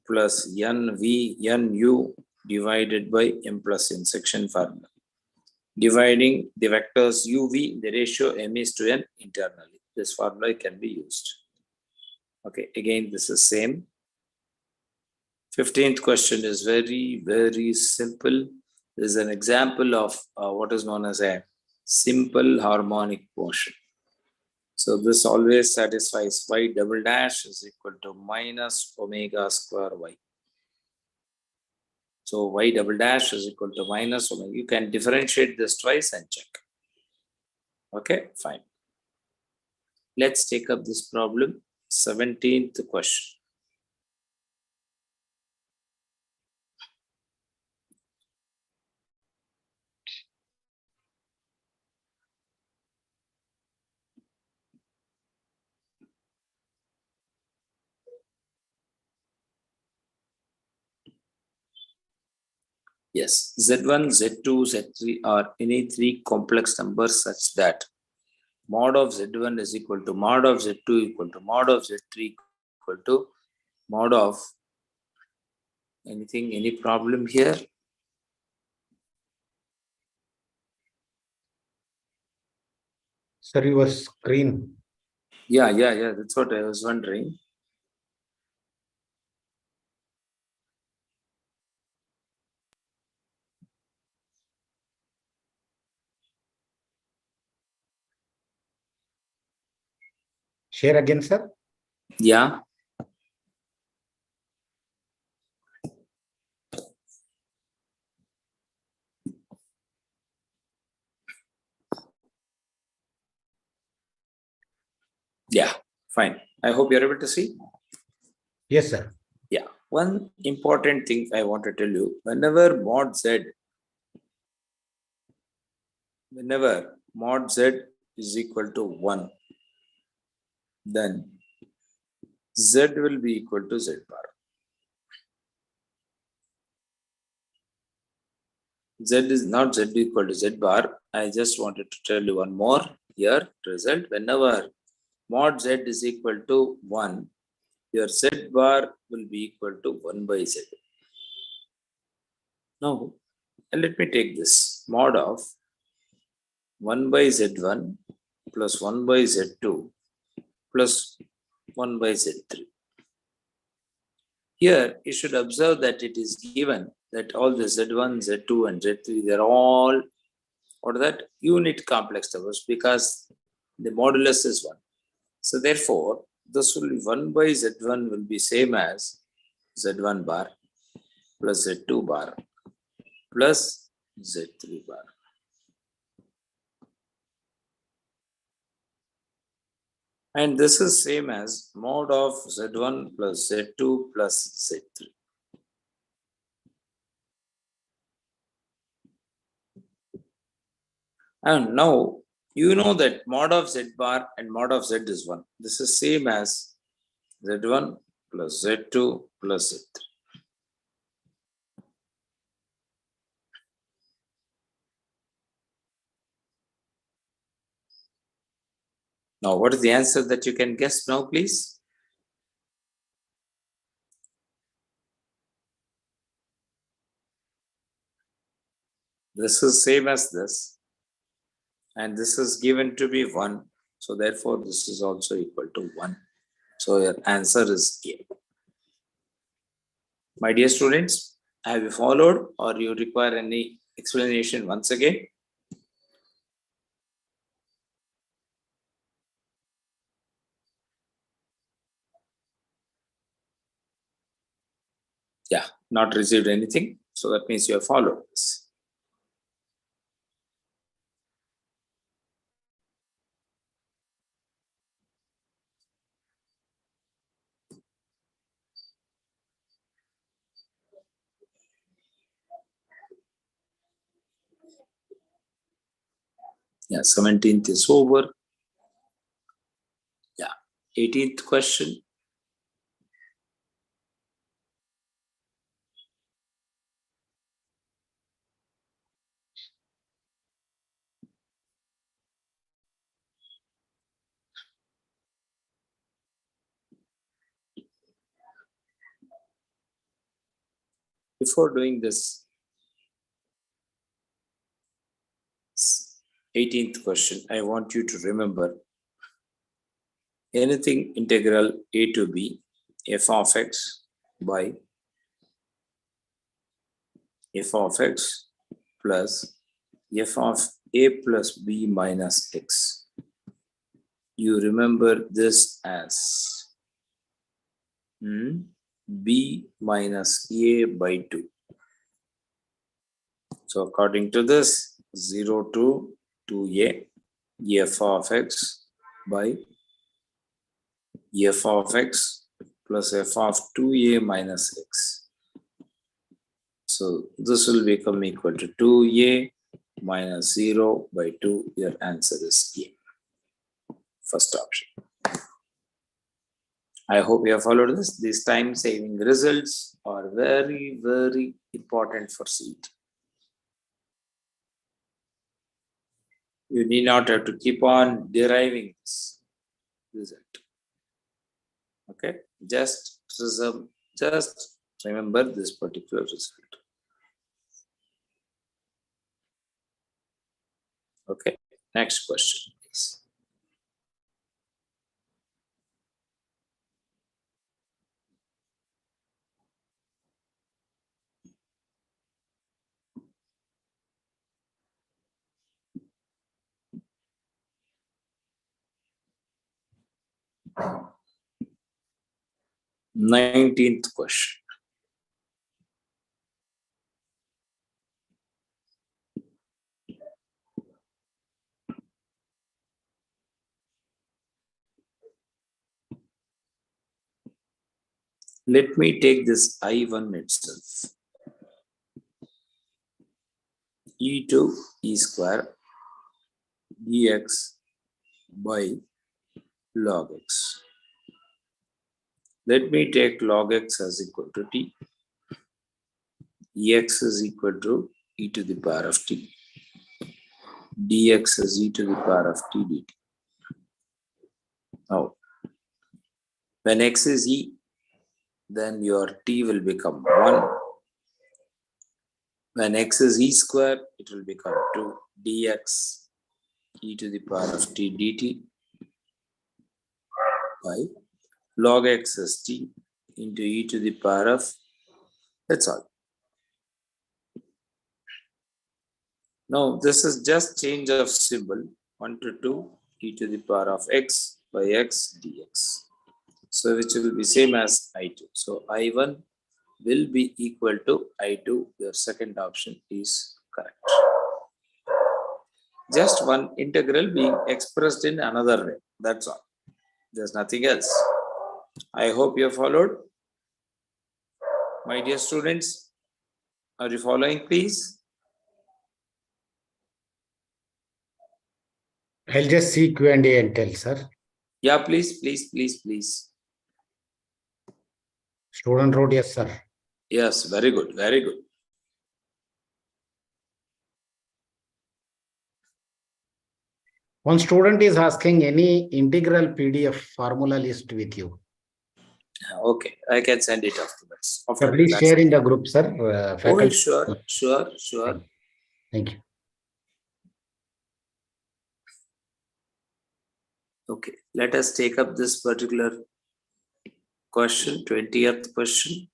D: plus N V N U divided by M plus N, section formula. Dividing the vectors U V, the ratio M is to N internally. This formula can be used. Okay, again, this is same. 15th question is very, very simple. This is an example of what is known as a simple harmonic motion. So this always satisfies y double dash is equal to minus omega square y. So y double dash is equal to minus omega. You can differentiate this twice and check. Okay, fine. Let's take up this problem. 17th question. Yes, Z1, Z2, Z3 are any three complex numbers such that mod of Z1 is equal to mod of Z2 equal to mod of Z3 equal to mod of anything, any problem here?
A: Sir, your screen.
D: Yeah, that's what I was wondering.
A: Share again, sir.
D: Yeah. Yeah, fine. I hope you're able to see.
A: Yes, sir.
D: Yeah. One important thing I want to tell you, whenever mod Z is equal to 1, then Z will be equal to Z bar. Z is not Z equal to Z bar. I just wanted to tell you one more here result. Whenever mod Z is equal to 1, your Z bar will be equal to 1 by Z. Now, let me take this mod of 1 by Z1 plus 1 by Z2 plus 1 by Z3. Here, you should observe that it is given that all the Z1, Z2 and Z3, they're all, what are that? Unit complex numbers because the modulus is 1. So therefore, this will be 1 by Z1 will be same as Z1 bar plus Z2 bar plus Z3 bar. And this is same as mod of Z1 plus Z2 plus Z3. And now you know that mod of Z bar and mod of Z is 1. This is same as Z1 plus Z2 plus Z3. Now, what is the answer that you can guess now, please? This is same as this. And this is given to be 1. So therefore, this is also equal to 1. So your answer is A. My dear students, have you followed or you require any explanation once again? Yeah, not received anything. So that means you have followed this. Yeah, 17th is over. Yeah, 18th question. before doing this 18th question, I want you to remember anything integral a to b f of x by f of x plus f of a plus b minus x. You remember this as b minus a by 2. So according to this, 0 to 2a f of x by f of x plus f of 2a minus x. So this will become equal to 2a minus 0 by 2. Your answer is A. First option. I hope you have followed this. These time saving results are very, very important for CET. You need not have to keep on deriving this result. Okay, just remember this particular result. Okay, next question, please. Nineteenth question. Let me take this I1 itself. E to e square dx by log x. Let me take log x as equal to t. Ex is equal to e to the power of t. Dx is e to the power of t dt. Now, when x is e, then your t will become 1. When x is e square, it will become 2 dx e to the power of t dt by log x is t into e to the power of, that's all. Now, this is just change of symbol, 1 to 2 e to the power of x by x dx. So, which will be same as I2. So, I1 will be equal to I2. Your second option is correct. Just one integral being expressed in another way. That's all. There's nothing else. I hope you have followed. My dear students, are you following, please?
A: I'll just see Q&A and tell, sir.
D: Yeah, please.
A: Student wrote yes, sir.
D: Yes, very good, very good.
A: One student is asking any integral PDF formula list with you.
D: Okay, I can send it afterwards.
A: So please share in the group, sir.
D: Oh,
A: Faculty.
D: sure.
A: Thank you.
D: Okay, let us take up this particular question, 20th question.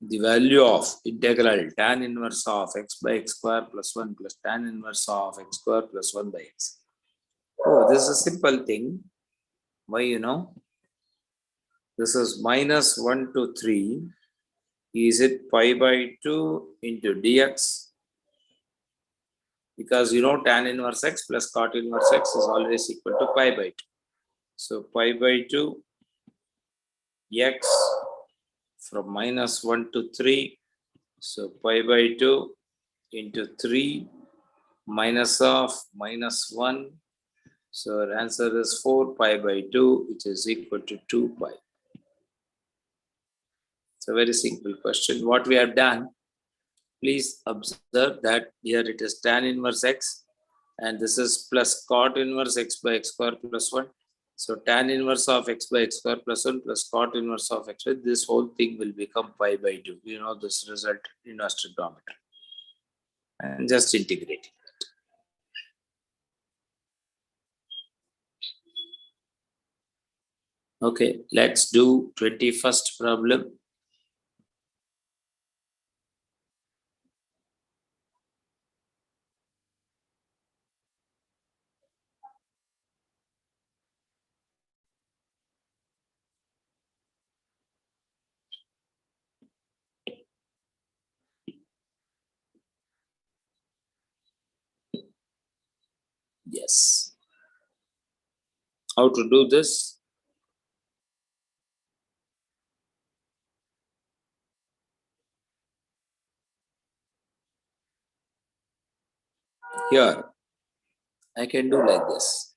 D: The value of integral tan inverse of x by x square plus 1 plus tan inverse of x square plus 1 by x. Oh, this is a simple thing. Why, you know? This is minus 1 to 3. Is it pi by 2 into dx? Because you know tan inverse x plus cot inverse x is always equal to pi by 2. So pi by 2 x from minus 1 to 3. So pi by 2 into 3 minus of minus 1. So our answer is 4 pi by 2, which is equal to 2 pi. It's a very simple question. What we have done, please observe that here it is tan inverse x, and this is plus cot inverse x by x square plus 1. So tan inverse of x by x square plus 1 plus cot inverse of x by, this whole thing will become pi by 2. You know this result in trigonometry. And just integrating it. Okay, let's do 21st problem. Yes. How to do this? Here, I can do like this.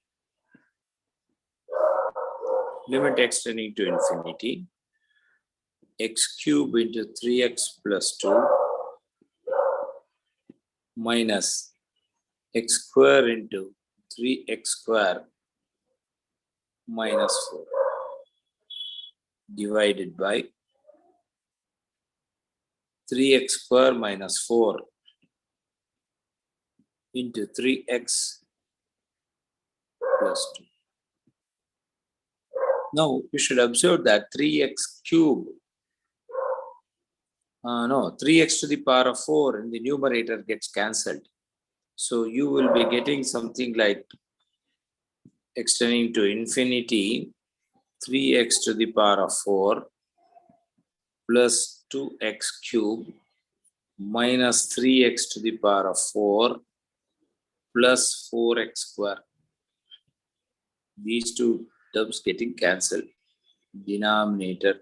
D: Limit x tending to infinity, x cube into 3x plus 2 minus x square into 3x square minus 4 divided by 3x square minus 4 into 3x plus 2. Now, you should observe that 3x cube, 3x to the power of 4 in the numerator gets cancelled. So, you will be getting something like x tending to infinity, 3x to the power of 4 plus 2x cube minus 3x to the power of 4 plus 4x square. These two terms getting cancelled. Denominator.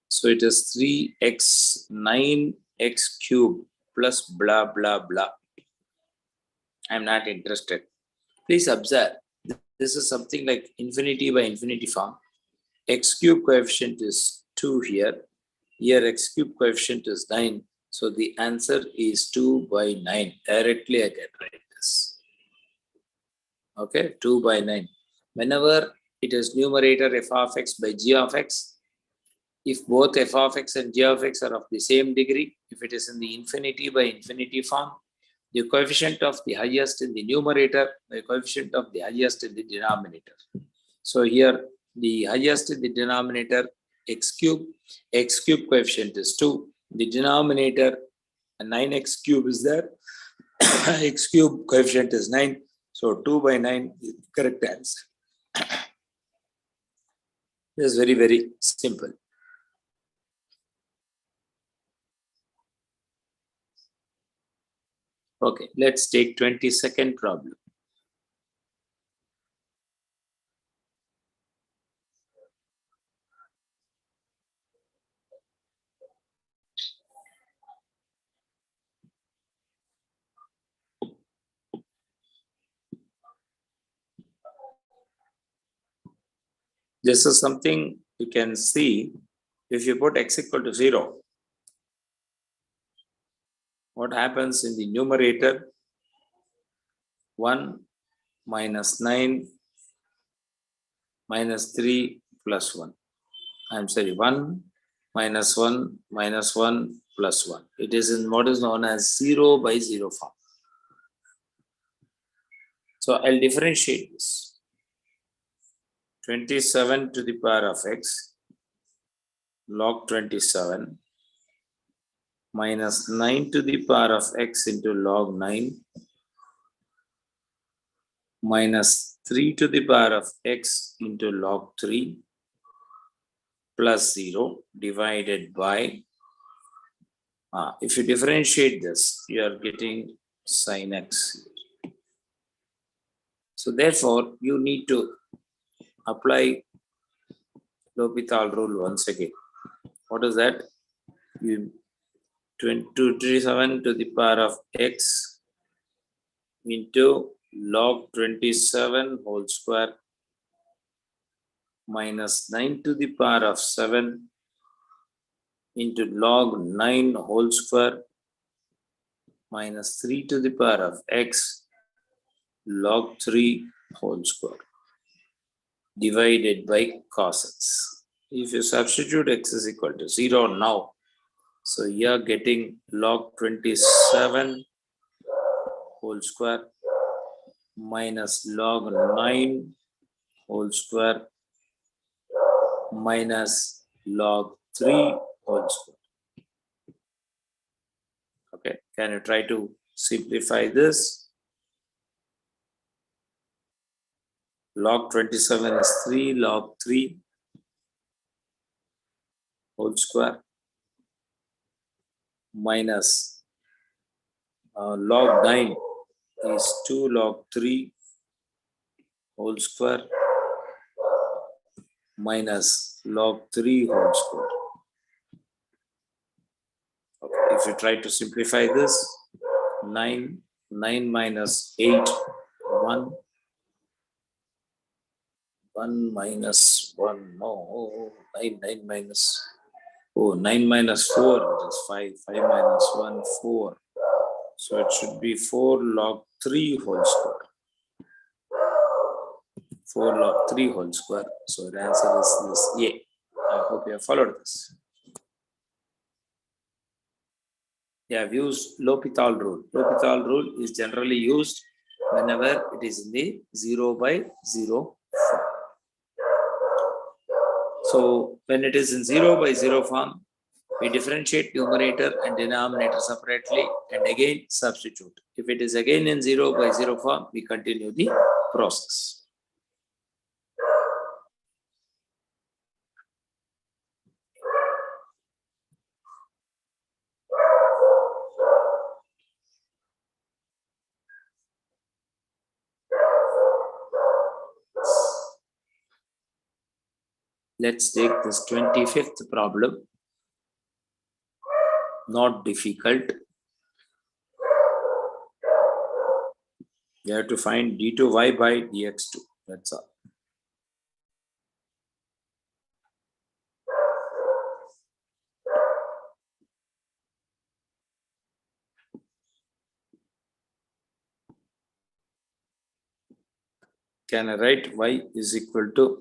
D: So it is 3x 9x cube plus blah blah blah. I'm not interested. Please observe. This is something like infinity by infinity form. X cube coefficient is 2 here. Here x cube coefficient is 9. So the answer is 2 by 9. Directly I can write this. Okay, 2 by 9. Whenever it is numerator f of x by g of x, if both f of x and g of x are of the same degree, if it is in the infinity by infinity form, the coefficient of the highest in the numerator, the coefficient of the highest in the denominator. So here the highest in the denominator x cube coefficient is 2. The denominator 9x cube is there. X cube coefficient is 9. So 2 by 9 is the correct answer. It is very, very simple. Okay, let's take 22nd problem. This is something you can see if you put x equal to 0. What happens in the numerator? 1 minus 9 minus 3 plus 1. I'm sorry, 1 minus 1 minus 1 plus 1. It is in what is known as 0 by 0 form. So I'll differentiate this. 27 to the power of x log 27 minus 9 to the power of x into log 9 minus 3 to the power of x into log 3 plus 0 divided by, if you differentiate this, you are getting sin x. So therefore, you need to apply L'Hopital rule once again. What is that? You 27 to the power of x into log 27 whole square minus 9 to the power of 7 into log 9 whole square minus 3 to the power of x log 3 whole square divided by cos x. If you substitute x is equal to 0 now, so you are getting log 27 whole square minus log 9 whole square minus log 3 whole square. Okay, can you try to simplify this? Log 27 is 3 log 3 whole square minus log 9 is 2 log 3 whole square minus log 3 whole square. Okay, if you try to simplify this, 9 minus 8, 1 minus 1, no, 9 minus, 9 minus 4, that is 5, 5 minus 1, 4. So it should be 4 log 3 whole square. 4 log 3 whole square. So the answer is this A. I hope you have followed this. They have used L'Hopital rule. L'Hopital rule is generally used whenever it is in the 0 by 0 form. So when it is in 0 by 0 form, we differentiate numerator and denominator separately and again substitute. If it is again in 0 by 0 form, we continue the process. Let's take this 25th problem. Not difficult. You have to find d2y by dx2. That's all. Can I write y is equal to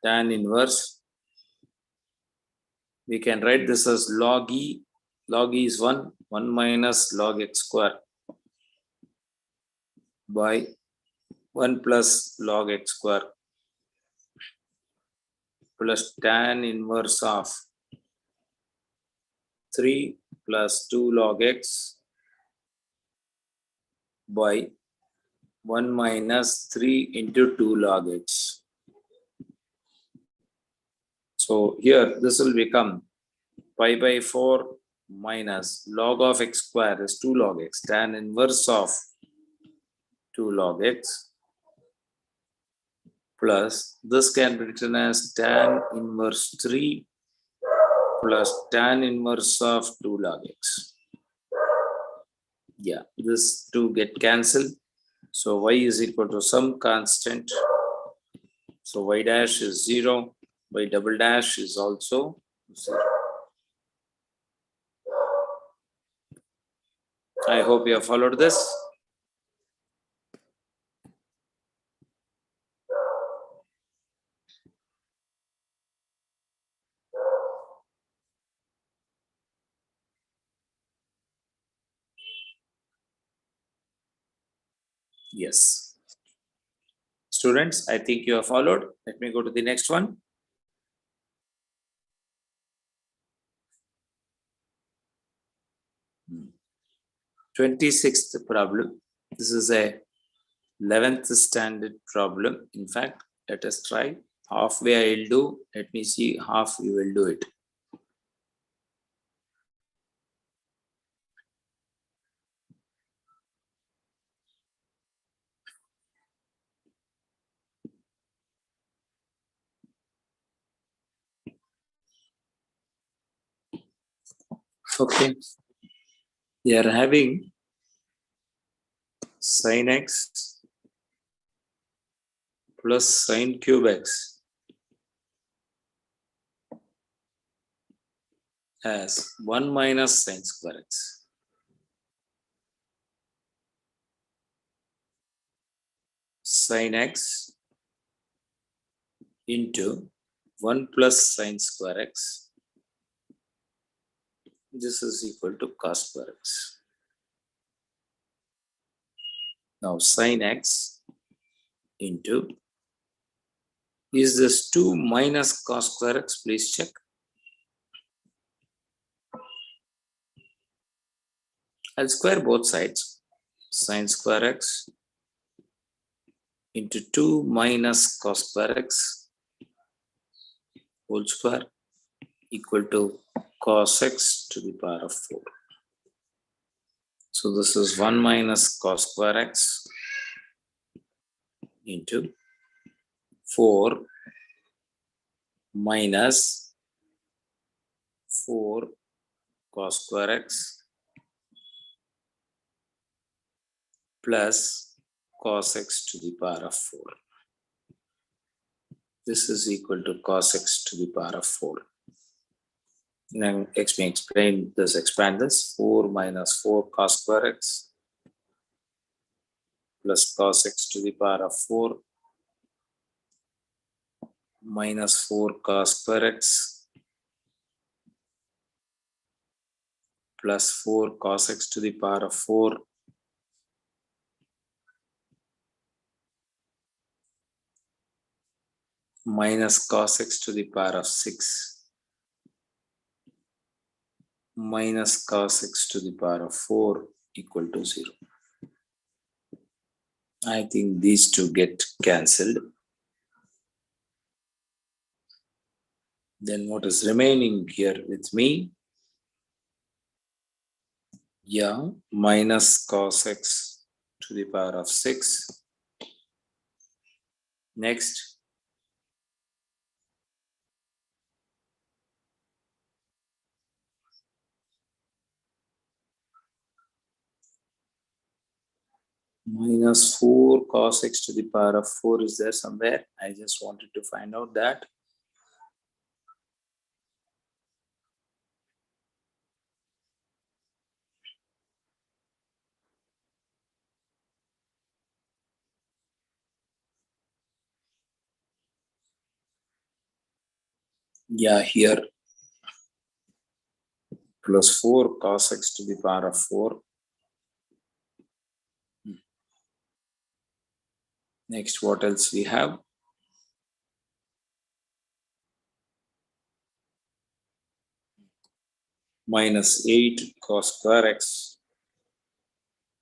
D: tan inverse? We can write this as log e. Log e is 1 minus log x square by 1 plus log x square plus tan inverse of 3 plus 2 log x by 1 minus 3 into 2 log x. So here this will become pi by 4 minus log of x square is 2 log x, tan inverse of 2 log x plus this can be written as tan inverse 3 plus tan inverse of 2 log x. Yeah, this 2 get cancelled. So y is equal to some constant. So y dash is 0, y double dash is also 0. I hope you have followed this. Yes. Students, I think you have followed. Let me go to the next one. Hmm. 26th problem. This is a 11th standard problem. In fact, let us try. Halfway I will do. Let me see half you will do it. Okay. We are having sin x plus sine cube x as 1 minus sine square x. Sine x into 1 plus sine square x. This is equal to cos square x. Now sine x into, is this 2 minus cos square x? Please check. I'll square both sides. Sine square x into 2 minus cos square x whole square equal to cos x to the power of 4. So this is 1 minus cos square x into 4 minus 4 cos square x plus cos x to the power of 4. This is equal to cos x to the power of 4. Now, let me explain this, expand this. 4 minus 4 cos square x plus cos x to the power of 4 minus 4 cos square x plus 4 cos x to the power of 4 minus cos x to the power of 6 minus cos x to the power of 4 equal to 0. I think these two get cancelled. Then what is remaining here with me? Yeah, minus cos x to the power of 6. Next, minus 4 cos x to the power of 4 is there somewhere. I just wanted to find out that. Yeah, here plus 4 cos x to the power of 4. Next, what else we have? Minus 8 cos square x.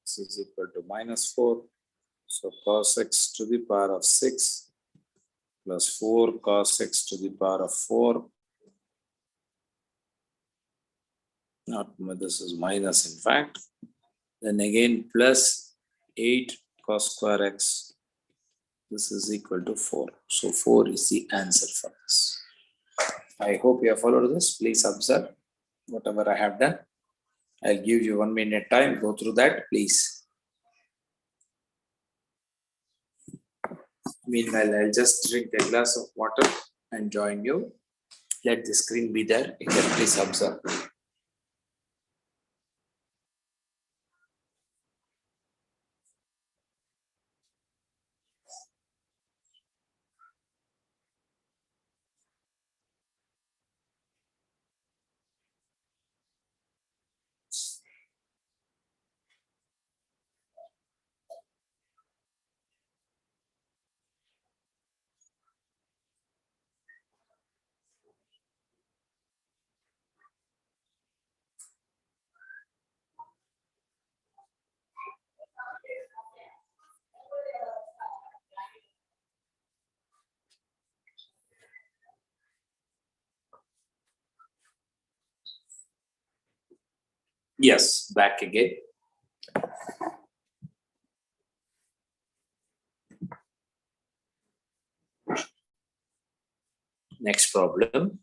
D: This is equal to minus 4. So cos x to the power of 6 plus 4 cos x to the power of 4. Not, this is minus in fact. Then again plus 8 cos square x. This is equal to 4. So 4 is the answer for this. I hope you have followed this. Please observe whatever I have done. I'll give you 1 minute time. Go through that, please. Meanwhile, I'll just drink a glass of water and join you. Let the screen be there. You can please observe. Yes, back again. Next problem.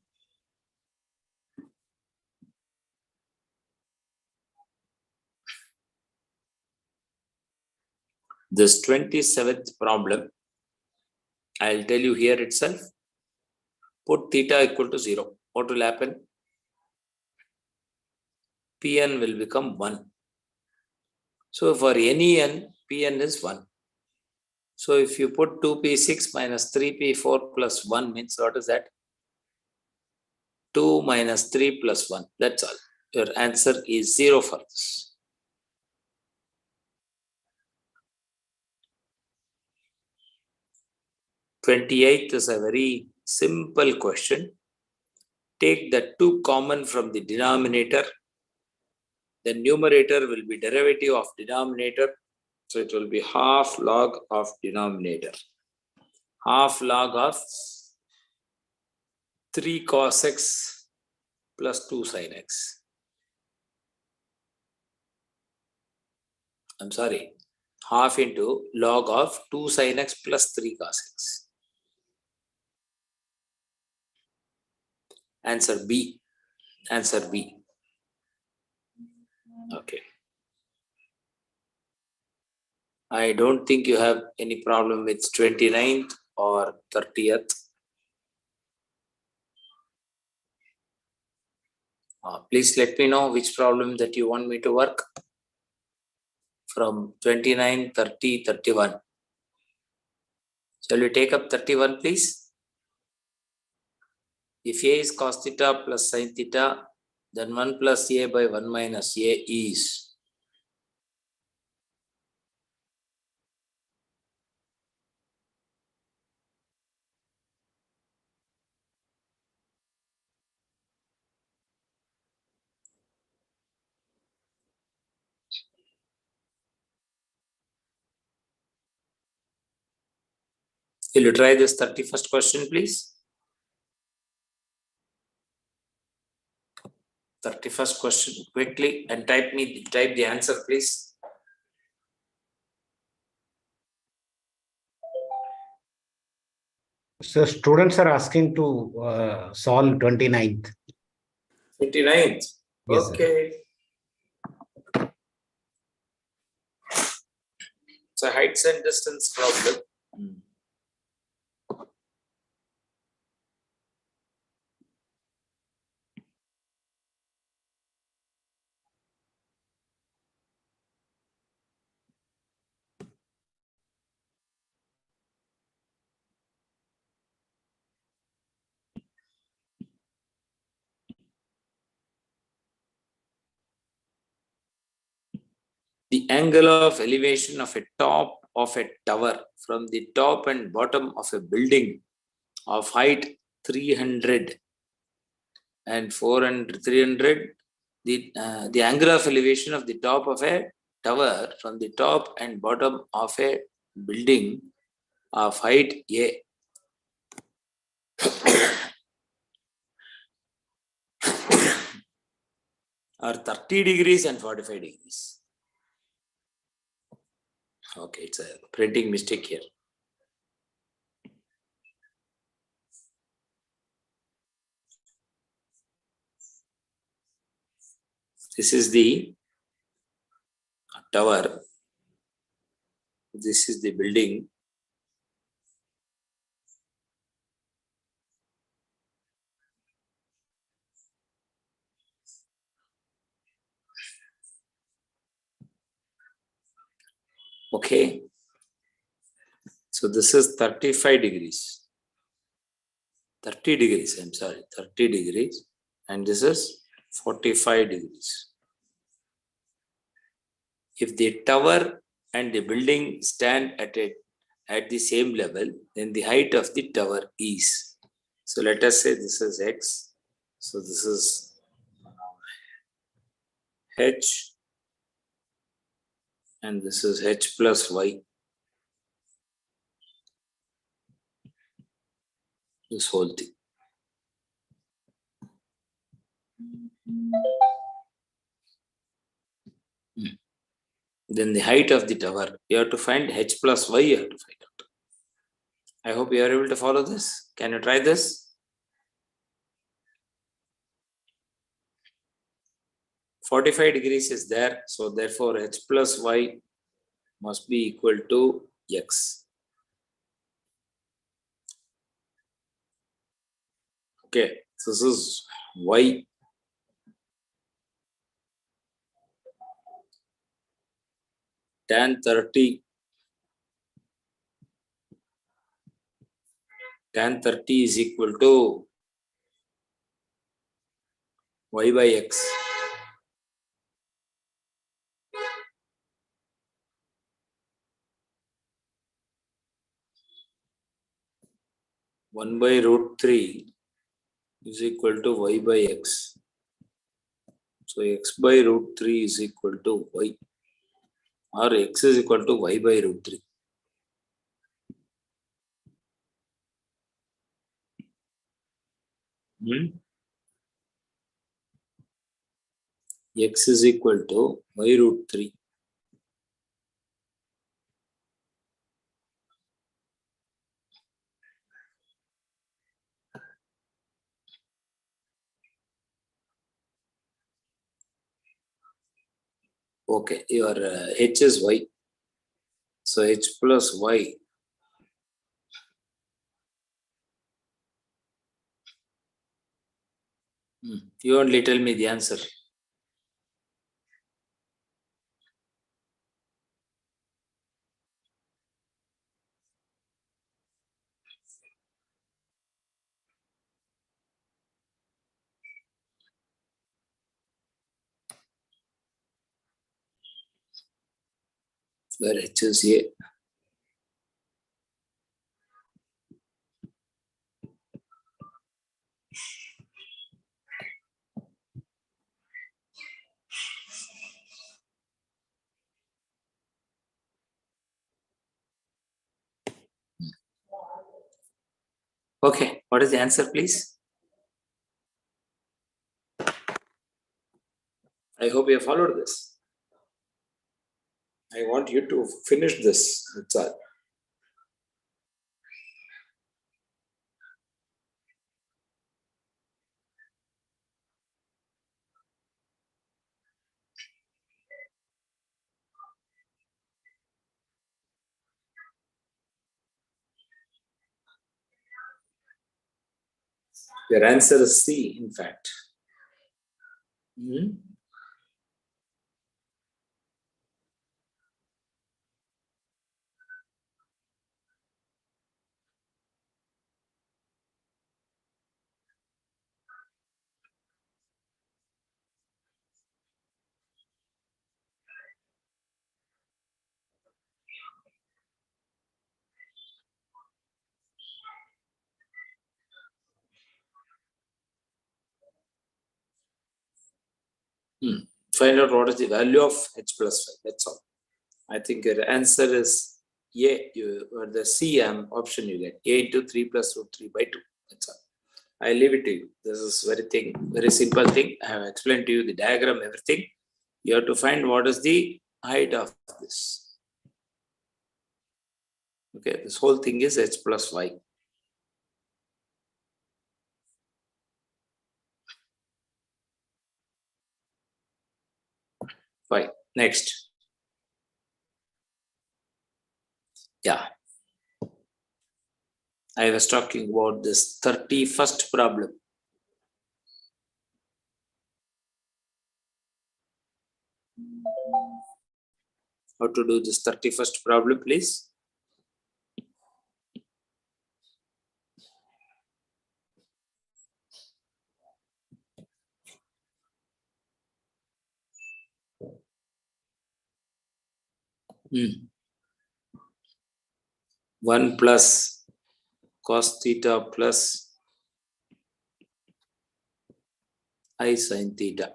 D: This 27th problem I'll tell you here itself. Put theta equal to 0. What will happen? Pn will become 1. So for any n, Pn is 1. So if you put 2p6 minus 3p4 plus 1 means what is that? 2 minus 3 plus 1. That's all. Your answer is 0 for this. '28th is a very simple question. Take the 2 common from the denominator. The numerator will be derivative of denominator. So it will be half log of denominator. Half log of 3 cos x plus 2 sin x. I'm sorry. Half into log of 2 sin x plus 3 cos x. Answer B. Answer B. Okay. I don't think you have any problem with 29th or 30th. Please let me know which problem that you want me to work from 29, 30, 31. Shall we take up 31, please? If A is cos theta plus sin theta, then 1 plus A by 1 minus A is. Will you try this 31st question, please? 31st question quickly and type the answer, please.
A: So students are asking to solve 29th.
D: 29th.
A: Yes,
D: Okay. It's a heights and distance problem. The angle of elevation of a top of a tower from the top and bottom of a building of height 300 and 400, 300, the angle of elevation of the top of a tower from the top and bottom of a building of height A are 30 degrees and 45 degrees. Okay, it's a printing mistake here. This is the tower. This is the building. Okay. So this is 35 degrees. 30 degrees, I'm sorry, 30 degrees. And this is 45 degrees. If the tower and the building stand at the same level, then the height of the tower is. So let us say this is x. So this is h. And this is h plus y. This whole thing. Then the height of the tower, you have to find h plus y, you have to find out. I hope you are able to follow this. Can you try this? 45 degrees is there, so therefore h plus y must be equal to x. Okay, so this is y. Tan 30 is equal to y by x. One by root 3 is equal to y by x. So x by root 3 is equal to y, or x is equal to y by root 3. X is equal to y root 3. Okay, your h is y. So h plus y you only tell me the answer. Where h is a. Okay, what is the answer, please? I hope you have followed this. I want you to finish this. That's all. Your answer is C, in fact. Find out what is the value of h plus 5. That's all. I think your answer is A, or the C option you get. A into 3 plus root 3 by 2. That's all. I leave it to you. This is very simple thing. I have explained to you the diagram, everything. You have to find what is the height of this. Okay, this whole thing is h plus y. Fine. Next. Yeah. I was talking about this 31st problem. How to do this 31st problem, please? One plus cos theta plus I sin theta.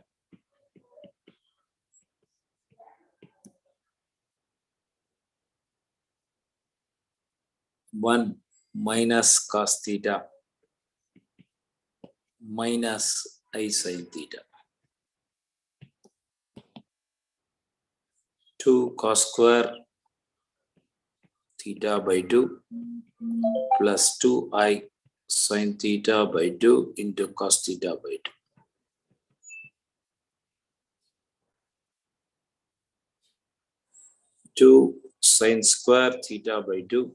D: One minus cos theta minus I sin theta. 2 cos square theta by 2 plus 2i sin theta by 2 into cos theta by 2. 2 sin square theta by 2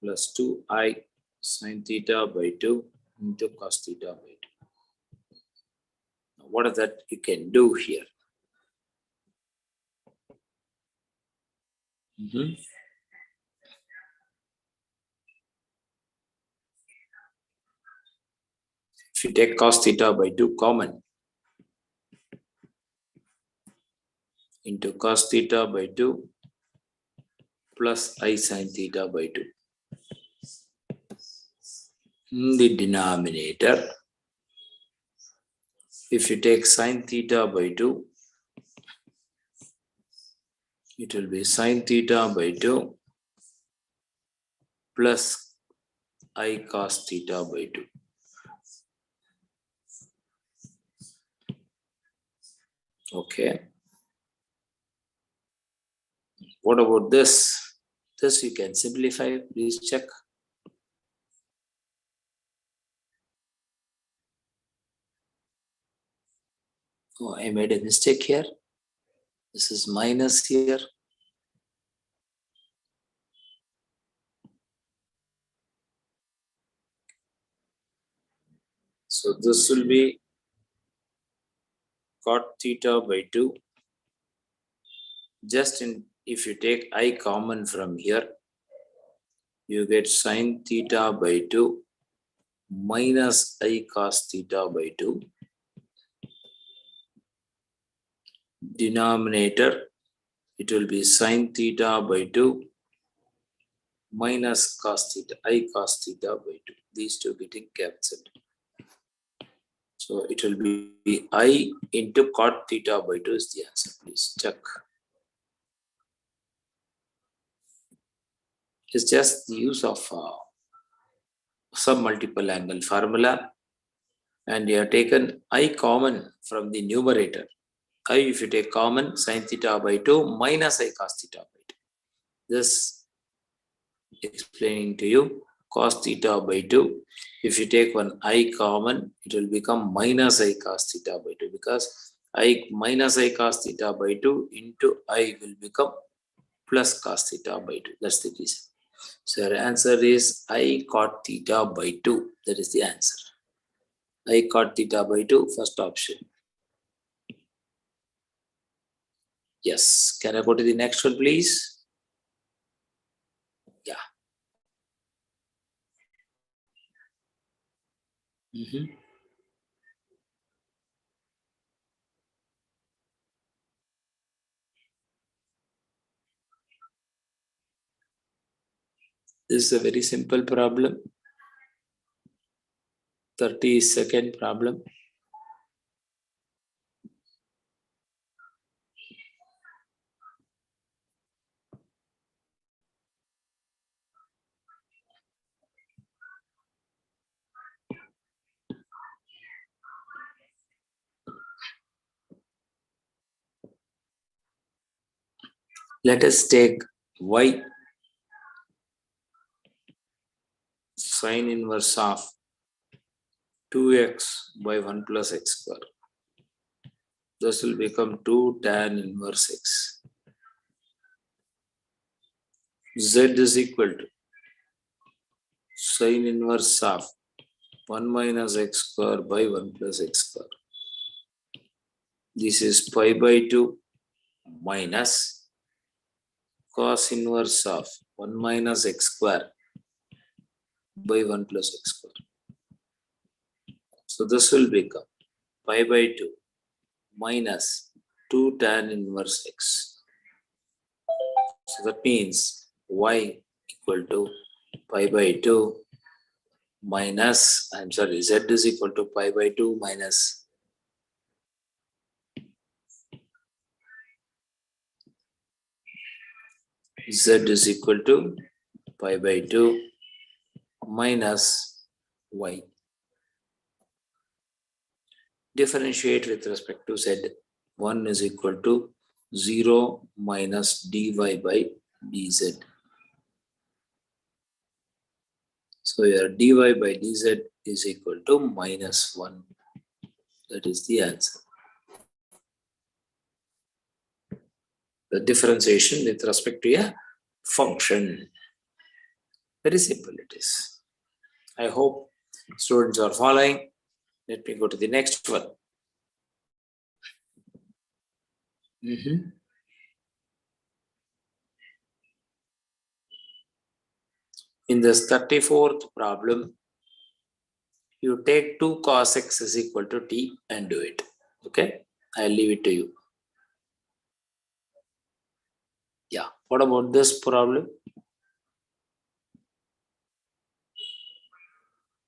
D: plus 2i sin theta by 2 into cos theta by 2. Now, what is that you can do here? If you take cos theta by 2 common into cos theta by 2 plus I sin theta by 2. In the denominator, if you take sin theta by 2, it will be sin theta by 2 plus I cos theta by 2. Okay. What about this? This you can simplify. Please check. Oh, I made a mistake here. This is minus here. So this will be cot theta by 2. Just if you take I common from here, you get sin theta by 2 minus I cos theta by 2. Denominator, it will be sin theta by 2 minus cos theta, I cos theta by 2. These two getting cancelled. So it will be I into cot theta by 2 is the answer. Please check. It's just the use of sub-multiple angle formula, and you have taken I common from the numerator. I, if you take common, sin theta by 2 minus I cos theta by 2. This explaining to you cos theta by 2. If you take one I common, it will become minus I cos theta by 2, because I minus I cos theta by 2 into I will become plus cos theta by 2. That's the reason. So your answer is I cot theta by 2. That is the answer. I cot theta by 2, first option. Yes. Can I go to the next one, please? Yeah. This is a very simple problem. 30-second problem. Let us take y sin inverse of 2x by 1 plus x square. This will become 2 tan inverse x. Z is equal to sin inverse of 1 minus x square by 1 plus x square. This is pi by 2 minus cos inverse of 1 minus x square by 1 plus x square. So this will become pi by 2 minus 2 tan inverse x. So that means y equal to pi by 2 minus, z is equal to pi by 2 minus z is equal to pi by 2 minus y. Differentiate with respect to z. 1 is equal to 0 minus dy by dz. So your dy by dz is equal to minus 1. That is the answer. The differentiation with respect to a function. Very simple it is. I hope Students are following. Let me go to the next one. In this 34th problem, you take 2 cos x is equal to t and do it. Okay, I'll leave it to you. Yeah, what about this problem?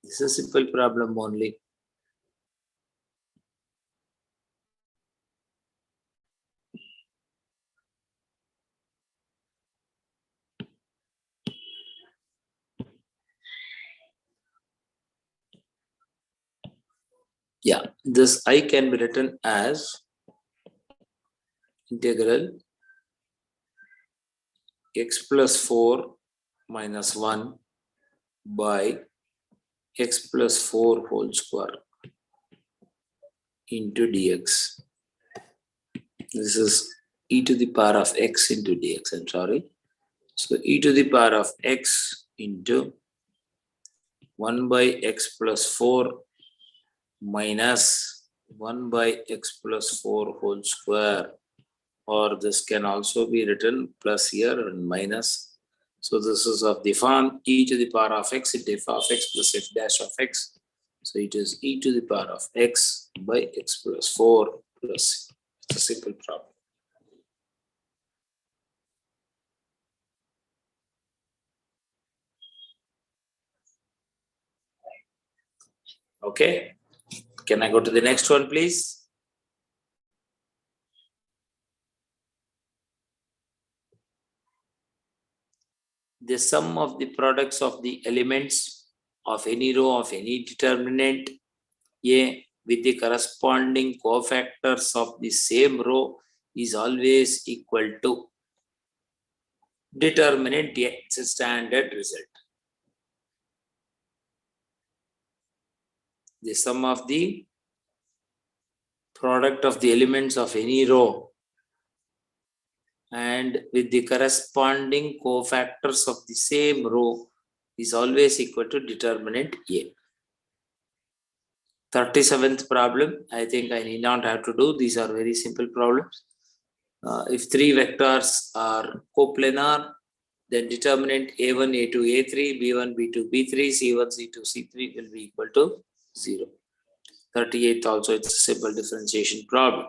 D: This is a simple problem only. Yeah, this I can be written as integral x plus 4 minus 1 by x plus 4 whole square into dx. This is e to the power of x into dx, I'm sorry. So e to the power of x into 1 by x plus 4 minus 1 by x plus 4 whole square, or this can also be written plus here and minus. So this is of the form e to the power of x into f of x plus f dash of x. So it is e to the power of x by x plus 4 plus. It's a simple problem. Okay, can I go to the next one, please? The sum of the products of the elements of any row of any determinant A with the corresponding cofactors of the same row is always equal to determinant A. It's a standard result. The sum of the product of the elements of any row and with the corresponding cofactors of the same row is always equal to determinant A. 37th problem, I think I need not have to do. These are very simple problems. If 3 vectors are coplanar, then determinant A1, A2, A3, B1, B2, B3, C1, C2, C3 will be equal to 0. 38th also, it's a simple differentiation problem.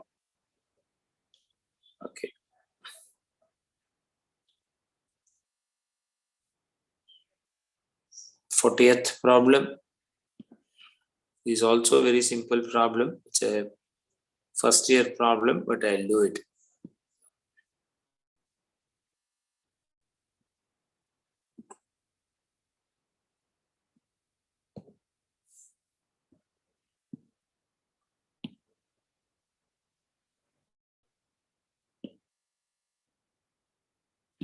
D: Okay. Fortieth problem is also a very simple problem. It's a first year problem, but I'll do it.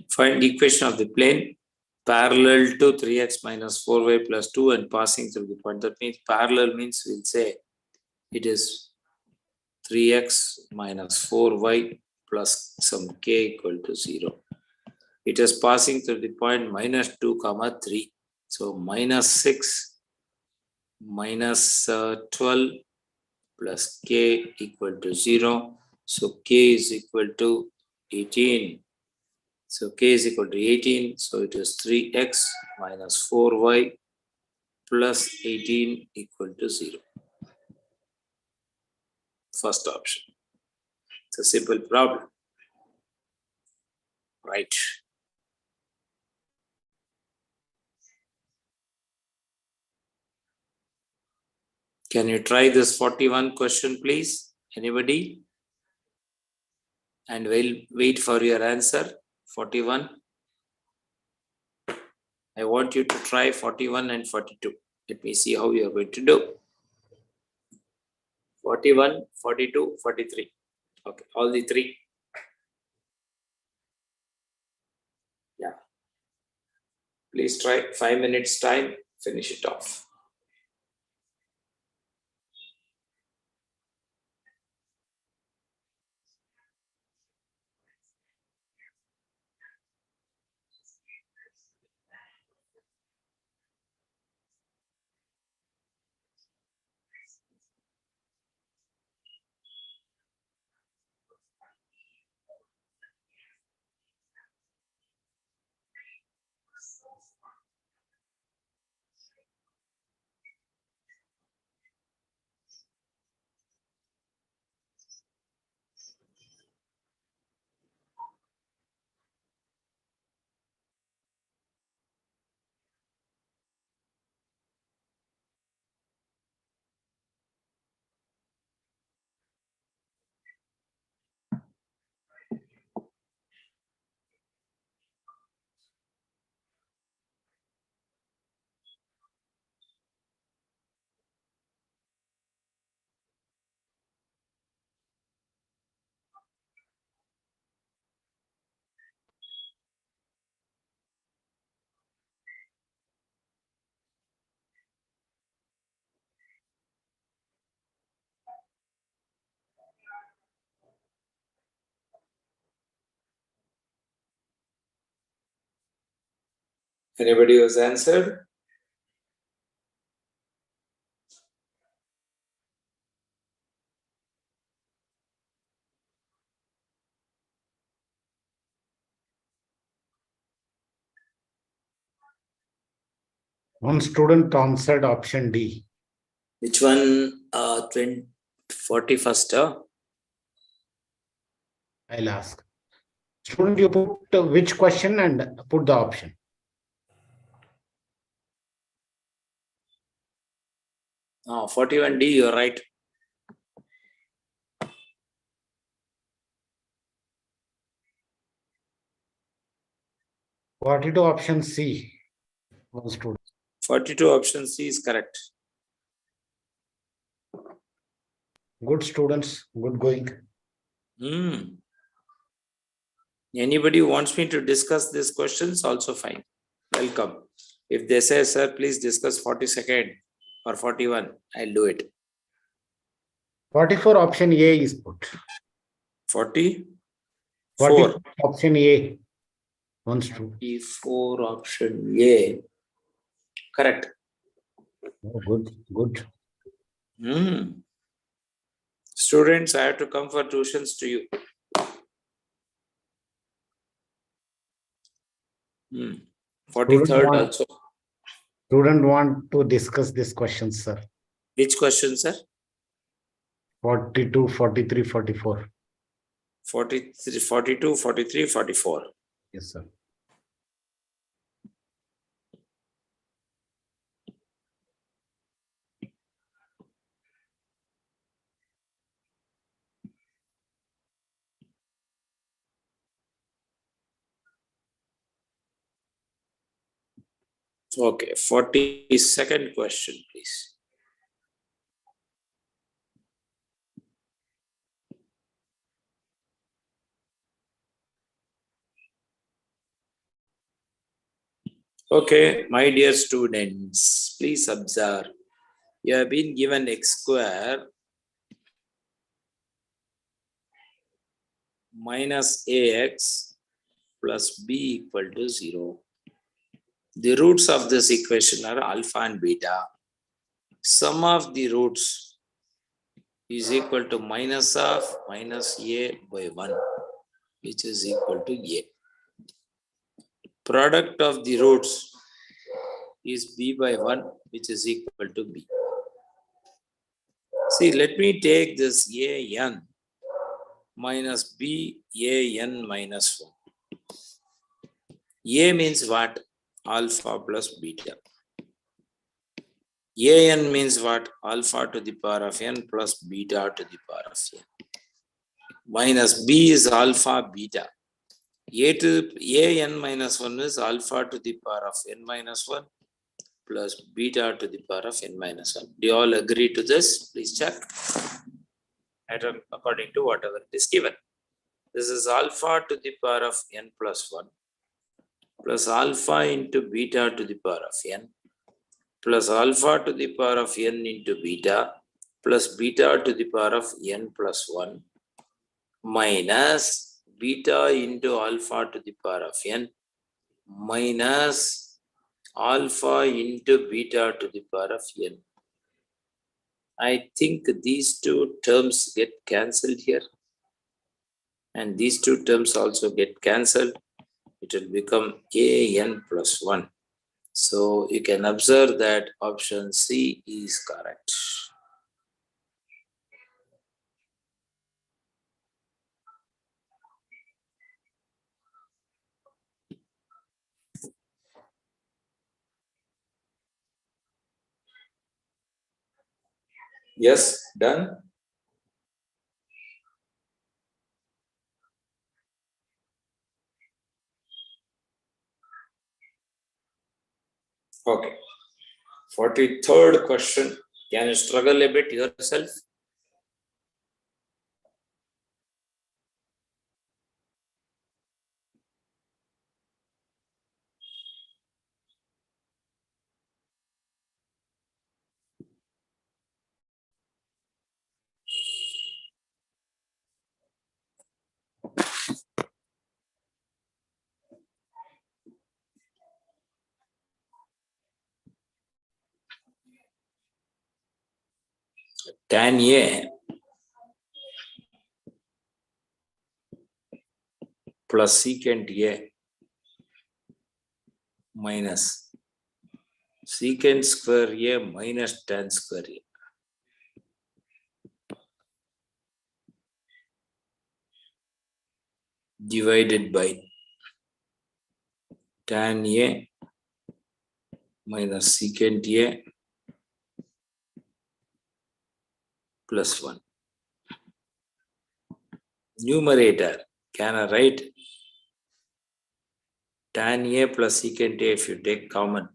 D: Find the equation of the plane parallel to 3x minus 4y plus 2 and passing through the point. That means parallel means we'll say it is 3x minus 4y plus some k equal to 0. It is passing through the point minus 2 comma 3. So minus 6 minus 12 plus k equal to 0. So k is equal to 18. So k is equal to 18. So it is 3x minus 4y plus 18 equal to 0. First option. It's a simple problem. Right. Can you try this 41 question, please? Anybody? And we'll wait for your answer. 41. I want you to try 41 and 42. Let me see how you are going to do. 41, 42, 43. Okay, all the 3. Yeah. Please try 5 minutes time, finish it off. Anybody was answered?
A: One student answered option D.
D: Which one? 41st.
A: I'll ask. Student, you put which question and put the option.
D: Oh, 41D, you're right.
A: What is option C? One student.
D: 42 option C is correct.
A: Good students, good going.
D: Anybody who wants me to discuss these questions, also fine. Welcome. If they say, sir, please discuss 42nd or 41, I'll do it.
A: 44 option A is put.
D: 44.
A: 44 option A. One student.
D: 44 option A. Correct.
A: Oh, good, good.
D: Students, I have to come for tuitions to you. 43rd also.
A: Student want to discuss this question, sir.
D: Which question, sir?
A: 42, 43, 44.
D: 43, 42, 43, 44.
A: Yes, sir.
D: Okay, 42nd question, please. Okay, my dear students, please observe. You have been given x square minus ax plus b equal to 0. The roots of this equation are alpha and beta. Sum of the roots is equal to minus of minus a by 1, which is equal to a. Product of the roots is b by 1, which is equal to b. See, let me take this a(n) minus b a(n) minus 1. A means what? Alpha plus beta. A(n) means what? Alpha to the power of n plus beta to the power of n. Minus b is alpha beta. A(n) minus 1 is alpha to the power of n minus 1 plus beta to the power of n minus 1. Do you all agree to this? Please check. According to whatever it is given. This is alpha to the power of n plus 1 plus alpha into beta to the power of n plus alpha to the power of n into beta plus beta to the power of n plus 1 minus beta into alpha to the power of n minus alpha into beta to the power of n. I think these two terms get cancelled here. And these two terms also get cancelled. It will become an plus 1. So you can observe that option C is correct. Yes, done. Okay. 43rd question. Can you struggle a bit yourself? tan A plus secant A minus secant square A minus tan square A. Divided by tan A minus secant A plus 1. Numerator, can I write tan A plus secant A if you take common?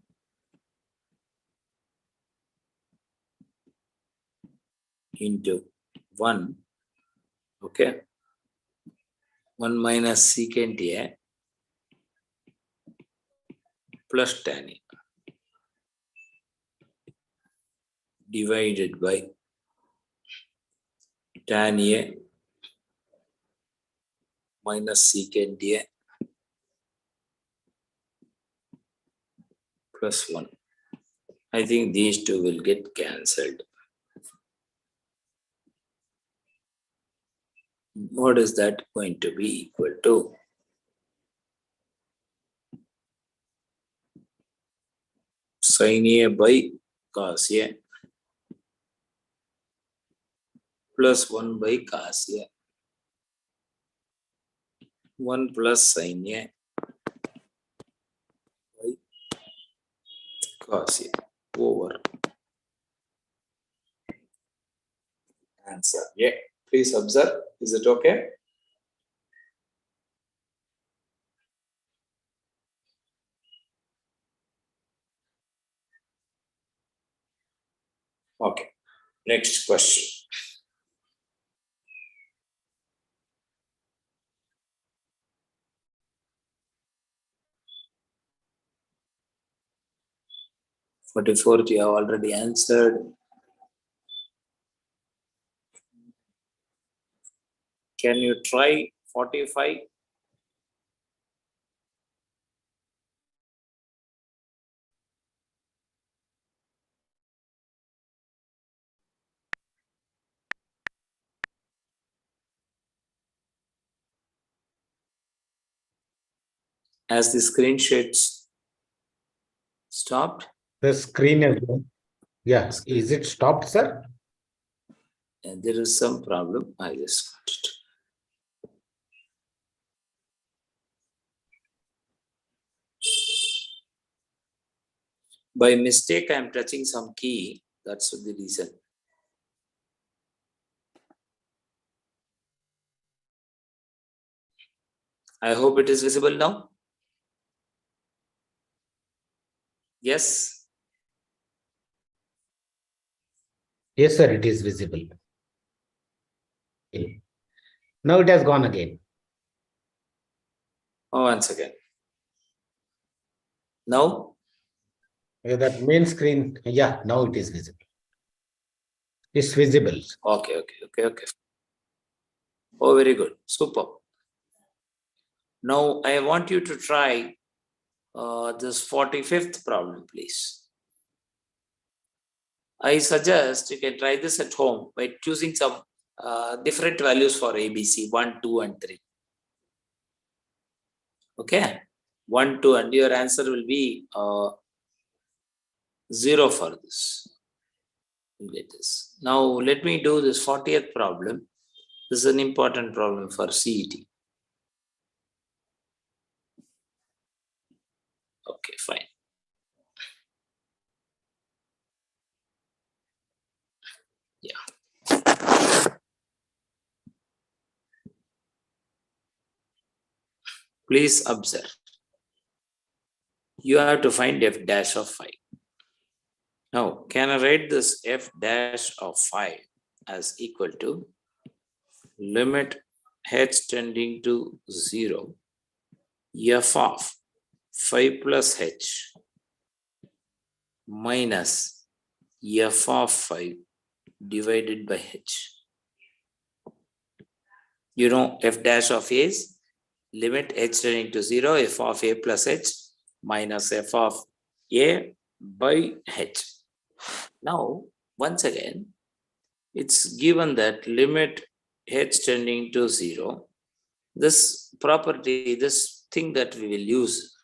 D: Into 1, okay? 1 minus secant A plus tan A divided by tan A minus secant A plus 1. I think these two will get cancelled. What is that going to be equal to? Sin A by cos A plus 1 by cos A. 1 plus sin A by cos A over answer. Yeah, please observe. Is it okay? Okay. Next question. Forty-fourth, you have already answered. Can you try 45? As the screen shades stopped?
A: The screen is, yeah, is it stopped, sir?
D: And there is some problem. I just got it. By mistake, I am touching some key. That's the reason. I hope it is visible now. Yes.
A: Yes, sir, it is visible. Okay. Now it has gone again.
D: Oh, once again. Now?
A: Yeah, that main screen, yeah, now it is visible. It's visible.
D: Okay. Oh, very good. Super. Now, I want you to try this 45th problem, please. I suggest you can try this at home by choosing some different values for ABC, 1, 2, and 3. Okay? 1, 2, and your answer will be 0 for this. You get this. Now, let me do this 40th problem. This is an important problem for CET. Okay, fine. Yeah. Please observe. You have to find f dash of 5. Now, can I write this f dash of 5 as equal to limit h tending to 0 f of 5 plus h minus f of 5 divided by h. You know f dash of a is limit h tending to 0 f of a plus h minus f of a by h. Now, once again, it's given that limit h tending to 0, this property, this thing that we will use,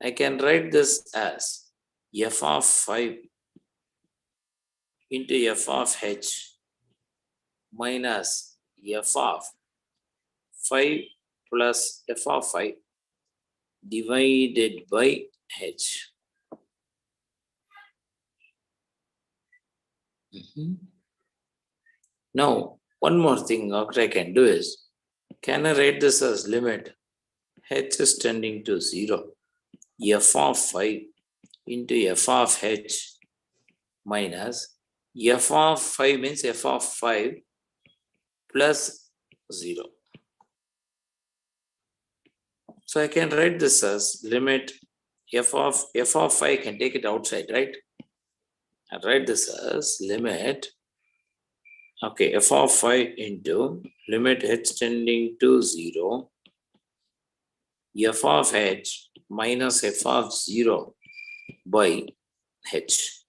D: I can write this as f of 5 into f of h minus f of 5 plus f of 5 divided by h. Now, one more thing what I can do is, can I write this as limit h is tending to 0, f of 5 into f of h minus f of 5 means f of 5 plus 0. So I can write this as limit f of 5, can take it outside, right? I write this as limit, okay, f of 5 into limit h tending to 0, f of h minus f of 0 by h.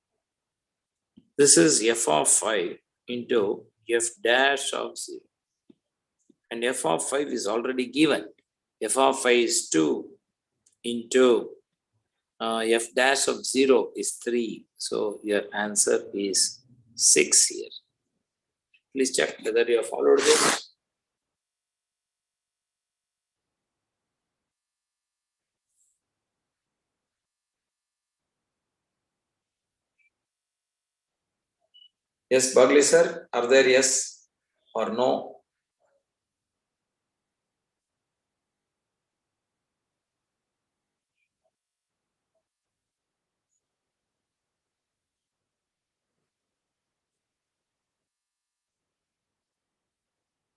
D: This is f of 5 into f dash of 0. And f of 5 is already given. F of 5 is 2 into f dash of 0 is 3. So your answer is 6 here. Please check whether you have followed this. Yes, Bagley sir, are there yes or no?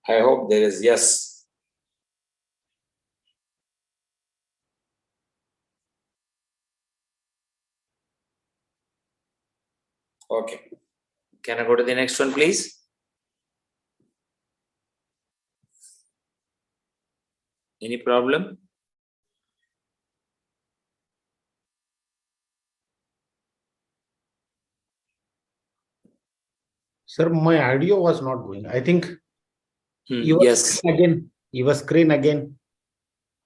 D: I hope there is yes. Okay. Can I go to the next one, please? Any problem?
A: Sir, my audio was not going. I think your
D: Yes.
A: screen again. Your screen again.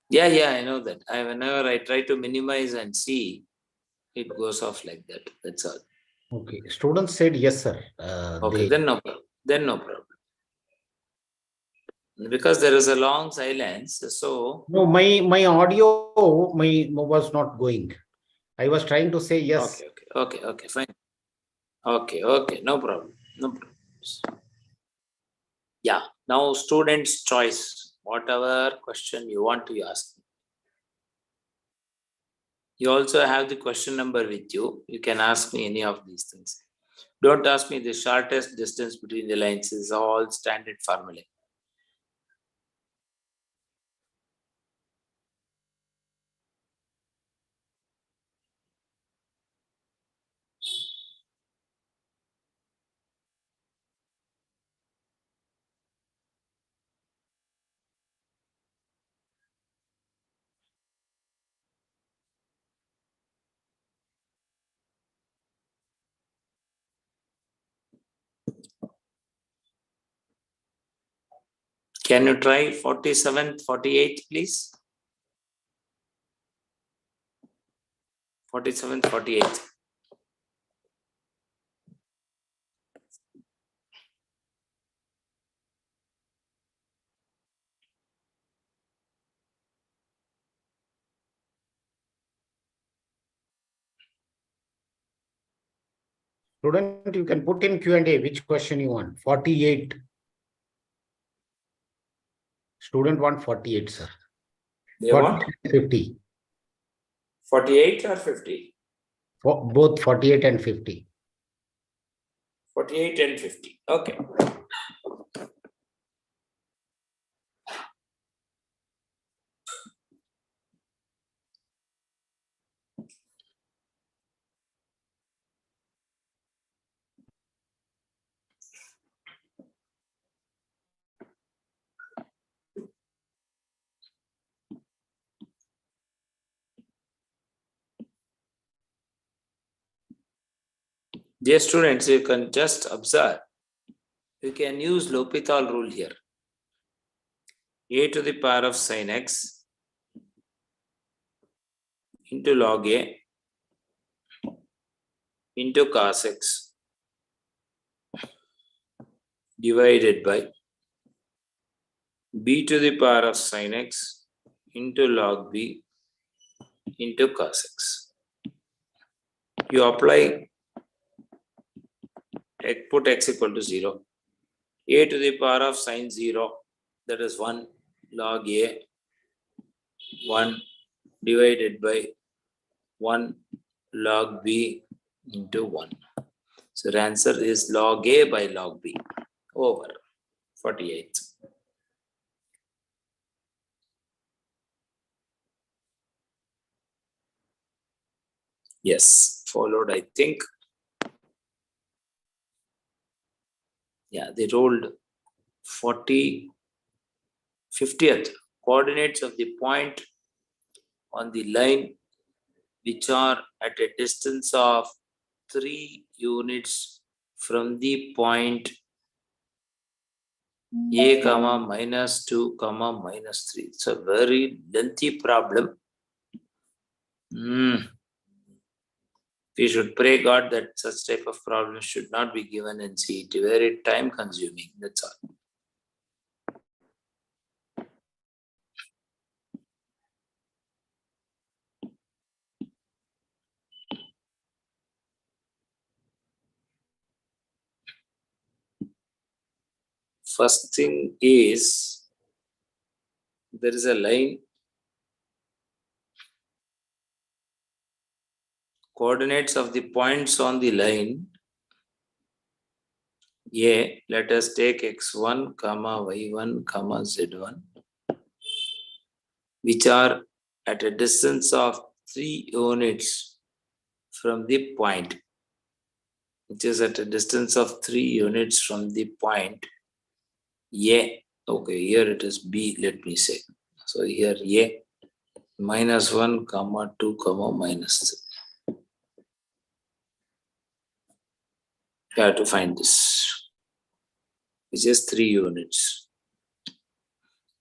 D: Yeah, I know that. Whenever I try to minimize and see, it goes off like that. That's all.
A: Okay. Students said yes, sir.
D: Okay, then no problem. Then no problem. Because there is a long silence, so
A: No, my audio was not going. I was trying to say yes.
D: okay, fine. Okay, no problem. No problem. Yeah, now student's choice. Whatever question you want to ask. You also have the question number with you. You can ask me any of these things. Don't ask me the shortest distance between the lines is all standard formula. Can you try 47, 48, please? 47, 48.
A: Student, you can put in Q&A which question you want. 48. Student want 48, sir.
D: They want
A: 50.
D: 48 or 50?
A: For both 48 and 50.
D: 48 and 50. Okay. Dear students, you can just observe you can use L'Hopital rule here. A to the power of sin x into log A into cos x divided by b to the power of sin x into log b into cos x. You apply, put x equal to 0. A to the power of sin 0, that is 1 log A, 1 divided by 1 log b into 1. So the answer is log A by log b over 48. Yes, followed, I think. Yeah, they rolled 50th coordinates of the point on the line which are at a distance of 3 units from the point A comma minus 2 comma minus 3. It's a very lengthy problem. We should pray God that such type of problems should not be given in CET. Very time consuming. That's all. First thing is, there is a line. Coordinates of the points on the line A, let us take x1, comma y1, comma z1, which are at a distance of 3 units from the point, which is at a distance of 3 units from the point A. Okay, here it is B, let me say. So here A, minus 1, comma 2, comma minus 3. You have to find this, which is 3 units.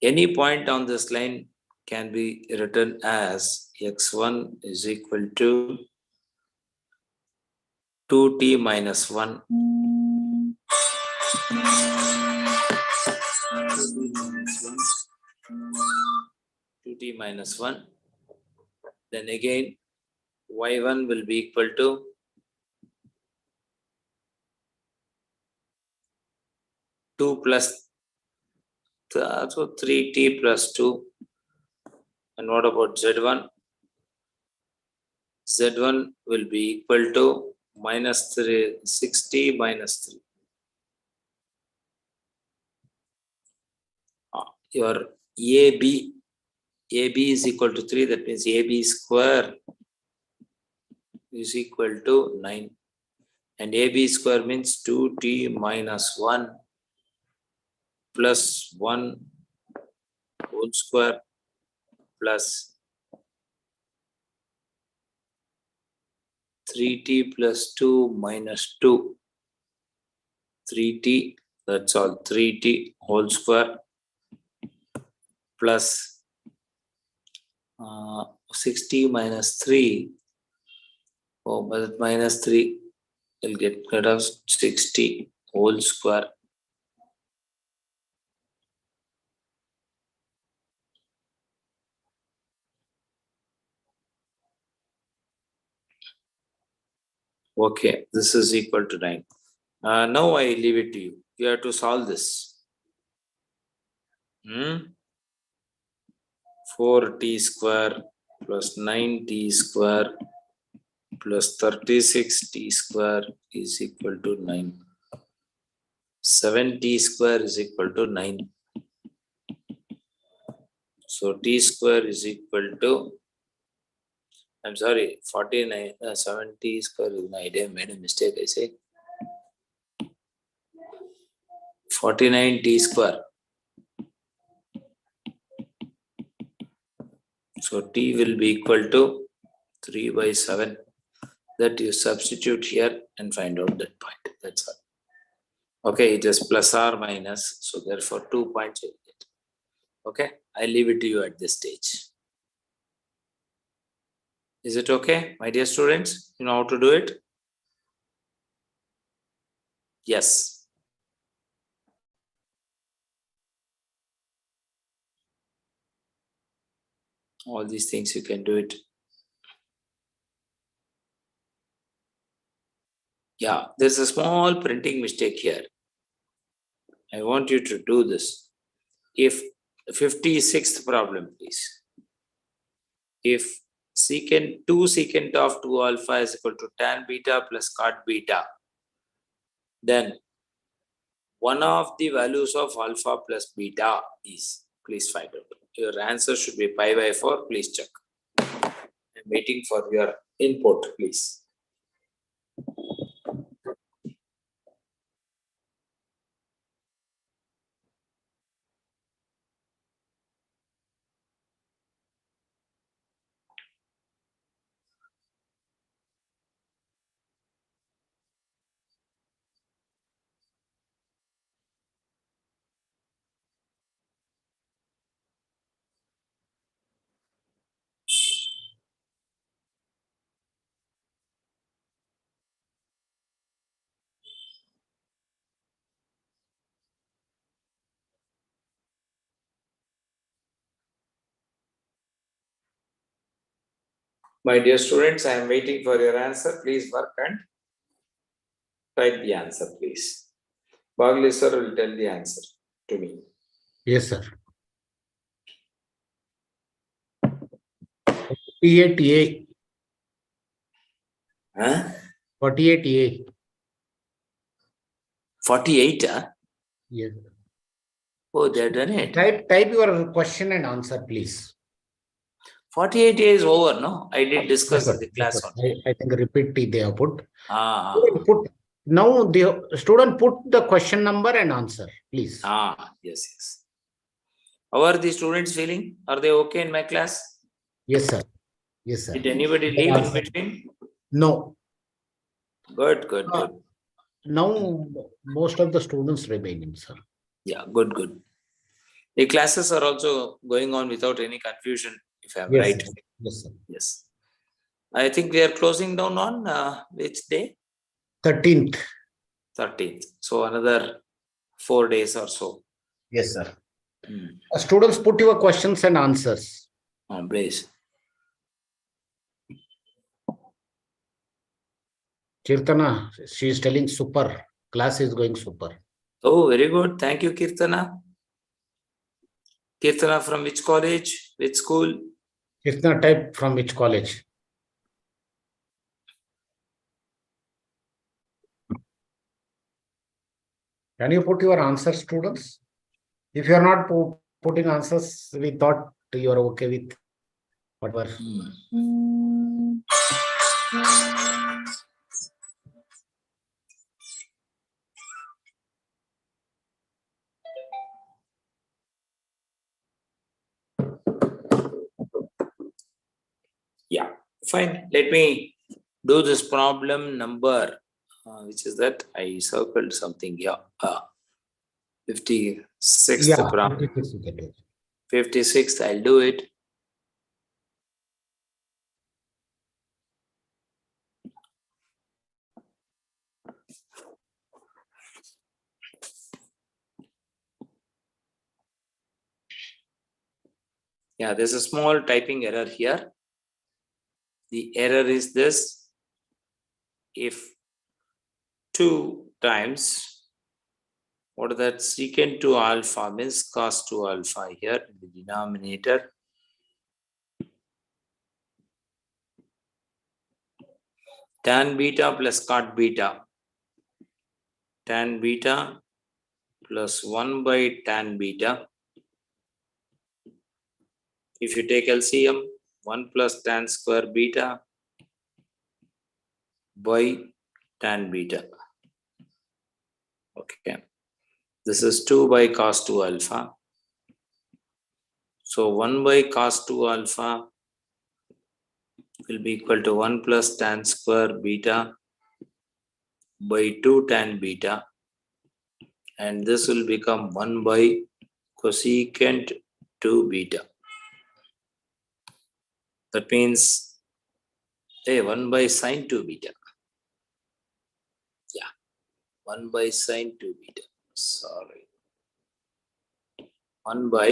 D: Any point on this line can be written as x1 is equal to 2t minus 1. 2t minus 1. Then again, y1 will be equal to 2 plus, so 3t plus 2. And what about z1? Z1 will be equal to minus 3, 6t minus 3. Your AB is equal to 3, that means AB square is equal to 9. And AB square means 2t minus 1 plus 1 whole square plus 3t plus 2 minus 2. 3t, that's all, 3t whole square plus 60 minus 3. Oh, but minus 3 will get rid of 60 whole square. Okay, this is equal to 9. Now I leave it to you. You have to solve this. 4t square plus 9t square plus 36t square is equal to 9. 7t square is equal to 9. So t square is equal to, I'm sorry, 49, 7t square is, I made a mistake, I say. 49t square. So t will be equal to 3 by 7. That you substitute here and find out that point. That's all. Okay, it is plus or minus. So therefore 2 points will get. Okay, I leave it to you at this stage. Is it okay, my dear students? You know how to do it? Yes. All these things you can do it. Yeah, there's a small printing mistake here. I want you to do this. If 56th problem, please. If secant 2 secant of 2 alpha is equal to tan beta plus cot beta, then one of the values of alpha plus beta is, please find out. Your answer should be pi by 4. Please check. I'm waiting for your input, please. My dear students, I am waiting for your answer. Please work and write the answer, please. Bagli sir will tell the answer to me.
A: Yes, sir. 48A.
D: Huh?
A: 48A.
D: 48, huh?
A: Yes.
D: Oh, they've done it.
A: Type your question and answer, please.
D: 48 is over, no? I did discuss
A: Yes,
D: in the
A: sir.
D: class
A: Yes, sir.
D: only.
A: I think repeat they have put.
D: Ah,
A: Now the student put the question number and answer, please.
D: yes, yes. How are the students feeling? Are they okay in my class?
A: Yes, sir. Yes, sir.
D: Did anybody leave in between?
A: No.
D: Good, good, good.
A: Now most of the students remaining, sir.
D: Yeah, good, good. The classes are also going on without any confusion, if I'm
A: Yes,
D: right.
A: sir. Yes, sir.
D: Yes. I think we are closing down on which day?
A: 13th.
D: 13th. So another 4 days or so.
A: Yes, sir. Students, put your questions and answers.
D: Please.
A: Kirtana, she is telling super. Class is going super.
D: Oh, very good. Thank you, Kirtana. Kirtana from which college? Which school?
A: Kirtana, type from which college? Can you put your answers, students? If you are not putting answers, we thought you are okay with whatever.
D: Yeah, fine. Let me do this problem number, which is that I circled something here. 56th
A: Yeah,
D: problem.
A: 56 you can do.
D: 56th, I'll do it. Yeah, there's a small typing error here. The error is this: if 2 times, what is that, secant 2 alpha means cos 2 alpha here in the denominator, tan beta plus cot beta, tan beta plus 1 by tan beta. If you take LCM, 1 plus tan square beta by tan beta. Okay. This is 2 by cos 2 alpha. So 1 by cos 2 alpha will be equal to 1 plus tan square beta by 2 tan beta. and this will become 1 by cosecant 2 beta. That means 1 by sine 2 beta. Yeah, 1 by sine 2 beta. Sorry. 1 by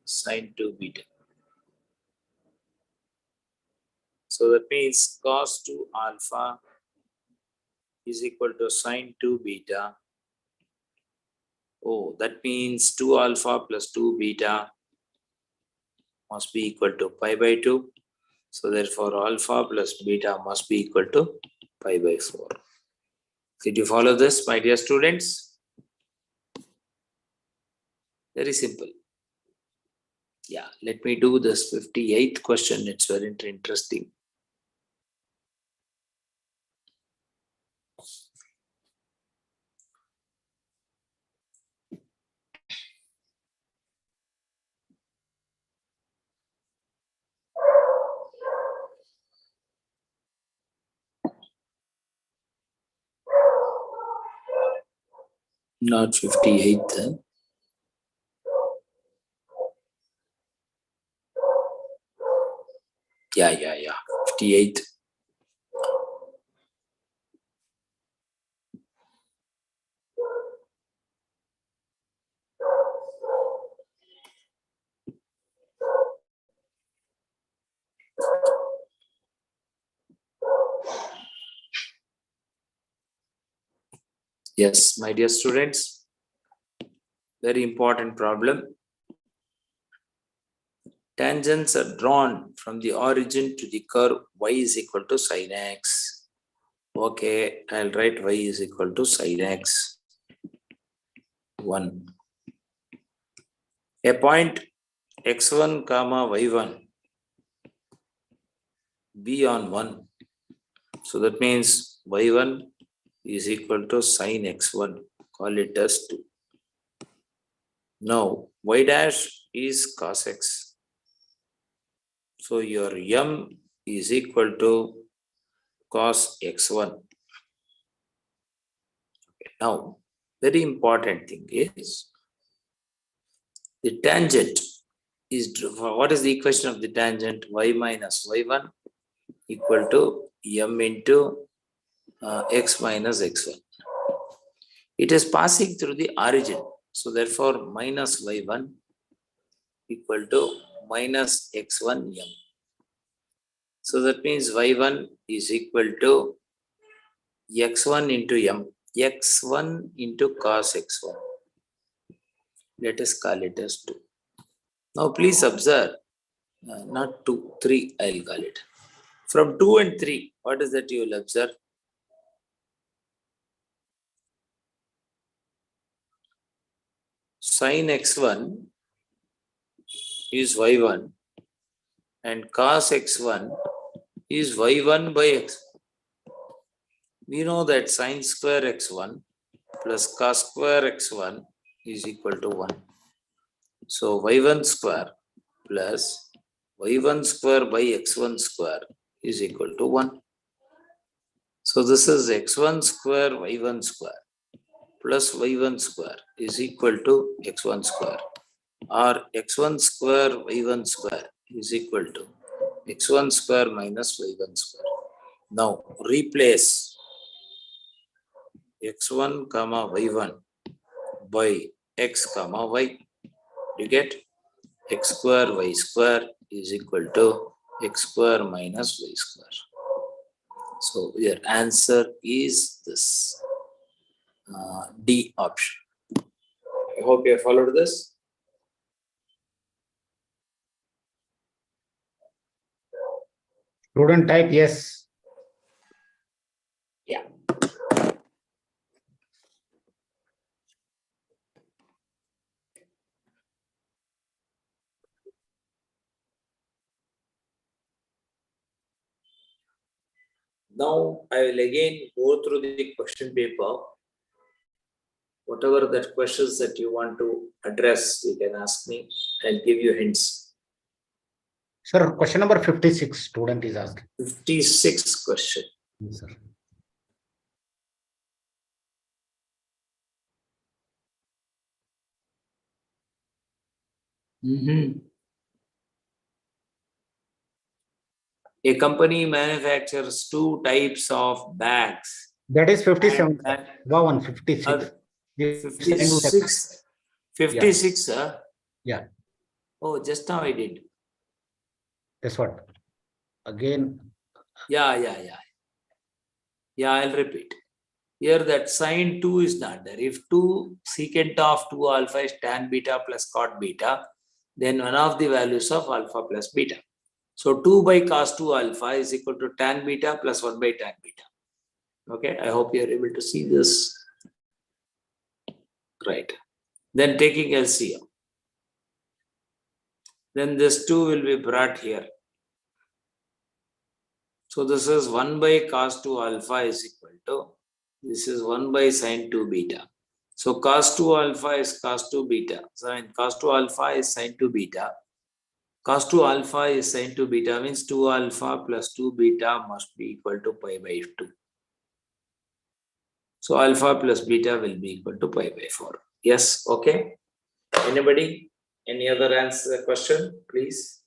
D: sine 2 beta. So that means cos 2 alpha is equal to sine 2 beta. Oh, that means 2 alpha plus 2 beta must be equal to pi by 2. So therefore alpha plus beta must be equal to pi by 4. Did you follow this, my dear students? Very simple. Yeah, let me do this 58th question. It's very interesting. Not 58th. Yeah. 58th. Yes, my dear students, very important problem. Tangents are drawn from the origin to the curve y is equal to sin x. Okay, I'll write y is equal to sin x. 1. A point x1 comma y1 be on 1. So that means y1 is equal to sin x1. Call it as 2. Now y dash is cos x. So your m is equal to cos x1. Okay. Now, very important thing is the tangent is, what is the equation of the tangent? Y minus y1 equal to m into x minus x1. It is passing through the origin. So therefore, minus y1 equal to minus x1 m. So that means y1 is equal to x1 into m. x1 into cos x1. Let us call it as 2. Now please observe, not 2, 3 I'll call it. From 2 and 3, what is that you will observe? Sin x1 is y1 and cos x1 is y1 by x. We know that sin square x1 plus cos square x1 is equal to 1. So y1 square plus y1 square by x1 square is equal to 1. So this is x1 square y1 square plus y1 square is equal to x1 square, or x1 square y1 square is equal to x1 square minus y1 square. Now replace x1 comma y1 by x comma y. You get x square y square is equal to x square minus y square. So your answer is this D option. I hope you have followed this.
A: Student type, yes.
D: Yeah. Now I will again go through the question paper. Whatever that questions that you want to address, you can ask me. I'll give you hints.
A: Sir, question number 56, student is asking.
D: 56th question.
A: Yes, sir.
D: A company manufactures 2 types of bags.
A: That is 57.
D: And-
A: Go on, 56.
D: Uh,
A: This-
D: 56. 56,
A: Yeah,
D: Oh, just now I did.
A: that's what. Again,
D: Yeah, I'll repeat. Here that sine 2 is not there. If 2 secant of 2 alpha is tan beta plus cot beta, then one of the values of alpha plus beta. So 2 by cos 2 alpha is equal to tan beta plus 1 by tan beta. Okay, I hope you are able to see this. Right. Then taking LCM. Then this 2 will be brought here. So this is 1 by cos 2 alpha is equal to, this is 1 by sin 2 beta. So cos 2 alpha is cos 2 beta. So cos 2 alpha is sin 2 beta. Cos 2 alpha is sin 2 beta means 2 alpha plus 2 beta must be equal to pi by 2. So alpha plus beta will be equal to pi by 4. Yes, okay. Anybody? Any other answer question, please?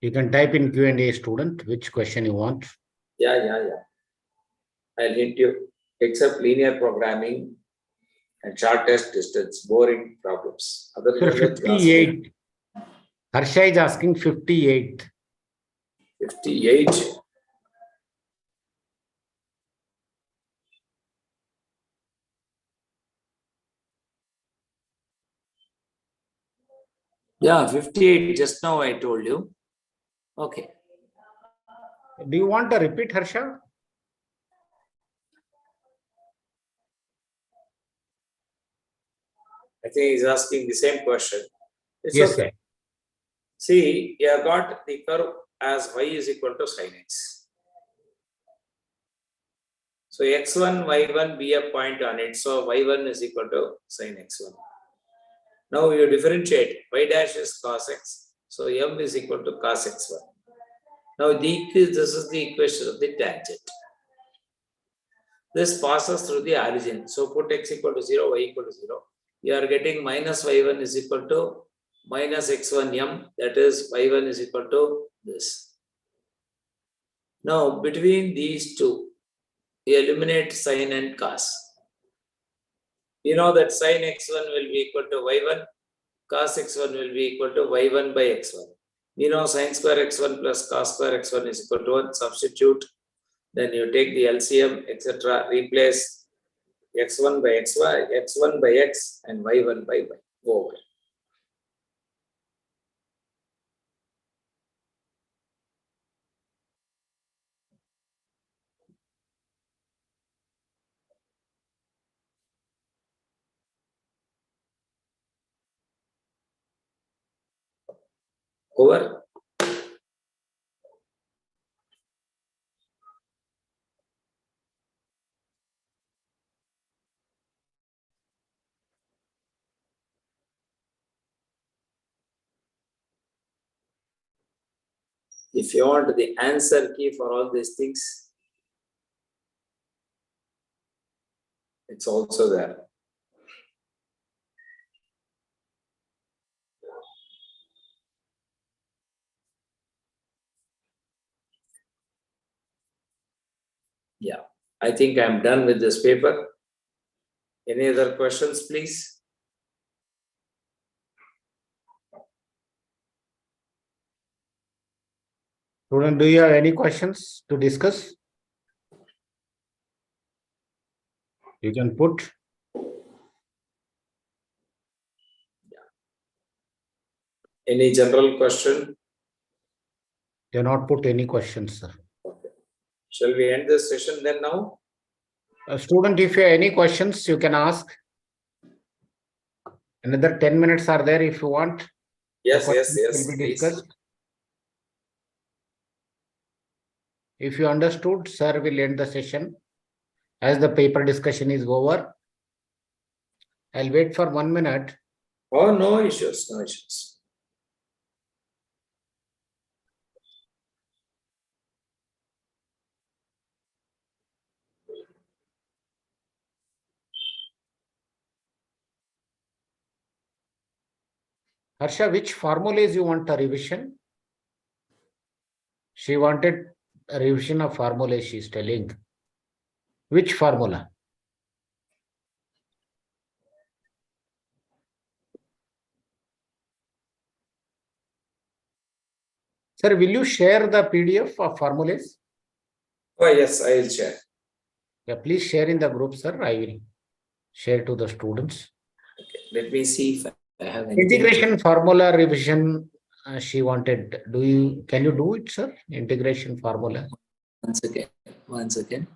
A: you can type in Q&A, student, which question you want.
D: Yeah. I'll hint you. Except linear programming and shortest distance, boring problems. Other
A: Sir,
D: than that,
A: 58. Harsha is asking 58.
D: 58. Yeah, 58. Just now I told you. Okay.
A: Do you want to repeat, Harsha?
D: I think he's asking the same question. It's
A: Yes,
D: okay.
A: sir.
D: See, you have got the curve as y is equal to sin x. So x1, y1 be a point on it. So y1 is equal to sin x1. Now you differentiate. Y dash is cos x. So m is equal to cos x1. Now this is the equation of the tangent. This passes through the origin. So put x equal to 0, y equal to 0. You are getting minus y1 is equal to minus x1m. That is y1 is equal to this. Now between these two, you eliminate sin and cos. You know that sin x1 will be equal to y1, cos x1 will be equal to y1 by x1. We know sin square x1 plus cos square x1 is equal to 1. Substitute. Then you take the LCM, etc. Replace x1 by xy, x1 by x, and y1 by y. Over. Over. If you want the answer key for all these things, it's also there. Yeah, I think I'm done with this paper. Any other questions, please?
A: Student, do you have any questions to discuss? You can put.
D: Any general question?
A: Do not put any questions, sir.
D: Shall we end this session then now?
A: Student, if you have any questions, you can ask. Another 10 minutes are there if you want.
D: Yes,
A: The
D: yes,
A: questions
D: yes,
A: will be
D: please.
A: discussed. If you understood, sir will end the session. As the paper discussion is over, I'll wait for 1 minute.
D: Oh, no issues, no issues.
A: Harsha, which formulas you want a revision? She wanted a revision of formulas, she's telling. Which formula? Sir, will you share the PDF of formulas?
D: Oh, yes, I will share.
A: Yeah, please share in the group, sir. I will share to the students.
D: Okay, let me see if I have anything.
A: Integration formula revision, she wanted. Can you do it, sir? Integration formula.
D: Once again, once again.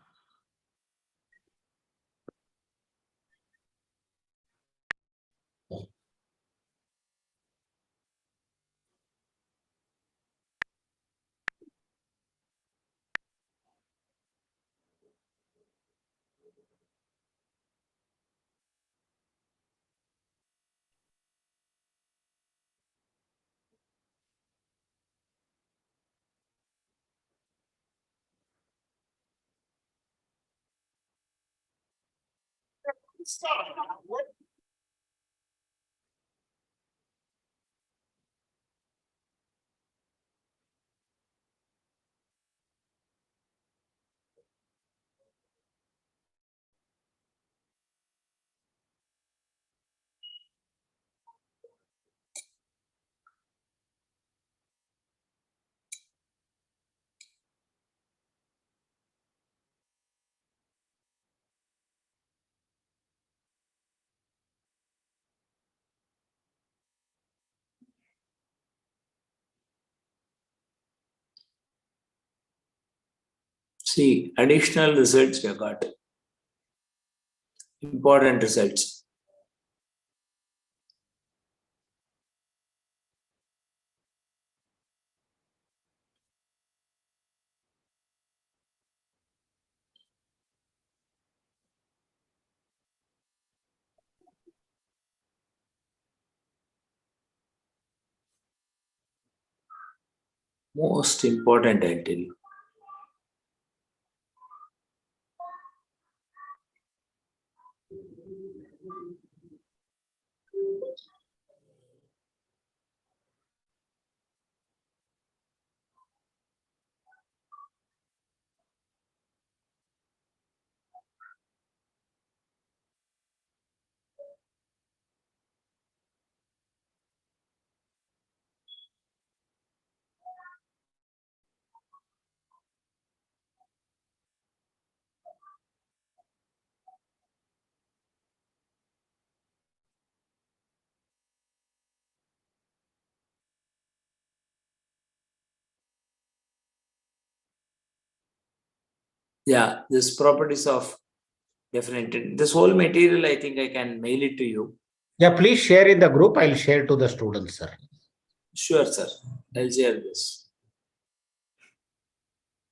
D: See, additional results we have got. Important results. Most important, I tell you. Yeah, this properties of definite. This whole material, I think I can mail it to you.
A: Yeah, please share in the group. I'll share to the students, sir.
D: Sure, sir. I'll share this.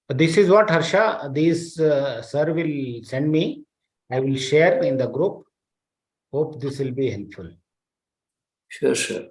A: This is what Harsha, this sir will send me. I will share in the group. Hope this will be helpful.
D: Sure, sure.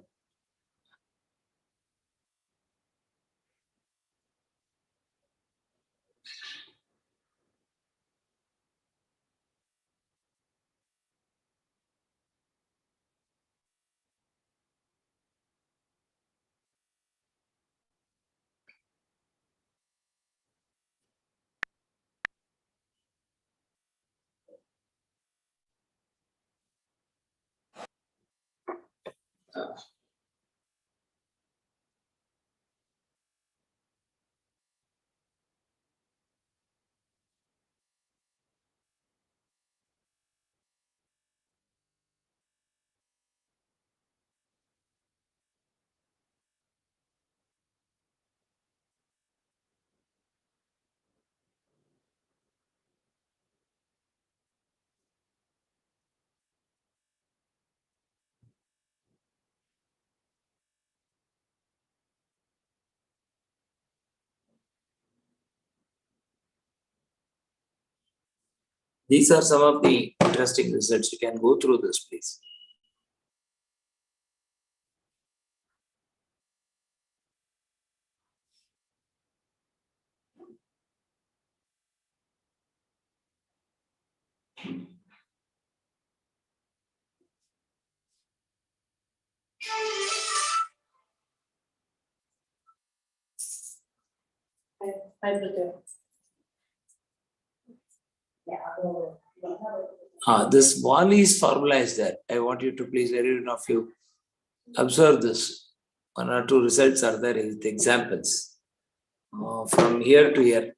D: These are some of the interesting results. You can go through this, please. This Wally's formula is there. I want you to please, every one of you, observe this. One or two results are there with examples. From here to here.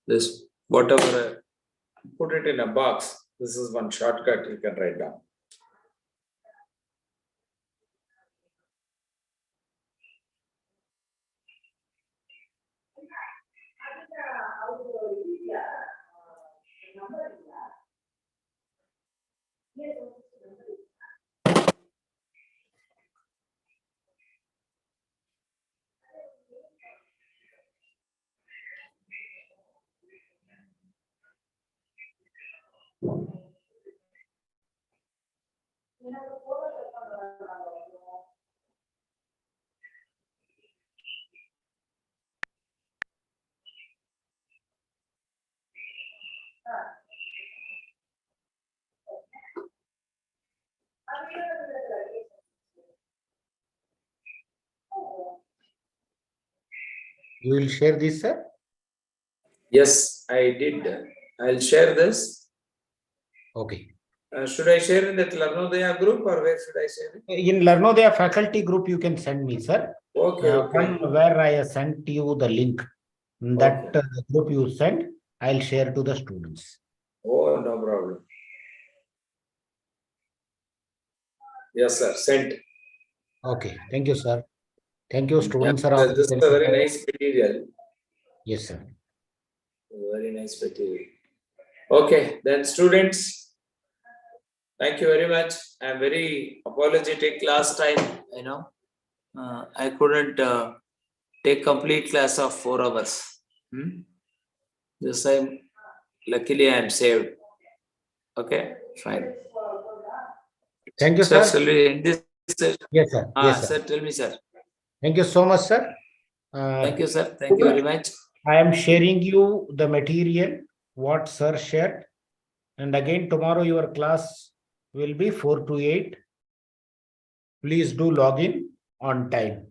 D: This, whatever, put it in a box. This is one shortcut you can write down.
A: You will share this, sir?
D: Yes, I did. I'll share this.
A: Okay.
D: Should I share in the Larnodaya group or where should I share it?
A: In Larnodaya faculty group, you can send me, sir.
D: Okay.
A: From where I have sent you the link, that group you send, I'll share to the students.
D: Oh, no problem. Yes, sir. Sent.
A: Okay. Thank you, sir. Thank you, students. Are
D: This is a very nice material.
A: Yes, sir.
D: Very nice material. Okay, then students, thank you very much. I'm very apologetic last time, I couldn't take complete class of 4 hours. This time, luckily I am saved. Okay, fine.
A: Thank you, sir.
D: This,
A: Yes, sir. Yes, sir.
D: Sir, tell me, sir.
A: Thank you so much, sir.
D: Thank you, sir. Thank you very much.
A: I am sharing you the material, what sir shared. And again, tomorrow your class will be 4 to 8. Please do log in on time.